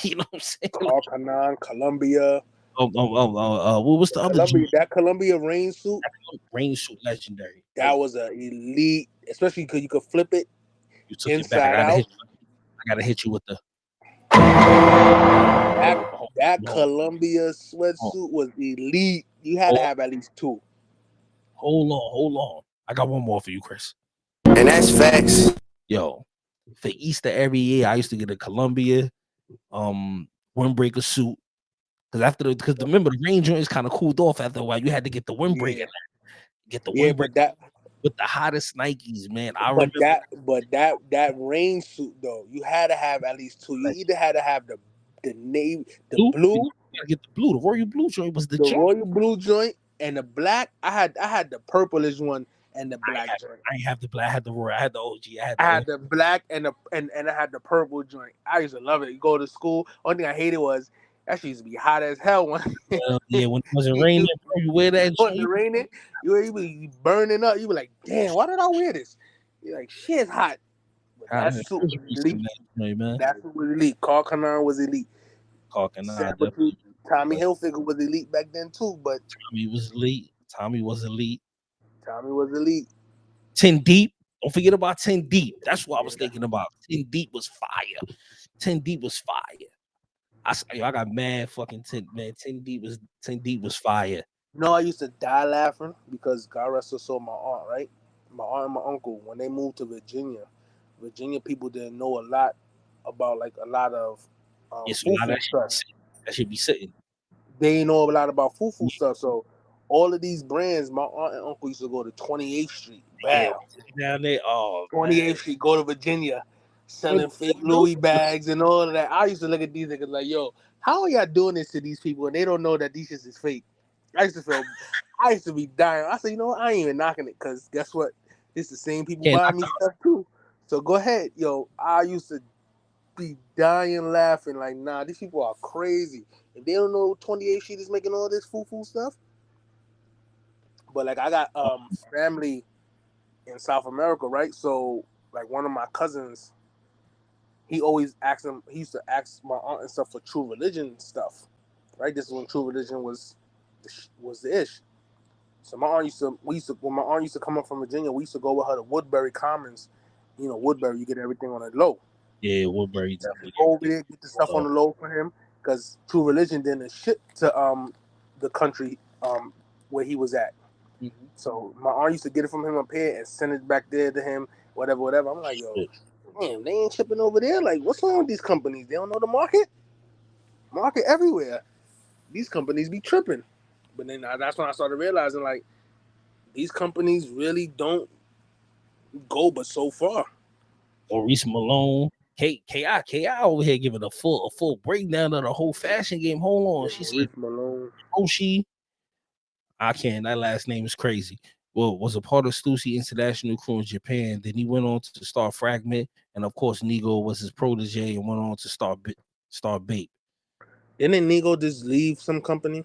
You know what I'm saying? Carcanon, Columbia. What was the other Columbia, that Columbia rain suit, rain suit legendary? that was a elite, especially because you could flip it You took it back. inside out. I gotta hit you with the That Columbia sweatsuit was elite. You had to have at least 2. Hold on. I got one more for you, Chris. And that's facts. Yo, for Easter every year, I used to get a Columbia windbreaker suit. Because remember the rain joint is kind of cooled off after a while. You had to get the windbreaker. Yeah. Get the Yeah, windbreaker with the hottest Nikes, man. I but remember that rain suit though, you had to have at least 2. You either had to have the navy, the blue, you gotta get the blue. The royal blue joint was the the joint. royal blue joint, and the black. I had the purplish one and the black joint. I ain't have the black. I had the royal. I had the OG. I had the black and I had the purple joint. I used to love it. You go to school. Only thing I hated was that shit used to be hot as hell when yeah, when it wasn't raining, you wear that when joint. it raining, you be burning up. You be like, damn, why did I wear this? You're like, shit's hot. But that suit was elite. Man. That suit was elite. Carl Canard was elite. Tommy Hilfiger was elite back then too, but Tommy was elite. Tommy was elite. 10 Deep. Don't forget about 10 Deep. That's what I was thinking about. 10 Deep was fire. 10 Deep was fire. I got mad fucking 10, man. 10 Deep was fire. No, I used to die laughing because God rest her soul, my aunt, right? My aunt and my uncle, when they moved to Virginia people didn't know a lot about like a lot of stuff. That should be sitting. They didn't know a lot about foo stuff, so all of these brands, my aunt and uncle used to go to 28th Street. Bam. Down there, 28th Street, go to Virginia, selling fake Louis bags and all of that. I used to look at these niggas like, yo, how are y'all doing this to these people and they don't know that these shit is fake? I used to be dying. I said, you know what? I ain't even knocking it because guess what? It's the same people Can't buying me stuff too. So go ahead, yo. I used to be dying laughing like, nah, these people are crazy. And they don't know 28 Sheet is making all this foo stuff. But like I got family in South America, right? So like one of my cousins, he always asked him. He used to ask my aunt and stuff for True Religion stuff, right? This is when True Religion was the ish. So my aunt when my aunt used to come up from Virginia, we used to go with her to Woodbury Commons. You know, Woodbury, you get everything on the low. Yeah, Woodbury. Go over there, get the stuff on the low for him, because True Religion didn't ship to the country where he was at. Mm-hmm. So my aunt used to get it from him up here and send it back there to him, whatever. I'm like, yo, damn, they ain't shipping over there. Like, what's wrong with these companies? They don't know the market. Market everywhere. These companies be tripping. But then that's when I started realizing, like, these companies really don't go but so far. Maurice Malone, Ki over here giving a full breakdown of the whole fashion game. Hold on, she said Malone. Oshi. I can't. That last name is crazy. Well, was a part of Stussy International Crew in Japan. Then he went on to start Fragment, and of course, Nigo was his protege and went on to start Bape. Didn't Nigo just leave some company?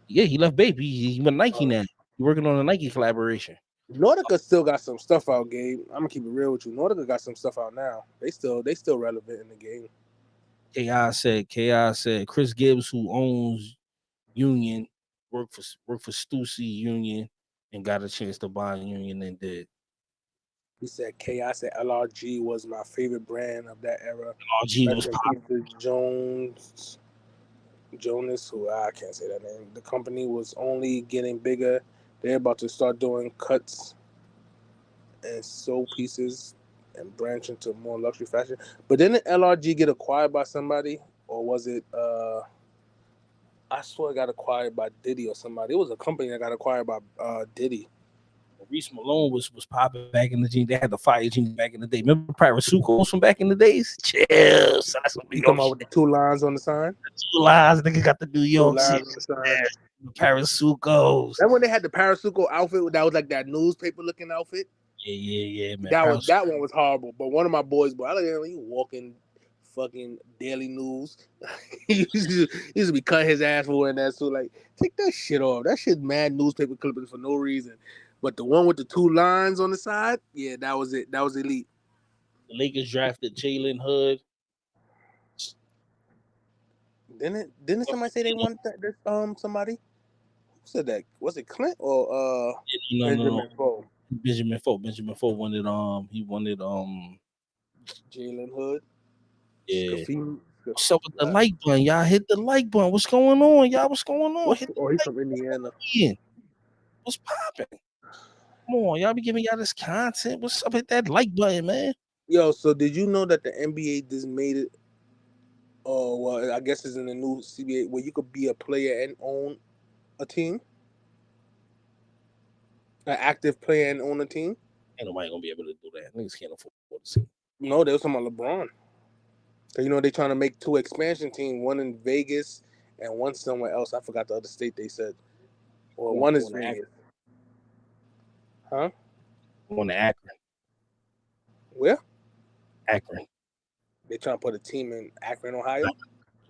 Yeah, he left Bape. He went Nike now. He's working on a Nike collaboration. Nordica still got some stuff out, Gabe. I'm gonna keep it real with you. Nordica got some stuff out now. They still relevant in the game. Ki said Chris Gibbs, who owns Union, worked for Stussy Union and got a chance to buy Union and did. He said Ki said LRG was my favorite brand of that era. LRG was popular. Jonas, who I can't say that name. The company was only getting bigger. They're about to start doing cuts and sew pieces and branch into more luxury fashion. But didn't LRG get acquired by somebody, or was it? I swear it got acquired by Diddy or somebody. It was a company that got acquired by Diddy. Maurice Malone was popping back in the jeans. They had the fire jeans back in the day. Remember Parasucos from back in the days? Chill. So that's what You come out with the 2 lines on the sign? 2 lines. Nigga got the New York 2 lines on the sign. Yeah. Parasucos. That when they had the Parasuco outfit that was like that newspaper looking outfit. Yeah, man. That one was horrible. But one of my boys, I look at him, he walking fucking Daily News. he used to be cutting his ass for wearing that suit. Like, take that shit off. That shit mad newspaper clippings for no reason. But the one with the 2 lines on the side, yeah, that was it. That was elite. The Lakers drafted Jalen Hood. Didn't somebody say they wanted that? Somebody? Who said that? Was it Clint or Benjamin Foe? Benjamin Foe wanted he wanted Jalen Hood. Yeah. Scafini. What's up with the like button? Y'all hit the like button. What's going on? Y'all, what's going on? He's from Indiana. What's popping? Come on, y'all be giving y'all this content. What's up with that like button, man? Yo, so did you know that the NBA just made it? Oh, well, I guess it's in the new CBA where you could be a player and own a team, an active player and own a team. Ain't nobody gonna be able to do that. Niggas can't afford to see. No, they was talking about LeBron. So they're trying to make 2 expansion teams, one in Vegas and one somewhere else. I forgot the other state they said. Well, one is Vegas. Huh? One to Akron. Where? Akron. They trying to put a team in Akron, Ohio?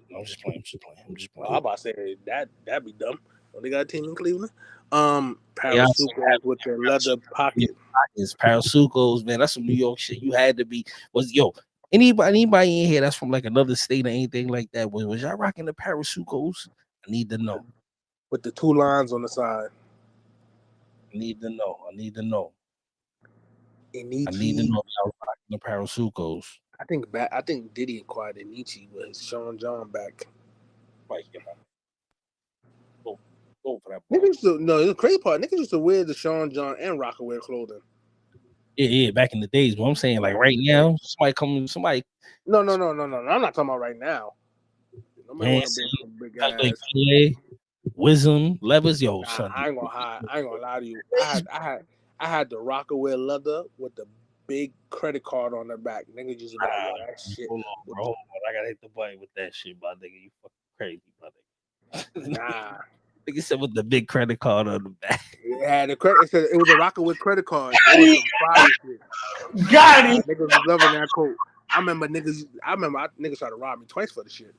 No, I'm just playing. Oh, I'm about to say that'd be dumb. Oh, they got a team in Cleveland. Parasucos with the leather pocket. Parasucos, man. That's some New York shit. You had to be. Anybody in here that's from like another state or anything like that? Was y'all rocking the Parasucos? I need to know. With the 2 lines on the side. I need to know. I need to know Enichi. I need to know y'all rocking the Parasucos. I think Diddy acquired Enichi with his Sean John back. Like, go for that. The crazy part, niggas used to wear the Sean John and Rockaway clothing. Yeah, back in the days. But I'm saying, like right now, somebody. No. I'm not talking about right now. Nobody want to bring some big ass. Wisdom, levers, yo. Nah, I ain't gonna lie to you. I had the Rockaway leather with the big credit card on the back. Niggas used to be like, yo, that shit. Hold on. I gotta hit the button with that shit, my nigga. You fucking crazy, my nigga. Nah. Nigga said with the big credit card on the back. It had a credit. It said it was a rocket with credit card. It was some fire shit. Got him. Niggas was loving that coat. I remember niggas tried to rob me twice for the shit.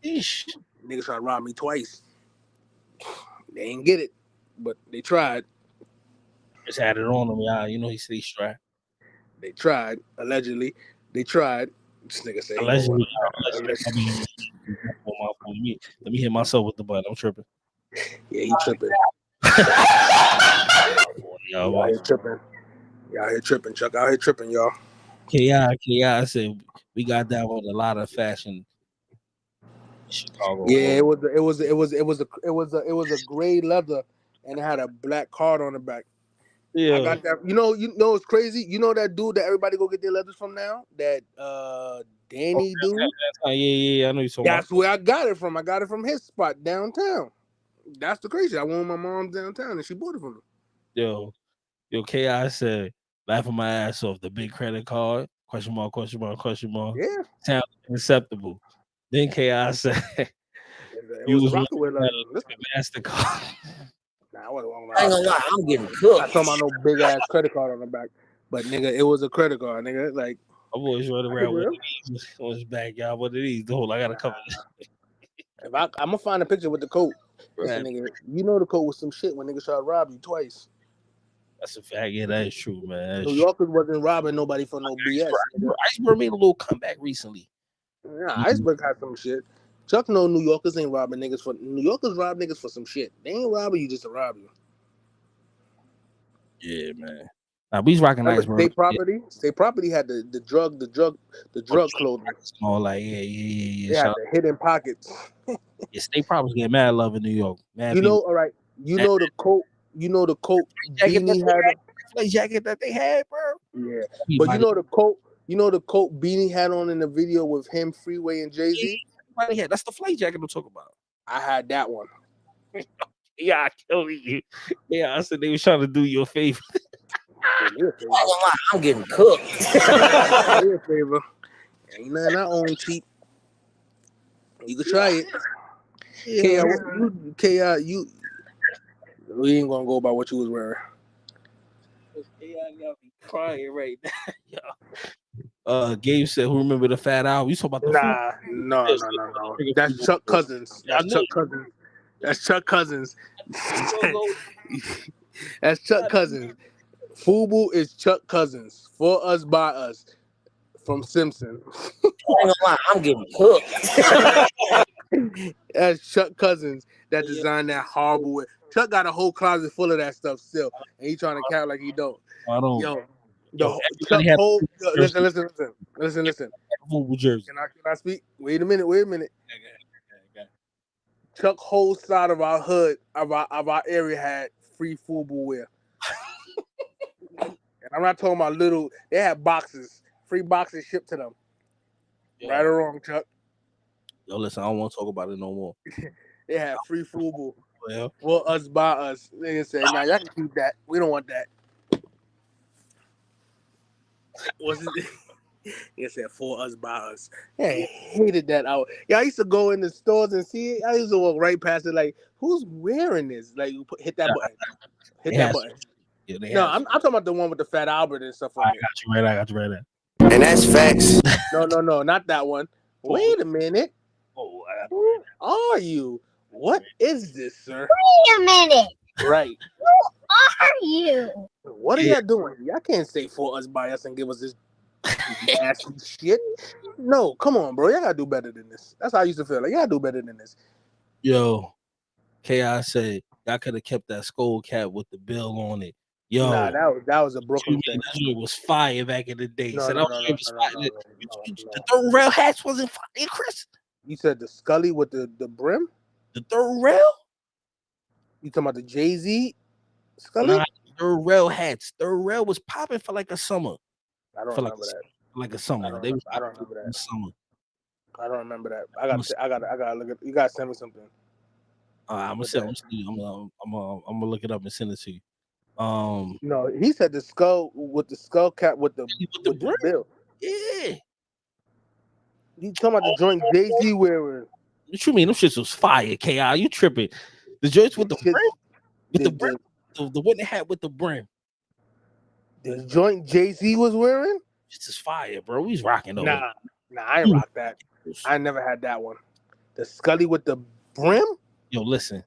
Eesh. Niggas tried to rob me twice. They ain't get it, but they tried. Just had it on him, y'all. You know he said he's strapped. They tried. Allegedly, they tried. This nigga say, Allegedly. Let me hit myself with the button. I'm tripping. Yeah, he tripping. Y'all here tripping. Y'all here tripping. Chuck out here tripping, y'all. KI said we got that with a lot of fashion. Chicago. Yeah, it was a gray leather, and it had a black card on the back. Yeah, I got that. You know it's crazy. You know that dude that everybody go get their leathers from now? That Danny dude? Yeah, I know you're talking That's where I got it from. I got it from his spot downtown. That's the crazy. I went with my mom downtown and she bought it from him. Yo, KI said, laughing my ass off. The big credit card, question mark. Yeah. Sound acceptable. Then KI said, it was rocking with MasterCard. Nah, I wasn't wrong. I ain't gonna lie, I'm getting cooked. I told my no big ass credit card on the back. But nigga, it was a credit card, nigga. Like I'm always running around with these on his back, y'all. What are these? Hold, I gotta cover this. If I'm gonna find a picture with the coat. Listen, nigga, you know the coat was some shit when niggas tried to rob you twice. That's a fact. Yeah, that is true, man. New Yorkers wasn't robbing nobody for no BS. Iceberg made a little comeback recently. Yeah, Iceberg had some shit. Chuck know New Yorkers ain't robbing niggas for New Yorkers rob niggas for some shit. They ain't robbing you just to rob you. Yeah, man. Now we's rocking Iceberg. State property had the drug clothing. All like yeah. They had the hidden pockets. Yeah, State Property get mad love in New York. Mad you know, all right. You know the coat Beanie had. The jacket that they had, bro. Yeah, but you know the coat Beanie had on in the video with him, Freeway, and Jay-Z. Yeah, that's the flight jacket I'm talking about. I had that one. Yeah, I killed you. Yeah, I said they was trying to do you a favor. I'm getting cooked. A favor. Ain't nothing I own cheap. You can try it. You we ain't gonna go by what you was wearing. Y'all be crying right now. Gabe said, "Who remember the Fat Album?" You talking about the No. That's Chuck Cousins. That's Chuck Cousins. That's Chuck Cousins. Fubu is Chuck Cousins. For Us by Us from Simpson. I ain't gonna lie, I'm getting cooked. That's Chuck Cousins that designed that horrible way. Chuck got a whole closet full of that stuff still, and he trying to count like he don't. I don't. Listen. Fubu jersey. Can I speak? Wait a minute. Okay. Chuck whole side of our hood of our area had free Fubu wear. And I'm not talking about little. They had free boxes shipped to them. Yeah. Right or wrong, Chuck? Yo, listen, I don't want to talk about it no more. They had free Fubu. Well, For Us by Us. They said, "Nah, y'all can keep that. We don't want that." What's it? He said, "For Us by Us." Yeah, I hated that out. Yeah, I used to go in the stores and see it. I used to walk right past it, like, who's wearing this? Like, hit that button. Hit that button. Yeah, no, I'm talking about the one with the Fat Albert and stuff on it. I got you right there. And that's facts. No, not that one. Wait a minute. Who are you? What is this, sir? Wait a minute. Right. Who are you? What are y'all doing? Y'all can't say For Us by Us and give us this nasty shit. No, come on, bro. Y'all gotta do better than this. That's how I used to feel. Like, y'all do better than this. Yo, K.I. said y'all could have kept that skull cap with the bill on it. Yo, nah, that was a Brooklyn thing. That was fire back in the day. No, the third rail hats wasn't fire, Chris. You said the Scully with the brim? The third rail? You talking about the Jay-Z Scully? Nah, third rail hats. Third rail was popping for like a summer. I don't remember that. Like a summer. I don't remember that. Summer. I don't remember that. I gotta look at. You gotta send me something. I'm gonna look it up and send it to you. No, he said the skull cap with the bill. Yeah. You talking about the joint Jay-Z wearing? What you mean? Them shits was fire, KI. You tripping? The joints with the brim, with the brim, the one they had with the brim. The joint Jay-Z was wearing? This is fire, bro. He's rocking those. Nah, I ain't rock that. I never had that one. The Scully with the brim? Yo, listen.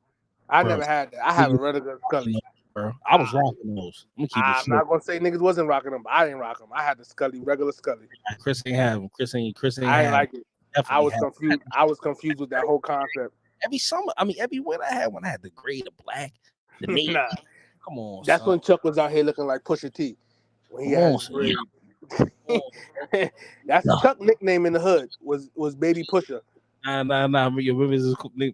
I never had that. I have a regular Scully. Bro, I was rocking those. I'm not gonna say niggas wasn't rocking them, but I didn't rock them. I had the Scully, regular Scully. Chris ain't have them. Chris ain't I ain't like it. Definitely I was confused. I was confused with that whole concept. Every summer, I mean, every winter I had one. I had the gray, the black, the navy. Nah. Come on, that's son. when Chuck was out here looking like Pusha T. When he had his braids. That's Chuck's nickname in the hood was Baby Pusha. Nah.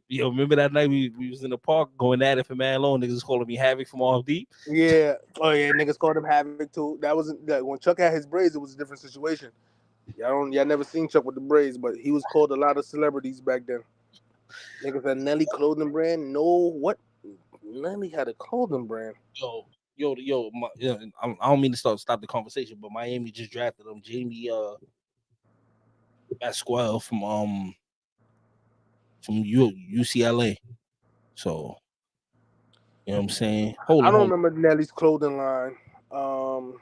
Yo, remember that night we was in the park going at it for man long. Niggas calling me Havoc from Off Deep. Yeah. Oh yeah, niggas called him Havoc too. That wasn't that when Chuck had his braids, it was a different situation. Y'all never seen Chuck with the braids, but he was called a lot of celebrities back then. Niggas had Nelly clothing brand. No, what? Nelly had a clothing brand. Yo, I don't mean to stop the conversation, but Miami just drafted him, Jamie Pasquale from UCLA. So you know what I'm saying? I don't remember Nelly's clothing line. Hold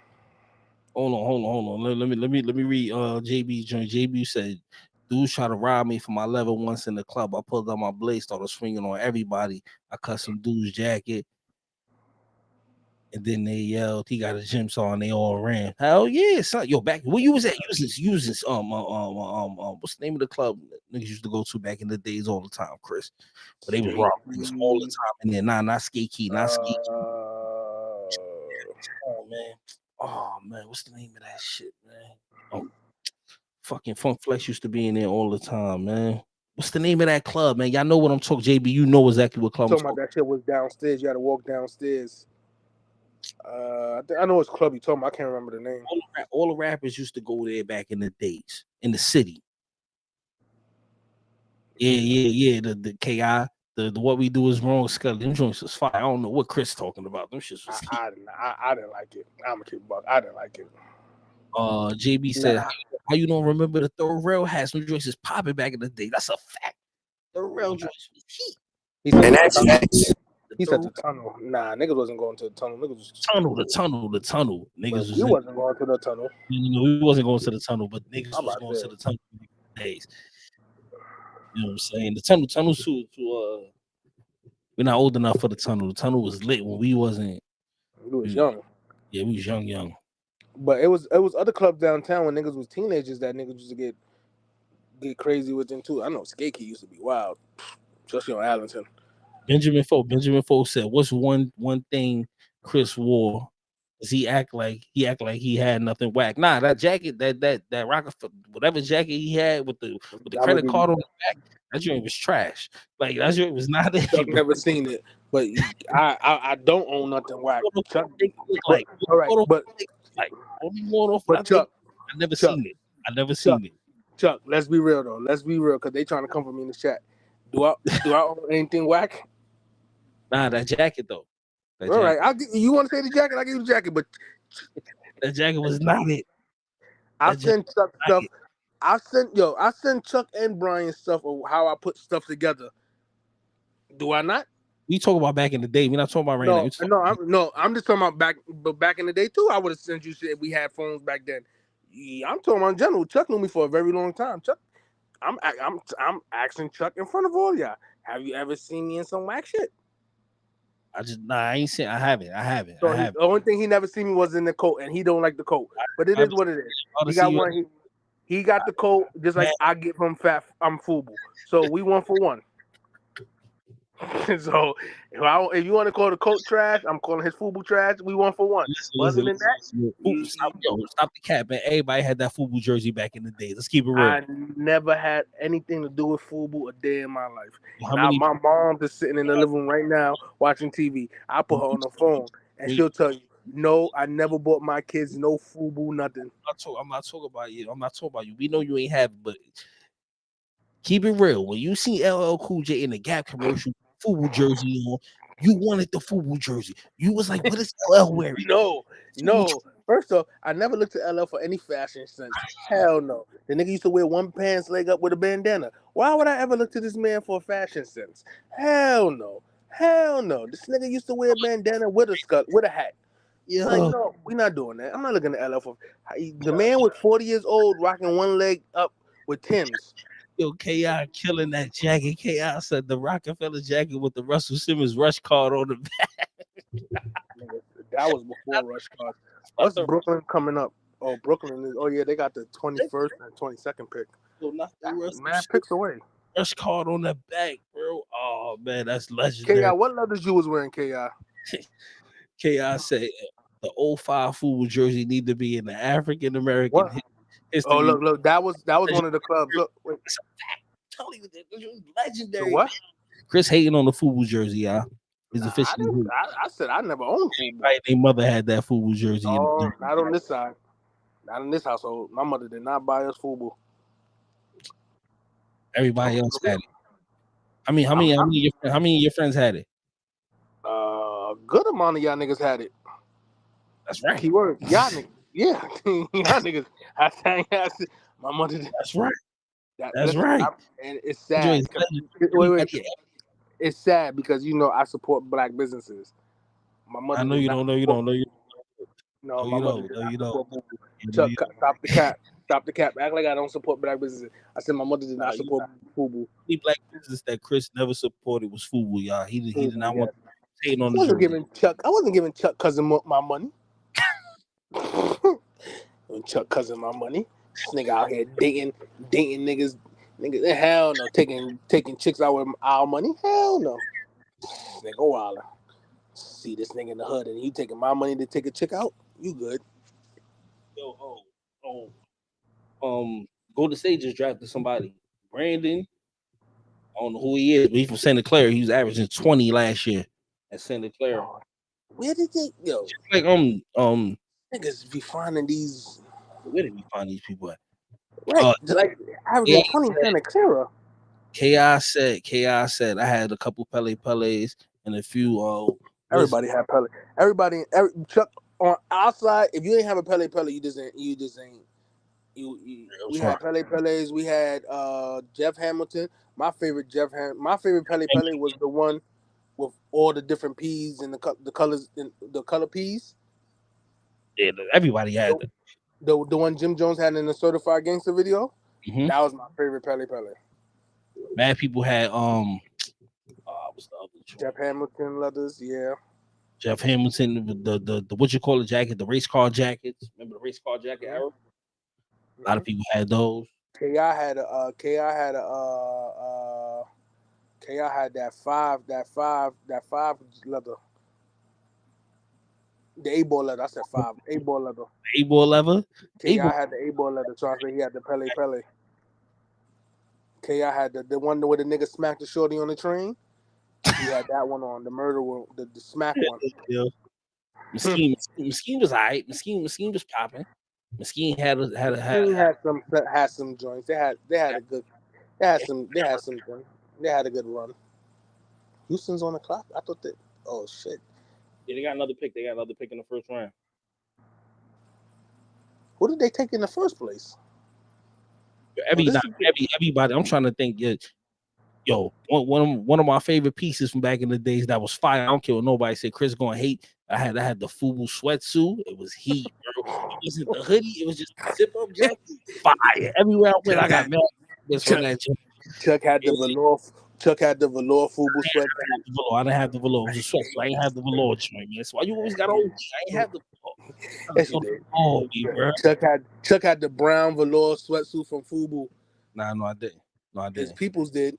on. Let me read JB joint. JB said, dudes try to rob me for my level once in the club. I pulled out my blade, started swinging on everybody. I cut some dude's jacket. And then they yelled, he got a gym saw and they all ran. Hell yeah, son. Yo, back where you was at? You was what's the name of the club niggas used to go to back in the days all the time, Chris? But they was robbing niggas all the time. And then not skate key, not skate key. Oh man, what's the name of that shit, man? Oh, fucking Funk Flex used to be in there all the time, man. What's the name of that club, man? Y'all know what I'm talking. JB, you know exactly what club I'm talking about. That shit was downstairs. You had to walk downstairs. I know it's club you talking about. I can't remember the name. All the rappers used to go there back in the days in the city. Yeah. The KI, the what we do is wrong. Scully, them joints was fire. I don't know what Chris talking about. Them shits was. I didn't like it. I'm a keep buck. I didn't like it. JB said, how you don't remember the Third Rail had some joints is popping back in the day? That's a fact. The rail joints was heat. And that's facts. He said the tunnel. Nah, niggas wasn't going to the tunnel. Niggas was the tunnel. Niggas you wasn't going to the tunnel. You know, we wasn't going to the tunnel, but niggas was going to the tunnel days. You know what I'm saying? The tunnel to we're not old enough for the tunnel. The tunnel was lit when we wasn't. We was young. Yeah, we was young. But it was other clubs downtown when niggas was teenagers that niggas used to get crazy with them too. I know Skate Key used to be wild, especially on Arlington. Benjamin Folk said, "What's one thing Chris wore? Does he act like he had nothing whack? Nah, that jacket, that Rockefeller, whatever jacket he had with the credit card on the back, that joint was trash. Like that joint was not it. I've never seen it, but I don't own nothing whack. Chuck, all right, but Chuck, I never seen it. Chuck, let's be real though. Let's be real, because they trying to come for me in the chat. Do I own anything whack? Nah, that jacket though. All right, you want to say the jacket? I'll give you the jacket, but that jacket was not it. I sent Chuck stuff. I sent Chuck and Brian stuff of how I put stuff together. Do I not? We talk about back in the day. We're not talking about right now. I'm just talking about back in the day too. I would have sent you shit if we had phones back then. Yeah, I'm talking about in general. Chuck knew me for a very long time. Chuck, I'm asking Chuck in front of all y'all. Have you ever seen me in some whack shit? I ain't seen. I haven't. So the only thing he never seen me was in the coat, and he don't like the coat. But it is what it is. He got one. He got the coat just like I get from Fat. I'm Fubu. So we 1 for 1. So if you want to call the coat trash, I'm calling his Fubu trash. We 1 for 1. Other than that, stop the cap, man. Everybody had that Fubu jersey back in the day. Let's keep it real. I never had anything to do with Fubu a day in my life. My mom is sitting in the living room right now watching TV. I put her on the phone and she'll tell you, no, I never bought my kids no Fubu, nothing. I'm not talking about you. We know you ain't have, but keep it real. When you see LL Cool J in the Gap commercial, Fubu jersey on, You wanted the FUBU jersey. You was like, what is LL wearing? No. First off, I never looked to LL for any fashion sense. Hell no. The nigga used to wear one pants leg up with a bandana. Why would I ever look to this man for a fashion sense? Hell no. This nigga used to wear a bandana with a hat. Yo, Like, no, we're not doing that. I'm not looking at LL for the man was 40 years old, rocking one leg up with Tim's. yo, KI killing that jacket. KI said the Rockefeller jacket with the Russell Simmons rush card on the back. Nigga, that was before Rush Card. What's Brooklyn coming up? Oh, Brooklyn is. Oh yeah, they got the 21st and 22nd pick. Yo, not the Russell Man, picks away. rush card on the back, bro. Oh man, that's KI, legendary. what leathers you was wearing, KI? KI said the 05 FUBU jersey need to be in the African American history. Oh look, that was one of the clubs. Look, wait. Tell you that this was legendary. So what? Chris hating on the FUBU jersey, y'all. Is officially. I said I never owned FUBU. Right, their mother had that FUBU jersey. Oh, not on this side. Not in this household. My mother did not buy us FUBU. Everybody else had it. I mean, how many of your friends had it? Good amount of y'all niggas had it. That's right. Keyword, y'all niggas. Yeah, y'all niggas. My mother did. That's right. That's right. And it's sad. Wait. It's sad because I support black businesses. My mother. I know you don't know. You don't know. No, my mother. Chuck, stop the cap. Stop the cap. Act like I don't support black businesses. I said my mother did not support FUBU. The black business that Chris never supported was FUBU, y'all. He did not want to say on the. I wasn't giving Chuck Cousin my money. Chuck Cousin my money. This nigga out here dating niggas. Nigga, hell no. Taking chicks out with our money. Hell no. Nigga wilder. See this nigga in the hood and you taking my money to take a chick out? You good? Yo, Golden State just drafted somebody. Brandon. I don't know who he is, but he's from Santa Clara. He was averaging 20 last year at Santa Clara. Where did they go? Like niggas be finding these. Where did we find these people at? Right, like averaging 20 in Santa Clara. KI said I had a couple Pele's and a few. Everybody had Pele. Chuck on our side. If you ain't have a Pele, you just ain't. We had Pele's. We had Jeff Hamilton. My favorite Pele was the one with all the different peas and the colors and the color peas. Yeah, everybody had it. The one Jim Jones had in the Certified Gangster video. Mm-hmm. That was my favorite Pele. Mad people had what's the other choice? Jeff Hamilton leathers, yeah. Jeff Hamilton, the what you call it jacket, the race car jackets. Remember the race car jacket era? A lot of people had those. KI had that five leather. The A-ball leather. I said 5. A-ball leather. A-ball leather? KI had the A-ball leather. So I said he had the Pele. KI had the one where the nigga smacked the shorty on the train. He had that one on. The murder one, the smack one. Yeah. Mesquite was alright. Mesquite was popping. Mesquite had some joints. They had a good run. Houston's on the clock. I thought that. Oh shit. Yeah, they got another pick. in the first round. Who did they take in the first place? Everybody. I'm trying to think. Yo, one of my favorite pieces from back in the days that was fire. I don't care what nobody said. Chris gonna hate. I had the FUBU sweatsuit. It was heat, bro. It wasn't the hoodie. It was just the zip up jacket. Fire. Everywhere I went, I got mad. Chuck had the velour. Chuck had the velour FUBU sweat. I didn't have the velour. It was a sweat. So I ain't have the velour joint, man. So why you always got on? I ain't have the velour. Yes, you did. Oh, bro. Chuck had the brown velour sweatsuit from FUBU. Nah, no, I didn't. His peoples did.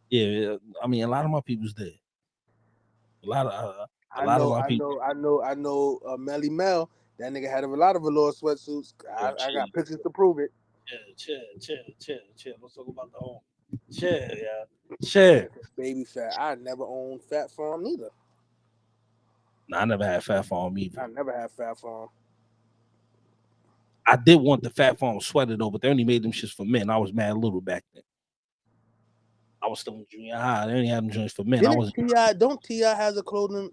Yeah, I mean, a lot of my peoples did. I know. Melly Mel. That nigga had a lot of velour sweatsuits. I got pictures to prove it. Chill. Let's talk about the home. Chill. Baby fat. I never owned Fat Farm neither. Nah, I never had Fat Farm either. I never had Fat Farm. I did want the Fat Farm sweater though, but they only made them shits for men. I was mad little back then. I was still in junior high. They only had them joints for men. I Didn't was Ti? Don't Ti has a clothing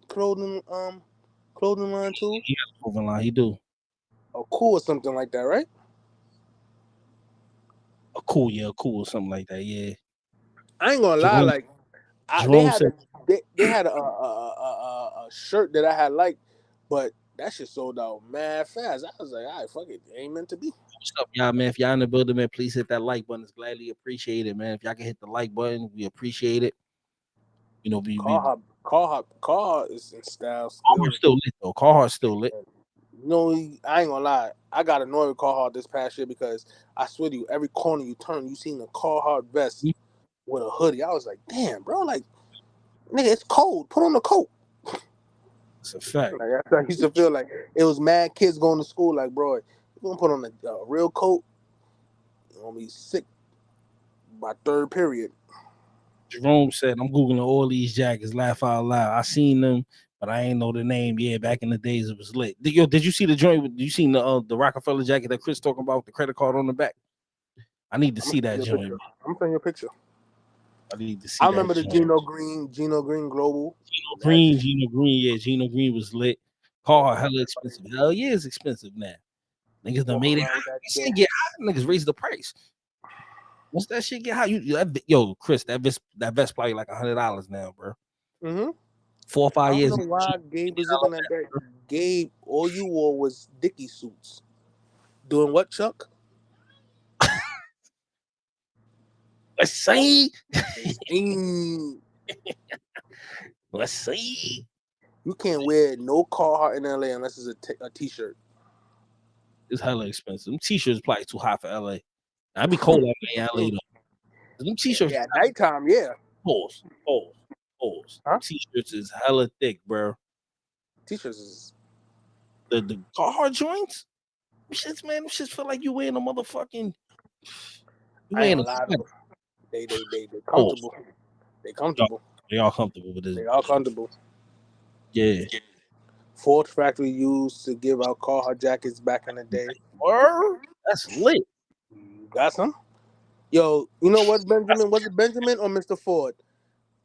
line too? he got a clothing line. He do A Cool or something like that, right? a cool or something like that. Yeah. I ain't gonna lie, Jerome, like they Jerome had said, they had a shirt that I had liked, but that shit sold out mad fast. I was like, all right, fuck it, it ain't meant to be. "What's up, y'all, man? If y'all in the building, man, please hit that like button. It's gladly appreciated, man. If y'all can hit the like button, we appreciate it. You know, we Carhartt is in style Carhartt's still. still lit though. Carhartt's still lit. You know, I ain't gonna lie. I got annoyed with Carhartt this past year because I swear to you, every corner you turn, you seen a Carhartt vest with a hoodie. I was like, damn, bro, like, nigga, it's cold. Put on the coat. It's a fact. Like, that's how I used to feel like it was mad kids going to school. Like, bro, you gonna put on a real coat, you're gonna be sick by third period. Jerome said, I'm Googling all these jackets, laugh out loud. I seen them, but I ain't know the name. Yeah, back in the days it was lit. Did you see the joint? Did you seen the Rockefeller jacket that Chris talking about with the credit card on the back? I need to see that joint. I'm sending you a picture. I need to see I that remember the joint. Gino Green Global. Gino Green, yeah, Gino Green was lit. Car hella expensive. Hell yeah, it's expensive now. Niggas done made it high. That shit get high. Niggas raise the price. Once that shit get high, yo, Chris, that vest probably like $100 now, bro. 4 or 5 years. I don't know why Gabe was looking at that. Gabe, all you wore was Dickie suits. Doing what, Chuck? Let's see. Let's see. You can't wear no Carhartt in LA unless it's a t-shirt. It's hella expensive. Them t-shirts probably too hot for LA. I'd be cold out in LA though. Them t-shirts. Yeah, at nighttime, yeah. Pause. Huh? T-shirts is hella thick, bro. T-shirts is the Carhartt joints. Shits, man. Them shits feel like you wearing a motherfucking. You wearing a. They comfortable. They comfortable. They all comfortable with this. They all comfortable. Yeah. Ford factory used to give out Carhartt jackets back in the day. Word? That's lit. You got some? Yo, you know what, Benjamin? Was it Benjamin or Mr. Ford?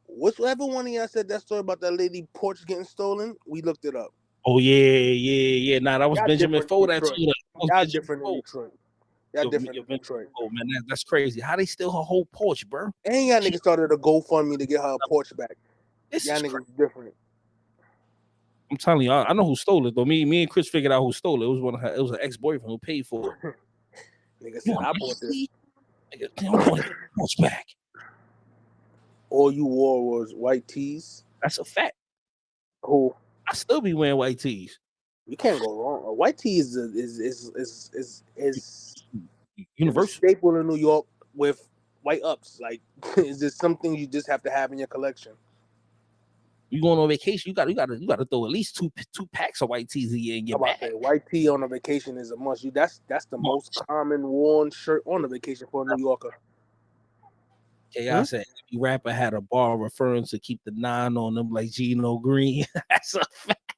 Whichever one of y'all said that story about that lady porch getting stolen, we looked it up. Oh yeah. Nah, that was Benjamin Ford. That y'all different in Detroit. Y'all different in Detroit. Oh man, that's crazy. How they steal her whole porch, bro? And y'all niggas started a GoFundMe to get her porch back. Y'all niggas different. I'm telling you, I know who stole it though. Me and Chris figured out who stole it. It was one of her. It was an ex-boyfriend who paid for it. Nigga said, I bought this. Nigga, I'm going to porch back. All you wore was white tees. That's a fact. Who? I still be wearing white tees. You can't go wrong. A white tee is universal staple in New York with white ups. Like, is this something you just have to have in your collection? You going on vacation? You got to throw at least two packs of white tees in your bag. White tee on a vacation is a must. That's the most common worn shirt on a vacation for a New Yorker. I said every rapper had a bar referring to keep the 9 on them like Gino Green. That's a fact.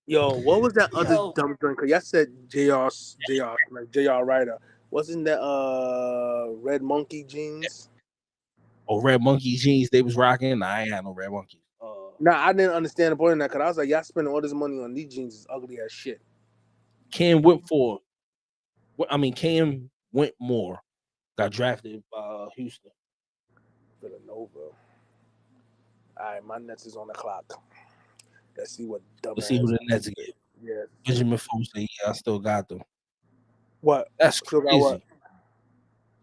Yo, what was that other dumb drink? Cause y'all said JR Ryder. Wasn't that Red Monkey jeans? Oh, Red Monkey jeans they was rocking. Nah, I ain't had no Red Monkeys. Nah, I didn't understand the point of that because I was like, y'all spending all this money on these jeans is ugly as shit. Cam Whitmore got drafted by Houston. Villanova. All right, my Nets is on the clock. Let's see what dumbass. Let's see who the Nets get. Yeah. Benjamin Ford said, yeah, I still got them. What? That's still crazy. Got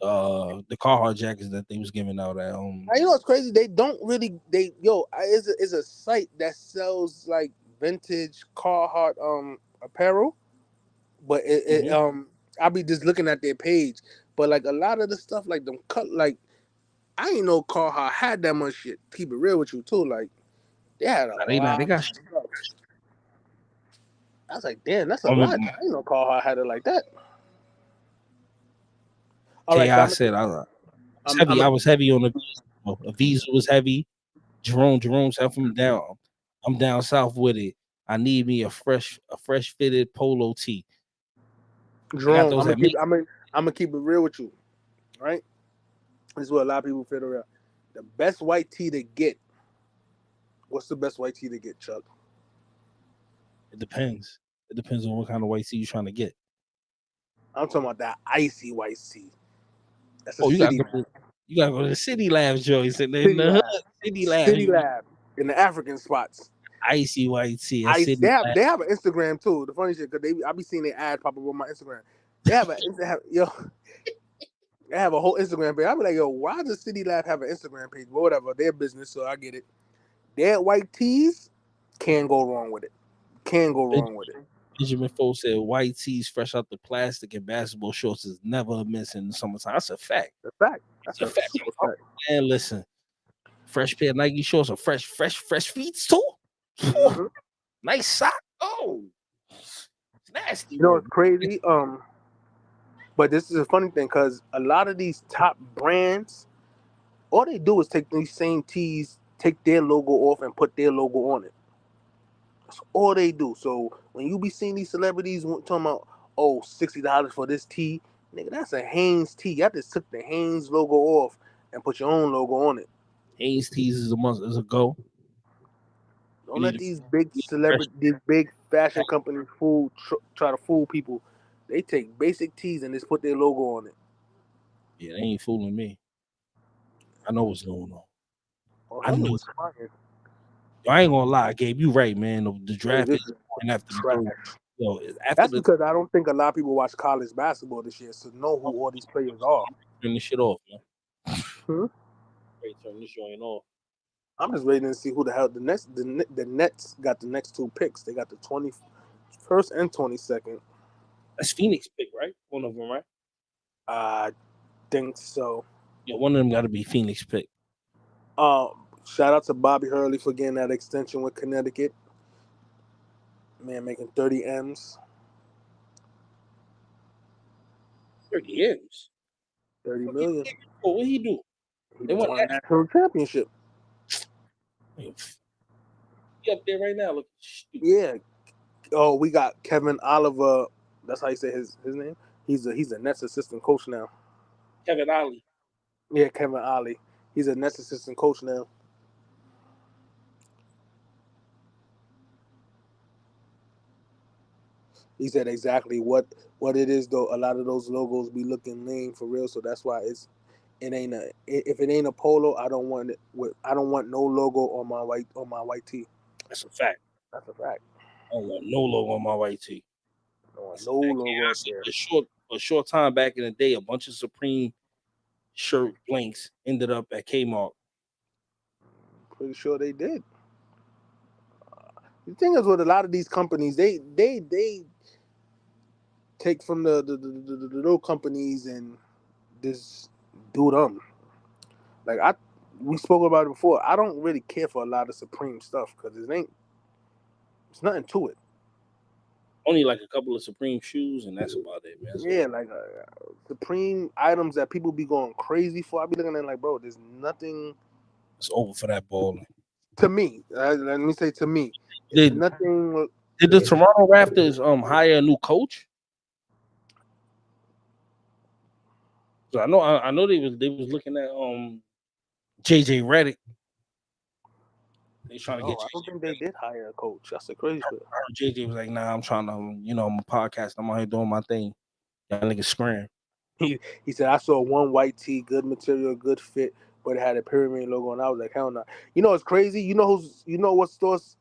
what? The Carhartt jackets that they was giving out at You know what's crazy? They don't really it's a site that sells like vintage Carhartt apparel, but I'll be just looking at their page. But like a lot of the stuff, like them cut, like I didn't know Carhartt had that much shit. Keep it real with you too, like they had a lot. They got stuff. I was like, damn, that's a lot. I didn't know Carhartt had it like that. All right, I said I was heavy on the Visa was heavy. Jerome's helping down. I'm down south with it. I need me a fresh fitted polo tee. Jerome, I'm gonna keep it real with you, right? This is what a lot of people feel around. The best white tee to get. What's the best white tee to get, Chuck? It depends. It depends on what kind of white tee you're trying to get. I'm talking about that icy white tee. That's a Oh, city. You gotta go to the City Labs joints and then City the hood. lab. City Labs. City lab in the African spots. Icy white tee. Ice. They have an Instagram too. The funny shit, because I be seeing their ad pop up on my Instagram. They have they have a whole Instagram page. I be like, yo, why does City Lab have an Instagram page? But whatever, their business, so I get it. Their white tees can't go wrong with it. Can't go wrong with it. Benjamin Foe said white tees fresh out the plastic and basketball shorts is never a miss in the summertime. That's a fact. That's a fact. That's a fact. And listen, fresh pair of Nike shorts or fresh feet too. Mm-hmm. Nice sock. Oh, it's nasty. You know what's crazy? But this is a funny thing because a lot of these top brands, all they do is take these same tees, take their logo off, and put their logo on it. That's all they do. So when you be seeing these celebrities talking about, oh, $60 for this tee, nigga, that's a Hanes tee. Y'all just took the Hanes logo off and put your own logo on it. Hanes tees is a go. Don't let these big celebrity, these big fashion companies try to fool people. They take basic tees and just put their logo on it. Yeah, they ain't fooling me. I know what's going on. Oh, I know. was fire. I ain't gonna lie, Gabe. You right, man. The draft is important after the third. Yo, that's because I don't think a lot of people watch college basketball this year to know who all these players are. Turn this shit off, man. Turn this joint off. I'm just waiting to see who the hell the Nets got the next two picks. They got the 21st and 22nd. That's Phoenix pick, right? One of them, right? I think so. Yeah, one of them got to be Phoenix pick. Shout out to Bobby Hurley for getting that extension with Connecticut. Man, making 30 M's. 30 M's? 30 million. Oh, what he do? They won a national championship. He up there right now. Look. Yeah. Oh, we got Kevin Oliver. That's how you say his name. He's a Nets assistant coach now. Kevin Ollie. Yeah, Kevin Ollie. He's a Nets assistant coach now. He said exactly what it is though. A lot of those logos be looking lame for real, so that's why if it ain't a polo, I don't want it. I don't want no logo on my white tee. That's a fact. That's a fact. I don't want no logo on my white tee. No logo up there. A short time back in the day, a bunch of Supreme shirt blanks ended up at Kmart. Pretty sure they did. The thing is with a lot of these companies, they take from the little companies and just do them. Like we spoke about it before. I don't really care for a lot of Supreme stuff because it's nothing to it. Only like a couple of Supreme shoes, and that's about it, man. Yeah, like Supreme items that people be going crazy for. I be looking at it like, bro, there's nothing. It's over for that balling. To me, let me say to me, nothing. Did the Toronto Raptors hire a new coach? So I know they was looking at JJ Redick. They trying to get. I don't think they did hire a coach. That's the crazy shit. JJ was like, "Nah, I'm trying to, I'm a podcast. I'm out here doing my thing. Y'all niggas scram." He said, I saw one white tee, good material, good fit, but it had a pyramid logo, and I was like, hell no. You know, it's crazy. You know what store's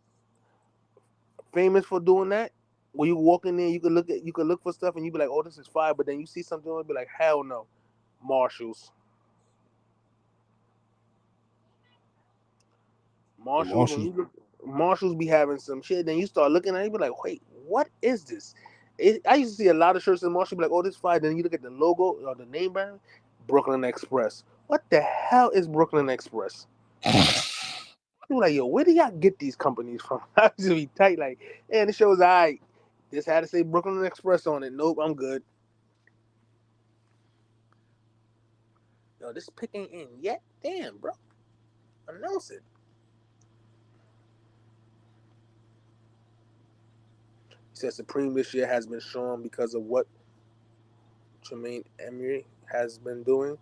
famous for doing that? When you walk in there, you can look for stuff, and you be like, oh, this is fire. But then you see something, and be like, hell no, Marshalls. Marshalls be having some shit. Then you start looking at it, you be like, wait, what is this? I used to see a lot of shirts in Marshall, be like, oh, this is fire. Then you look at the logo or the name brand, Brooklyn Express. What the hell is Brooklyn Express? You're like, yo, where do y'all get these companies from? I used to be tight, like, and the show's all right. This had to say Brooklyn Express on it. Nope, I'm good. Yo, this pick ain't in yet? Damn, bro. Announce it. He said Supreme this year has been strong because of what Tremaine Emery has been doing.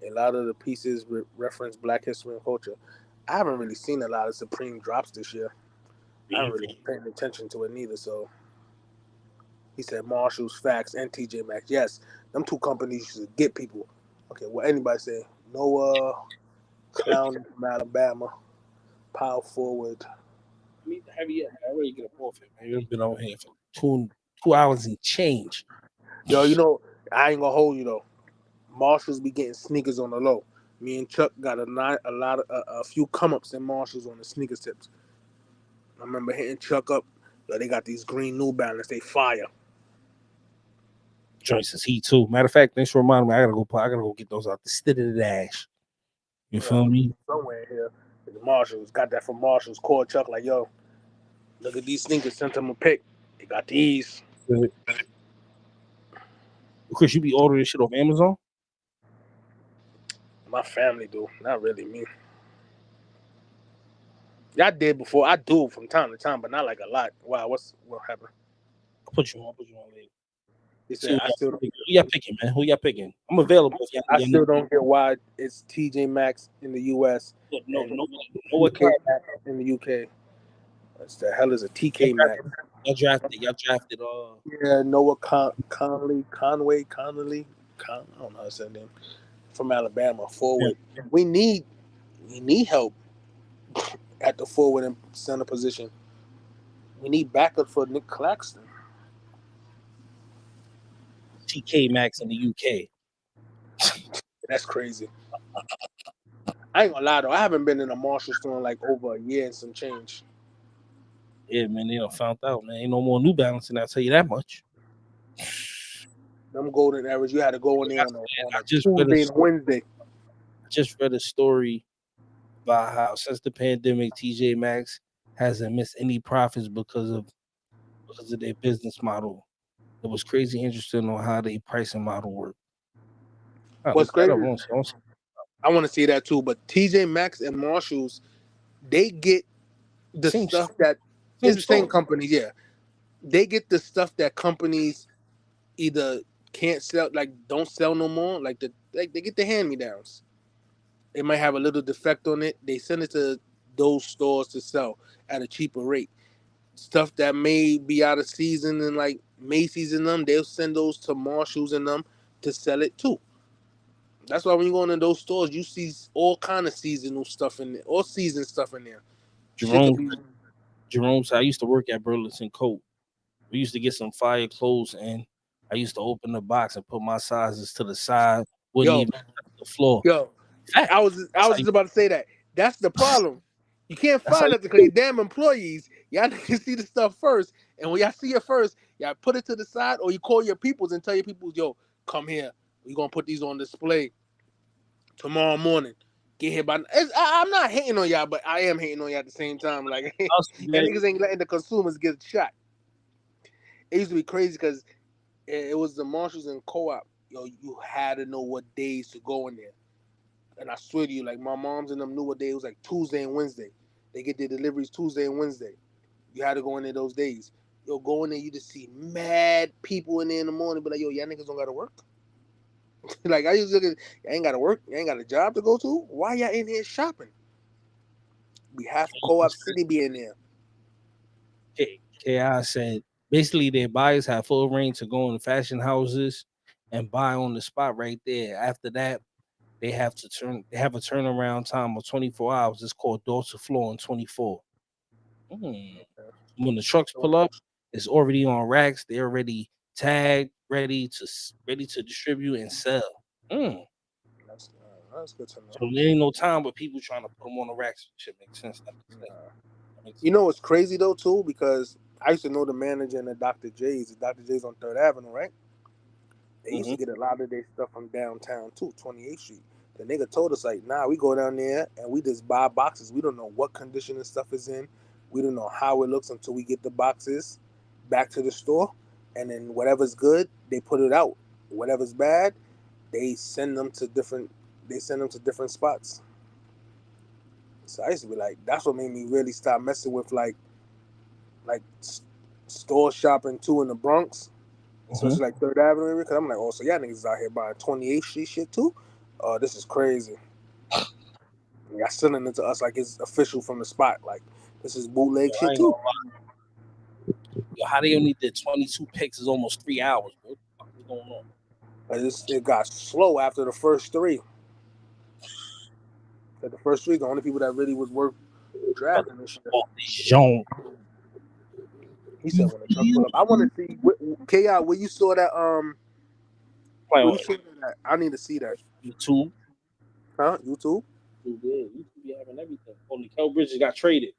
A lot of the pieces reference Black history and culture. I haven't really seen a lot of Supreme drops this year. I haven't really been paying attention to it neither. So he said Marshalls, Facts, and TJ Maxx. Yes, them two companies should get people. Okay, what anybody say? Noah Clown from Alabama, power forward. I mean, heavy up. I already get up off it, man. You've been on here for 2 hours and change. Yo, I ain't gonna hold you though. Marshalls be getting sneakers on the low. Me and Chuck got a few come ups in Marshalls on the sneakers tips. I remember hitting Chuck up. Yo, they got these green New Balance. They fire. Joints is heat too. Matter of fact, thanks for reminding me. I gotta go get those out the stit of the dash. You feel me? Somewhere here, the Marshalls got that from Marshalls. Called Chuck like, yo, look at these sneakers. Sent him a pic. They got these. Chris, you be ordering shit off Amazon? My family do, not really me. Yeah, I did before. I do from time to time, but not like a lot. Wow, what happened? I'll put you on later. He said, who y'all picking, man? Who y'all picking? I'm available. I still don't get why it's TJ Maxx in the US no TK Maxx in the UK. What the hell is a TK Maxx? Y'all drafted. Yeah, Noah Conley. I don't know how to say his name. From Alabama, forward. Yeah. We need help at the forward and center position. We need backup for Nick Claxton. TK Maxx in the UK. That's crazy. I ain't gonna lie though, I haven't been in a Marshall store in like over a year and some change. Yeah, man, they done found out, man. Ain't no more New Balance, and I'll tell you that much. Them golden errors, you had to go in there on a Tuesday and Wednesday. I just read a story about how since the pandemic, TJ Maxx hasn't missed any profits because of their business model. It was crazy interesting on how their pricing model worked. What's crazy? I want to see that too. But TJ Maxx and Marshalls, they get the stuff that is the same companies. Yeah, they get the stuff that companies either can't sell, like don't sell no more. Like they get the hand-me-downs. They might have a little defect on it. They send it to those stores to sell at a cheaper rate. Stuff that may be out of season and like Macy's and them, they'll send those to Marshalls and them to sell it too. That's why when you go into those stores, you see all kind of seasonal stuff in there, all season stuff in there. Jerome, so I used to work at Burleson Coat. We used to get some fire clothes, and I used to open the box and put my sizes to the side. Wouldn't even touch the floor. Yo, I was just about to say that. That's the problem. You can't find it because you damn employees. Y'all can see the stuff first, and when y'all see it first, y'all put it to the side, or you call your peoples and tell your peoples, "Yo, come here. We're gonna put these on display tomorrow morning. Get here by." I'm not hating on y'all, but I am hating on y'all at the same time. Like, niggas ain't letting the consumers get shot. It used to be crazy because it was the Marshalls and Co-op. Yo, you had to know what days to go in there. And I swear to you, like my moms and them knew what day it was, like Tuesday and Wednesday. They get their deliveries Tuesday and Wednesday. You had to go in there those days. Yo, go in there, you just see mad people in there in the morning, but like, yo, y'all niggas don't gotta work. Like I used to look at, y'all ain't gotta work, y'all ain't got a job to go to. Why y'all in here shopping? We have Co-op City be in there. KI said basically their buyers have full reign to go in fashion houses and buy on the spot right there. After that, they have a turnaround time of 24 hours. It's called door to floor in 24. When the trucks pull up, it's already on racks. They're already tagged, ready to distribute and sell. That's good to know. So there ain't no time with people trying to put them on the racks. Shit makes sense. You know what's crazy though too, because I used to know the manager in the Dr. J's. Dr. J's on 3rd Avenue, right? They used to get a lot of their stuff from downtown too, 28th Street. The nigga told us like, nah, we go down there and we just buy boxes. We don't know what condition the stuff is in. We don't know how it looks until we get the boxes back to the store. And then whatever's good, they put it out. Whatever's bad, they send them to different spots. So I used to be like, that's what made me really stop messing with like store shopping too in the Bronx. Especially like 3rd Avenue area, because I'm like, oh, so y'all niggas is out here buying 28th Street shit too? Oh, this is crazy. Y'all sending it to us like it's official from the spot. Like this is bootleg I shit ain't too. gonna lie. Yo, how they only did 22 picks is almost 3 hours, bro. What's going on? But it got slow after the first three. Like the first three, the only people that really was worth drafting this shit. Jean. He said when the truck pull up, I want to see K.I. where you saw that. Where you saw that? I need to see that. YouTube. Huh? YouTube? YouTube be having everything. Only Kel Bridges got traded.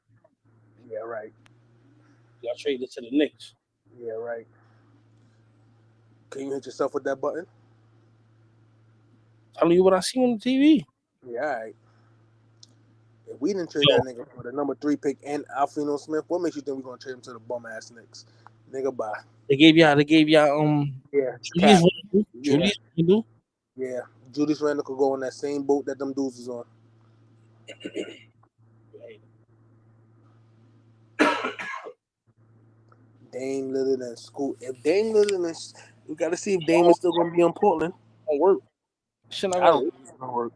Yeah, right. He got traded to the Knicks. Yeah, right. Can you hit yourself with that button? Telling you what I see on the TV. Yeah, all right. If we didn't trade that nigga for the number 3 pick and Alfino Smith, what makes you think we're gonna trade him to the bum ass Knicks? Nigga, bye. They gave y'all Yeah, Julius Cap. Randle. Julius Randle. Yeah. Julius Randle could go on that same boat that them dudes is on. Dame Lillard and Scoot. If Dame Lillard and we gotta see if Dame is still gonna be on Portland. Gonna work. Shit not I don't gonna think it's gonna work.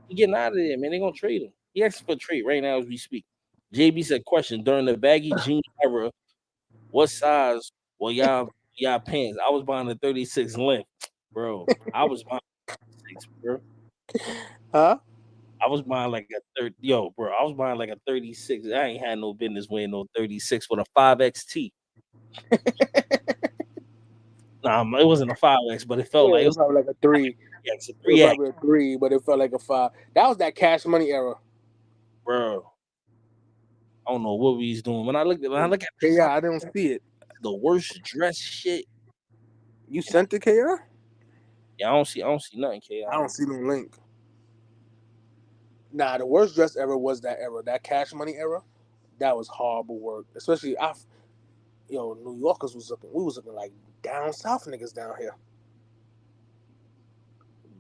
He getting out of there, man. They gonna trade him. He asking for a trade right now as we speak. JB said, question during the baggy jean era, what size were y'all pants? I was buying a 36 length, bro. I was buying 36, bro. Huh? I was buying like a 30. Yo, bro, I was buying like a 36. I ain't had no business wearing no 36 with a 5XT. Nah, it wasn't a 5X, but it felt like it was probably like a 3. yeah, it's a It was 3X, probably a 3, but it felt like a 5. That was that Cash Money era. bro. I don't know what we was doing. When I look at Yeah, I didn't see it. the worst dress shit. You sent it, KR? Yeah, I don't see nothing, KR. I don't see no link. Nah, the worst dress ever was that era, that Cash Money era. That was horrible work. Especially New Yorkers we was looking like down south niggas down here.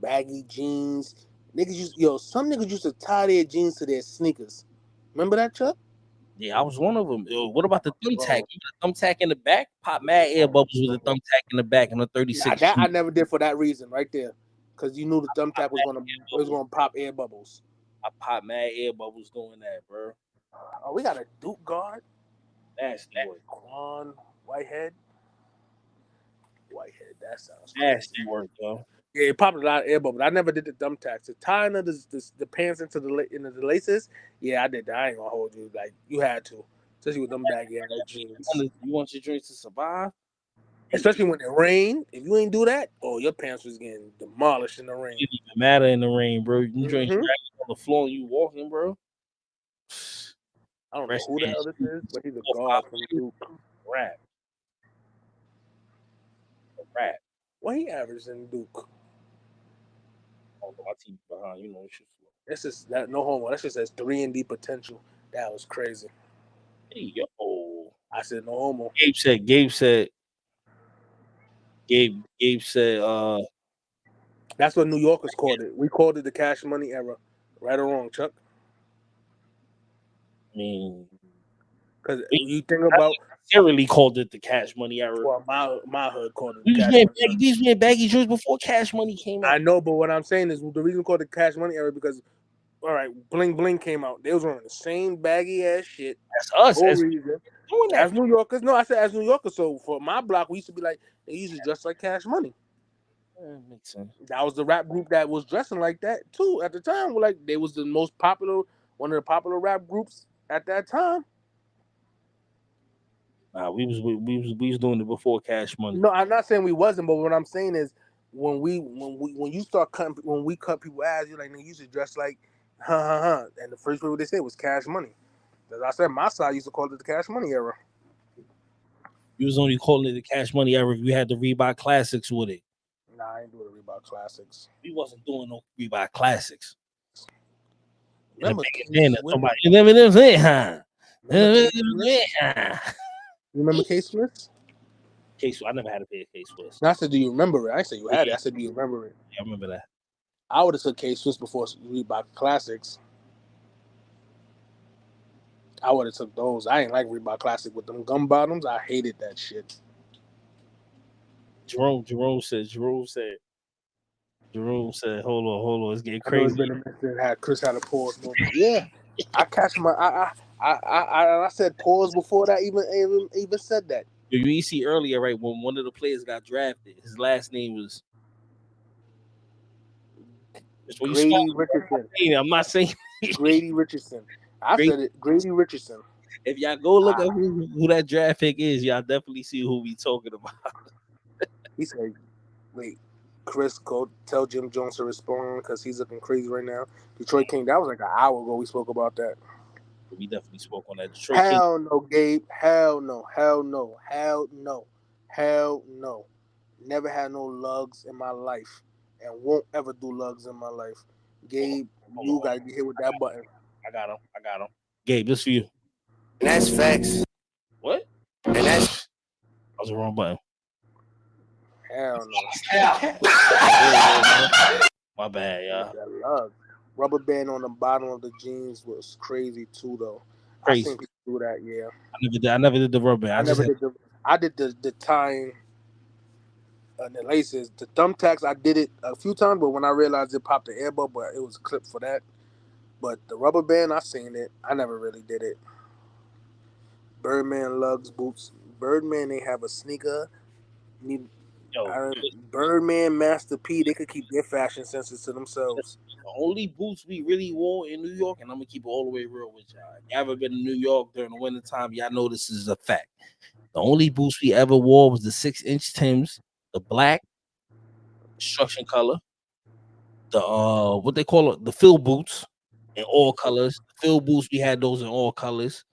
Baggy jeans. Some niggas used to tie their jeans to their sneakers. Remember that, Chuck? Yeah, I was one of them. Yo, what about the thumbtack? You got a thumbtack in the back? Pop mad air bubbles with a thumbtack in the back and a 36. That I never did for that reason right there. Because you knew the thumbtack was gonna pop air bubbles. I pop mad air bubbles doing that, bro. Oh, we got a Duke guard. Nasty work. Quan Whitehead. That sounds Nasty crazy. work, yo. Yeah, it popped a lot of air bubbles. I never did the thumbtacks. The tying of the pants into the laces. Yeah, I did that. I ain't gonna hold you. Like you had to, especially with them baggy ass jeans. You want your drinks to survive? Especially when it rained. If you ain't do that, your pants was getting demolished in the rain. It didn't even matter in the rain, bro. You drinks on the floor and you walking, bro. I don't know who the hell this is, but he's a guard from Duke. Rap. What he averaged in Duke? Oh, my TV behind, you know shit. That's just that no homo. That just says 3-and-D potential. That was crazy. Hey, yo. I said no homo. Gabe said that's what New Yorkers called it. We called it the Cash Money era. Right or wrong, Chuck? I mean, because you think about necessarily called it the Cash Money era. Well, my hood called it the Cash Money era. These were baggy jeans before Cash Money came out. I know, but what I'm saying is the reason called the Cash Money era because all right, Bling Bling came out. They was wearing the same baggy ass shit. That's us. As New Yorkers. No, I said as New Yorkers. So for my block, we used to be like they used to dress like Cash Money. Makes sense. That was the rap group that was dressing like that too at the time. Like they was the most popular, one of the popular rap groups at that time. Nah, we was doing it before Cash Money. No, I'm not saying we wasn't, but what I'm saying is when we cut people ass, you're like, nigga, you used to dress like and the first people they said was Cash Money. As I said, my side used to call it the Cash Money era. You was only calling it the Cash Money era if you had the Reebok Classics with it. Nah, I ain't doing the Reebok Classics. We wasn't doing no Reebok Classics. Remember You remember K-Swiss? K-Swiss. I never had a pair of K-Swiss. I said, do you remember it? I said you had it. I said, do you remember it? Yeah, I remember that. I would have took K-Swiss before Reebok Classics. I would have took those. I ain't like Reebok Classic with them gum bottoms. I hated that shit. Jerome said Jerome said, "Hold on, it's getting I know it's crazy." been a minute since Chris had a pause moment. Yeah, I catch my. I said pause before that even said that. You see earlier, right, when one of the players got drafted, his last name was. That's what you spell. Grady Richardson. I'm not saying. Grady Richardson. I Grady. said it. Grady Richardson. If y'all go look at who that draft pick is, y'all definitely see who we talking about. He said, "Wait, Chris, go tell Jim Jones to respond because he's looking crazy right now." Detroit King. That was like an hour ago. We spoke about that. We definitely spoke on that. Detroit King. Hell no, Gabe. Hell no. Hell no. Hell no. Hell no. Never had no lugs in my life, and won't ever do lugs in my life. Gabe, you gotta get hit with that button. I got him. Gabe, this for you. And that's facts. What? And that's That was the wrong button. Hell no. Cap. My bad, y'all. That lug. Rubber band on the bottom of the jeans was crazy too, though. Crazy. I seen people do that. Yeah. I never did the rubber band. I did the tying and the laces. The thumbtacks, I did it a few times, but when I realized it popped the air bubble, it was a clip for that. But the rubber band, I seen it. I never really did it. Birdman lugs, boots. Birdman, they have a sneaker. Birdman, Master P, they could keep their fashion senses to themselves. The only boots we really wore in New York, and I'm gonna keep it all the way real with y'all. If you ever been to New York during the wintertime, y'all know this is a fact. The only boots we ever wore was the 6-inch Timbs, the black construction color, the what they call it, the fill boots in all colors. The fill boots, we had those in all colors.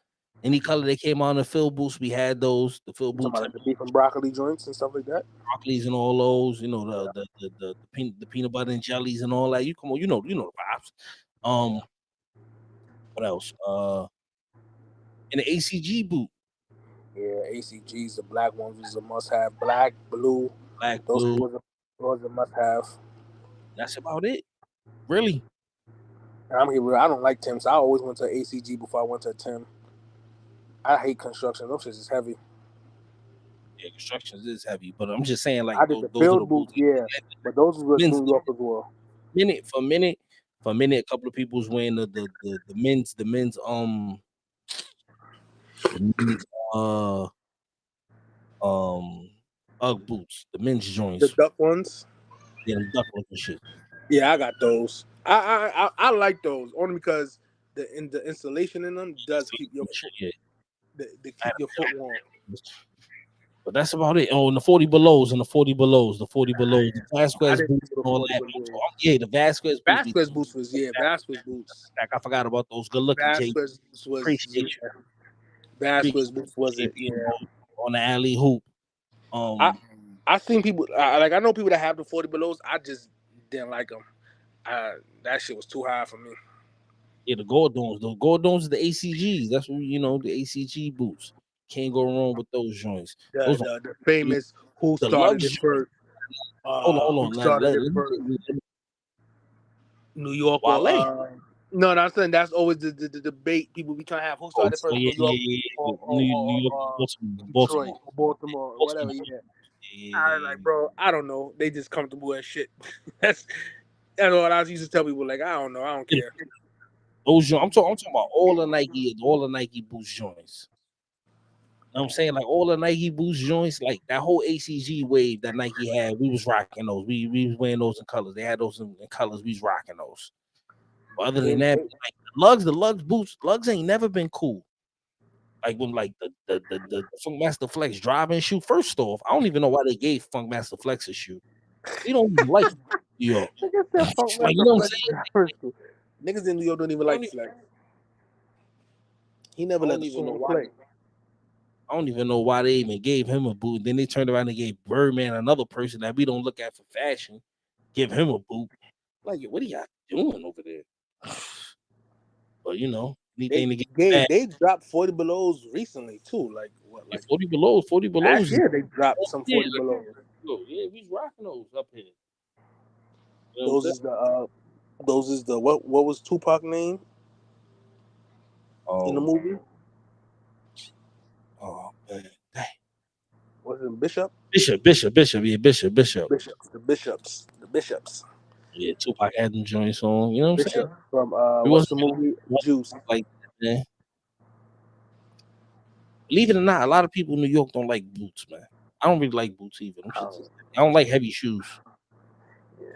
Any color that came out in the fill boots, we had those. The fill boots, Like the beef and broccoli joints and stuff like that. broccolis and all those, you know, the peanut butter and jellies and all that. You come on, you know the vibes. What else? And the ACG boot. Yeah, ACGs, the black ones was a must have. Black, blue. Those was a must have. That's about it. Really. And I'm here. I don't like Tim's. I always went to ACG before I went to Tim. I hate construction. Those shits is heavy. Yeah, construction is heavy, but I'm just saying, like, I did the field boots, yeah, but those was New York as well. For a minute, a couple of people was wearing the men's UGG boots, the men's joints, the duck ones. Yeah, the duck looking shit. Yeah, I got those. I like those only because the installation in them does keep your they keep your foot warm. But that's about it. Oh, and the 40 belows, the Vasquez boots, and all that. Yeah, the Vasquez boots. Vasquez boots was Vasquez boots. Like, I forgot about those. Good looking, Jay. Appreciate you. Vasquez boots was it? Yeah. On the alley hoop. I seen people I know people that have the 40 belows. I just didn't like them. That shit was too high for me. Yeah, the Gordons. The Gordons are the ACGs. That's what the ACG boots. Can't go wrong with those joints. The famous who started it first. Hold on. New York. No, I'm saying that's always the debate people be trying to have. Who started first? New York, New York, Baltimore, whatever. Yeah. I was like, bro, I don't know. They just comfortable as shit. That's what I used to tell people. Like, I don't know. I don't care. Those I'm talking about all the Nike boots joints. You know what I'm saying? Like all the Nike boots joints, like that whole ACG wave that Nike had, we was rocking those. We was wearing those in colors. They had those in colors. We was rocking those. But other than that, like the lugs boots, lugs ain't never been cool. Like when the Funkmaster Flex driving shoe. First off, I don't even know why they gave Funkmaster Flex a shoe. We don't even like New York. Like, you know what I'm saying? Niggas in New York don't even like Flex. He never let the song play. I don't even know why they even gave him a boot. Then they turned around and gave Birdman, another person that we don't look at for fashion, give him a boot. Like, what are y'all doing over there? But anything to get they dropped 40 belows recently too. Like what? Like 40 belows. Last year they dropped some 40 belows. Yeah, we rocking those up here. Those is the what was Tupac name in the movie? Oh man, dang. Was it Bishop? Bishop. Yeah, Bishop. The Bishops. Yeah, Tupac had them joints on. You know what I'm saying? Bishop from It what's wasn't the movie? Juice. like that, man. Believe it or not, a lot of people in New York don't like boots, man. I don't really like boots either. Them shits is, I don't like heavy shoes. Yeah.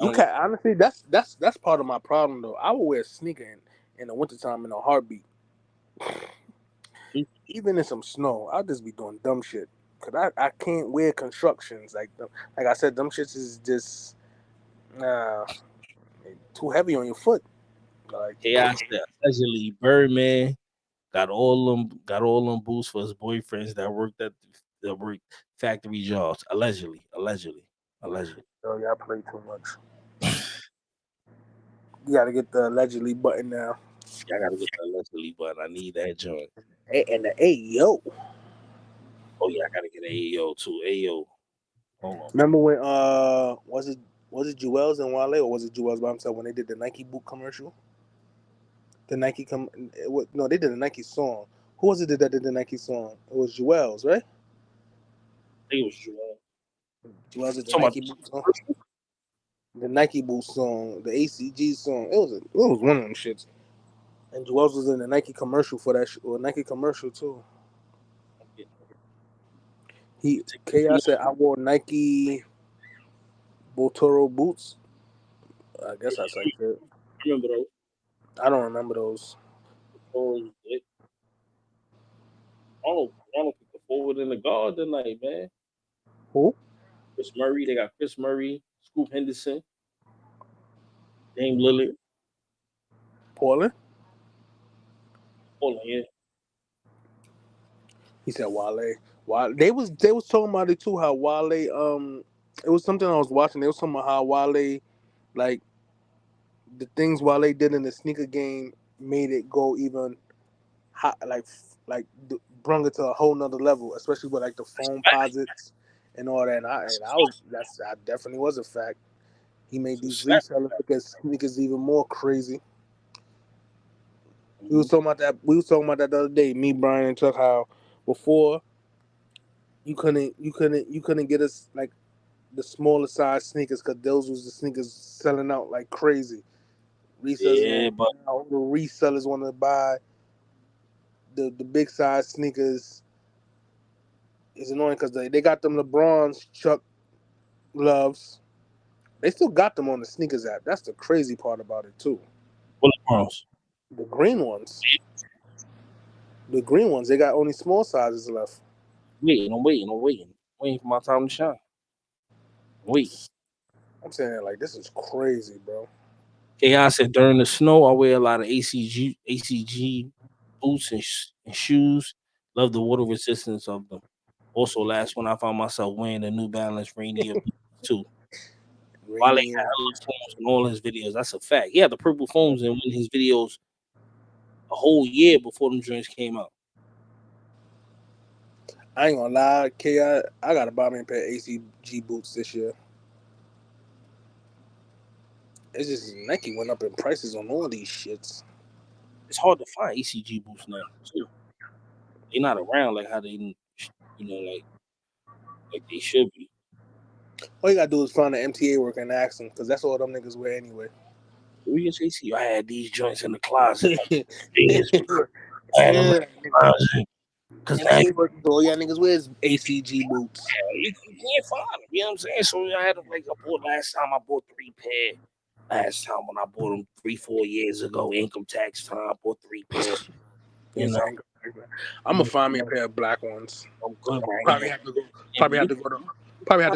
I You don't can honestly that's part of my problem though. I would wear a sneaker in the wintertime in a heartbeat. like Even in some snow, I'll just be doing dumb shit. Cause I can't wear constructions like I said, them shits is just nah, too heavy on your foot. Like chaos that allegedly Birdman got all them boots for his boyfriends that worked factory jobs. Allegedly. oh yeah, I play too much. You gotta get the allegedly button now. Yeah, I gotta get that allegedly, but I need that joint. And the yo. Oh yeah, I gotta get AO too. AO. Hold on. Remember when was it Jewels and Wale or was it Jewels by himself when they did the Nike boot commercial? The Nike no, they did a Nike song. Who was it that did the Nike song? It was Jewels, right? I think it was Joel. Jewels did the Talking about Nike boot song. The Nike boot song, the ACG song. It was one of them shits. And Jewels was in the Nike commercial for that or Nike commercial too. Chaos said I wore Nike Botoro boots. I guess that's like it. Remember those? I don't remember those. I don't pick the forward in the guard tonight, man. Who? Chris Murray, they got Chris Murray, Scoop Henderson, Dame Lillard. Portland? Hold on, yeah. He said Wale. They was talking about it too. How Wale it was something I was watching. They was talking about how Wale like the things Wale did in the sneaker game made it go even hot, brung it to a whole nother level, especially with like the foam posits and all that. That definitely was a fact. He made these resellers look at sneakers even more crazy. We was talking about that. We was talking about that the other day. Me, Brian, and Chuck. How before you couldn't get us like the smaller size sneakers because those was the sneakers selling out like crazy. Resellers Yeah, but all the resellers want to buy the big size sneakers. It's annoying because they got them LeBron's Chuck Loves. They still got them on the sneakers app. That's the crazy part about it too. what LeBron's? The green ones. The green ones. They got only small sizes left. Waiting for my time to shine. Wait. I'm saying like this is crazy, bro. I said during the snow, I wear a lot of ACG boots and shoes. Love the water resistance of them. Also, last one I found myself wearing the New Balance Rainier boots too. Wale Rainy had hella foams in all his videos. That's a fact. He had the purple foams in one of his videos a whole year before them joints came out. I ain't gonna lie, I gotta buy me a pair of ACG boots this year. It's just Nike went up in prices on all these shits. It's hard to find ACG boots now too. They're not around like how they, like they should be. All you gotta do is find an MTA worker and ask them, because that's all them niggas wear anyway. We can say, see, I had these joints in the closet. Yeah. I had them in the closet. Because now MTA workers, all y'all niggas wear is ACG boots. you can't find them. You know what I'm saying? So I had them I bought last time I bought 3 pair. Last time when I bought them 3-4 years ago, income tax time, I bought 3 pair. You know, I'm gonna find me a pair of black ones. I'm good right Probably now. have to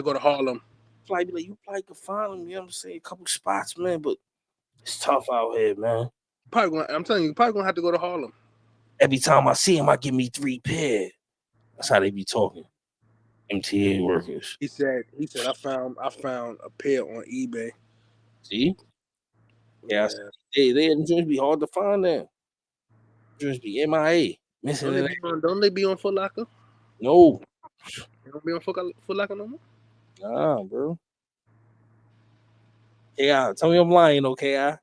go to Harlem. You probably could find them. You know what I'm saying? A couple spots, man, but it's tough out here, man. I'm telling you, probably gonna have to go to Harlem. Every time I see him, I give me 3 pair. That's how they be talking. MTA workers. He said I found a pair on eBay. See? Yeah. They just be hard to find them. Just be MIA. Missing Don't they be on Foot Locker? No. They don't be on Foot Locker no more? Nah, bro. KI, tell me I'm lying, okay?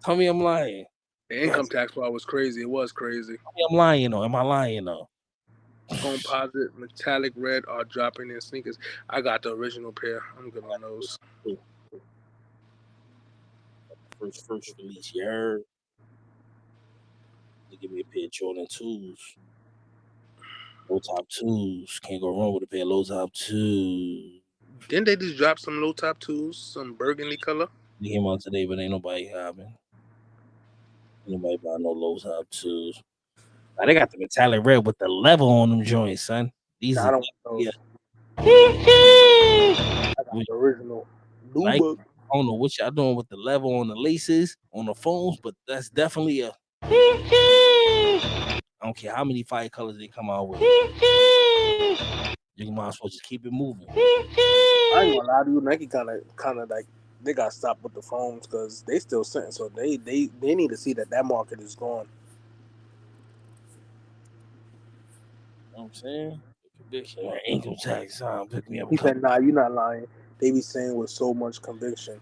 Tell me I'm lying. The income tax part was crazy. It was crazy. Tell me I'm lying, though. Am I lying, though? Composite metallic red are dropping in sneakers. I got the original pair. I'm good on those. first release. You heard? They give me a pair of Jordan 2s. Low top 2s. Can't go wrong with a pair of low top 2s. Didn't they just drop some low top 2s, some burgundy color? They came out today, but ain't nobody having. Ain't nobody buy no low top 2s. Now, they got the metallic red with the level on them joints, son. These Nah, are I don't want those. yeah. I got the original. Like, Nuba. I don't know what y'all doing with the level on the laces on the phones, but that's definitely a. I don't care how many fire colors they come out with. You might as well just keep it moving. I ain't gonna lie to you, Nike kind of like they got stopped with the phones because they still sitting. So they need to see that market is gone. You know what I'm saying? Conviction, income tax, pick me up. He said, "Nah, you're not lying." They be saying with so much conviction.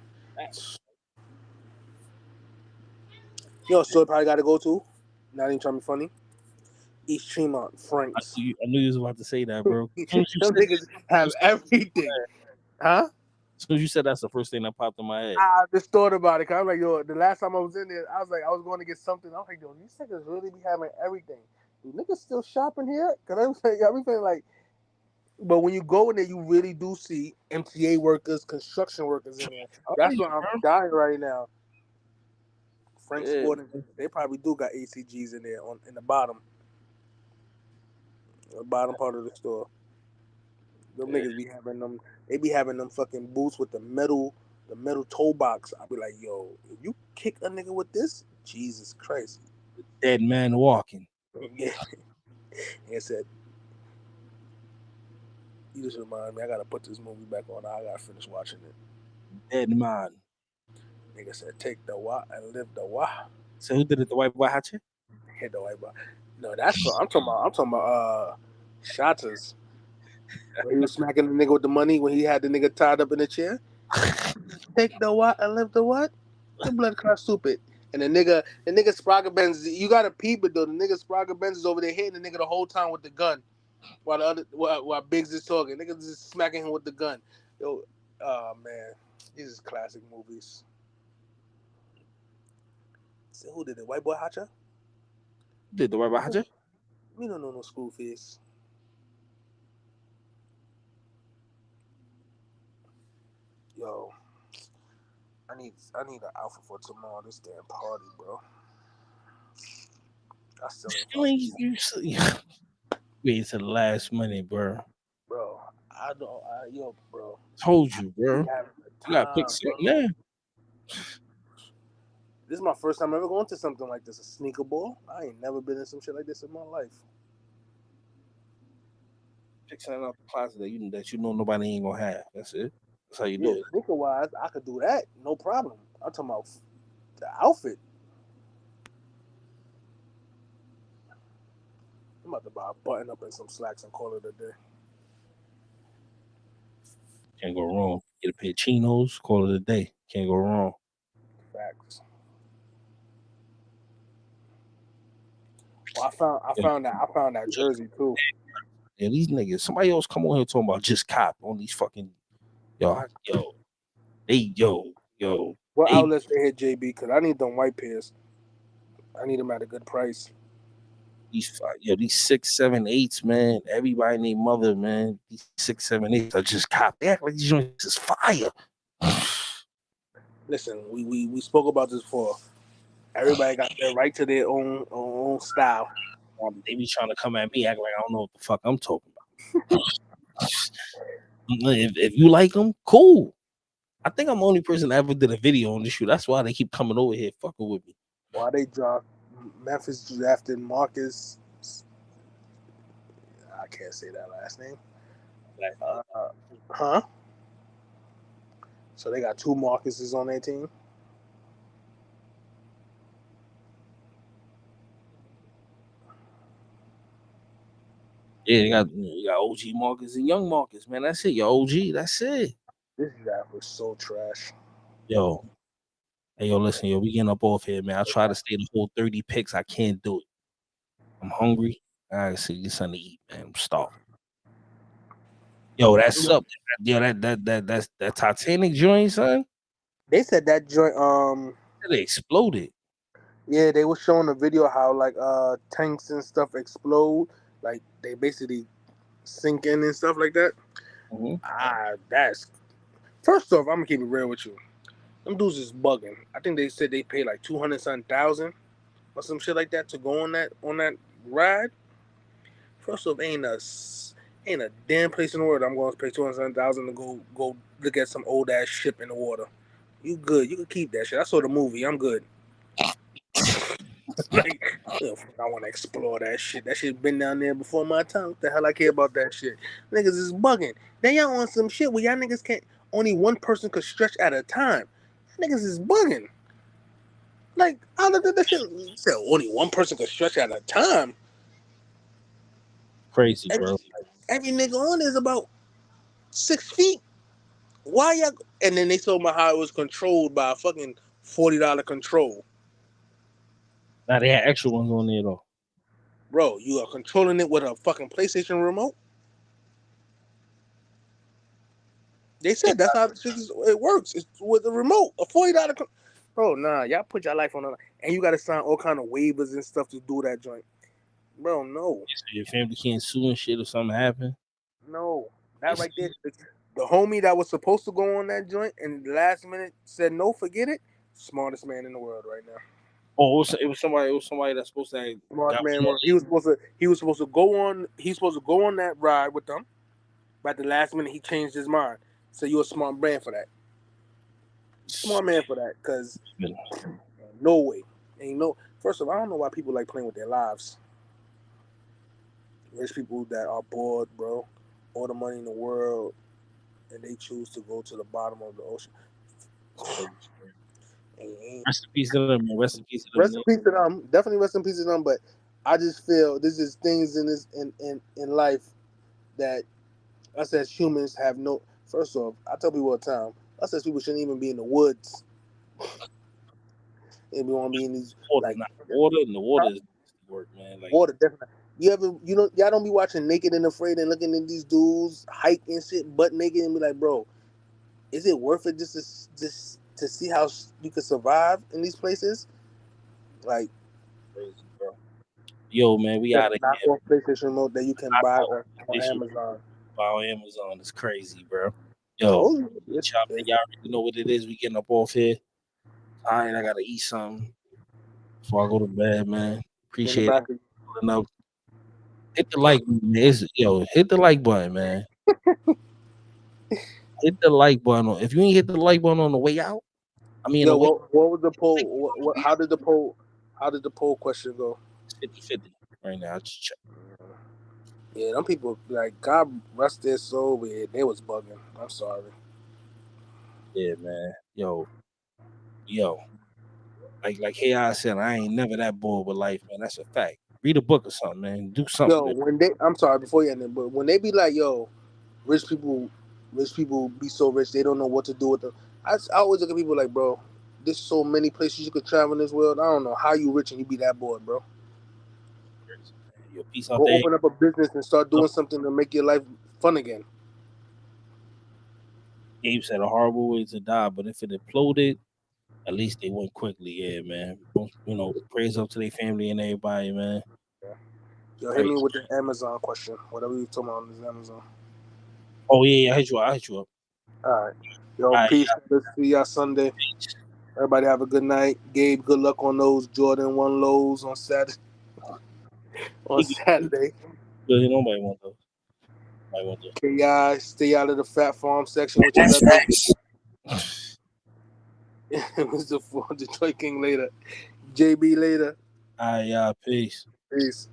Yo, so probably got to go to. Not even trying to be funny. East Tremont, Franks. I knew you was about to say that, bro. Them niggas have everything, huh? As soon as you said that's the first thing that popped in my head. I just thought about it. Cause I'm like, yo, the last time I was in there, I was like, I was going to get something. I was like, yo, these niggas really be having everything. Do niggas still shopping here? Cause I was like, everything like. But when you go in there, you really do see MTA workers, construction workers in there. That's why I'm dying right now. Frank Sporting, they probably do got ACGs in there in the bottom part of the store. Them niggas be having them. They be having them fucking boots with the metal toe box. I be like, yo, if you kick a nigga with this, Jesus Christ, dead man walking. Yeah, it said. You just remind me. I gotta put this movie back on. I gotta finish watching it. Dead man. Nigga said, take the wah and live the wah. So who did it? The white boy Hatchet? Hit the white boy. No, that's from. I'm talking about Shotters. When he was smacking the nigga with the money when he had the nigga tied up in the chair. Take the what and live the what? The blood clot stupid. And the nigga Sprague Benz, you gotta peep it though. The nigga Sprague Benz is over there hitting the nigga the whole time with the gun. While Biggs is talking. Niggas just smacking him with the gun. Yo, oh man. These is classic movies. So who did it? White Boy Hacha? Did the white boy Hatchet? We don't know no school face. Yo, I need an outfit for tomorrow. This damn party, bro. I still ain't wait to the last minute, bro. Bro, yo, bro. Told you, bro. You gotta pick something now. This is my first time ever going to something like this, a sneaker ball. I ain't never been in some shit like this in my life. Pick something out the closet that you know nobody ain't gonna have. That's it. That's how you do it. Sneaker wise, I could do that, no problem. I'm talking about the outfit. I'm about to buy a button up and some slacks and call it a day. Can't go wrong. Get a pair of chinos, call it a day. Can't go wrong. Facts. Well, I found that jersey too. Yeah, these niggas. Somebody else come on here talking about just cop on these fucking yo. What outlets they hit JB? Because I need them white pairs. I need them at a good price. These 6, 7, 8s, man. Everybody need mother, man. These 6, 7, 8s are just cop. They act like these joints is fire. Listen, we spoke about this before. Everybody got their right to their own style. They be trying to come at me, act like I don't know what the fuck I'm talking about. if you like them, cool. I think I'm the only person that ever did a video on this shoe. That's why they keep coming over here fucking with me. Why they dropped Memphis drafted Marcus? I can't say that last name. Huh? So they got 2 Marcuses on their team. Yeah, you got OG Marcus and Young Marcus, man. That's it. Your OG, that's it. This draft was so trash. Yo. Hey, listen, we getting up off here, man. I try to stay the whole 30 picks. I can't do it. I'm hungry. I gotta see get something to eat, man. I'm starving. Yo, that's up. Yo, that Titanic joint, son. They said that joint. It exploded. Yeah, they were showing a video how like tanks and stuff explode, like they basically sink in and stuff like that. Mm-hmm. That's first off, I'm gonna keep it real with you. Them dudes is bugging. I think they said they paid like 200 something thousand or some shit like that to go on that ride. First off, ain't a damn place in the world I'm going to pay 200 something thousand to go look at some old ass ship in the water. You good? You can keep that shit. I saw the movie. I'm good. Like, I want to explore that shit. That shit been down there before my time. What the hell I care about that shit? Niggas is bugging. Then y'all on some shit where y'all niggas can't. Only one person could stretch at a time. Niggas is bugging. Like, I looked at that shit. Said only one person could stretch at a time. Crazy, bro. Every nigga on is about 6 feet. Why y'all? And then they told me how it was controlled by a fucking $40 control. Now they had extra ones on there though. Bro, you are controlling it with a fucking PlayStation remote? They said that's how it works. It's with the remote, a $40. Bro, nah, y'all put your life on it, and you got to sign all kind of waivers and stuff to do that joint. Bro, no, So your family can't sue and shit if something happen. no, that right there. The homie that was supposed to go on that joint and the last minute said no, forget it. Smartest man in the world right now. Oh, it was somebody. It was somebody that's supposed to have Smartest man. He was supposed to go on. He's supposed to go on that ride with them. But at the last minute, he changed his mind. So you're a smart brand for that. Smart man for that, cause no way. Ain't no. First of all, I don't know why people like playing with their lives. Rich people that are bored, bro, all the money in the world, and they choose to go to the bottom of the ocean. Rest in peace to them, man. Rest in peace to them. Rest in peace to them. Definitely rest in peace to them. But I just feel this is things in this in life that us as humans have no. First off, I tell people all the time, us as people shouldn't even be in the woods. And we want to be in these water, like water, and the water is work, man. Like water, definitely. Y'all don't be watching Naked and Afraid and looking at these dudes hike and shit butt naked and be like, bro, is it worth it just to see how you can survive in these places? Like, crazy, bro. Yo, man, we out of here. PlayStation remote that you can buy on Amazon. Buy on Amazon. It's crazy, bro. Yo, y'all already know what it is. We getting up off here. All right, I gotta eat something before I go to bed, man. Appreciate it. Enough. Hit the like button, man. Hit the like button, man. Hit the like button. If you ain't hit the like button on the way out, I mean, what was the poll? How did the poll question go? 50-50 right now. Just check. Yeah, them people like God rest their soul. They was bugging. I'm sorry. Yeah, man. Yo. Like hey, I said, I ain't never that bored with life, man. That's a fact. Read a book or something, man. Do something. Yo, I'm sorry before you end it, but when they be like, yo, rich people be so rich they don't know what to do with them. I always look at people like, bro, there's so many places you could travel in this world. I don't know how you rich and you be that bored, bro. Yo, peace out Go there. open up a business and start doing something to make your life fun again. Gabe said a horrible way to die, but if it imploded, at least they went quickly. Yeah, man. Praise up to their family and everybody, man. Yeah. Yo, hit me with the Amazon question. Whatever you talking about on this Amazon. Oh yeah, I hit you up. All right. Yo, peace. Let's see y'all Sunday. Everybody have a good night. Gabe, good luck on those Jordan 1 lows on Saturday. Good, nobody want those. KI, stay out of the Fat Farm section with your letters. It was the Detroit King later. JB later. All right, y'all. Peace. Peace.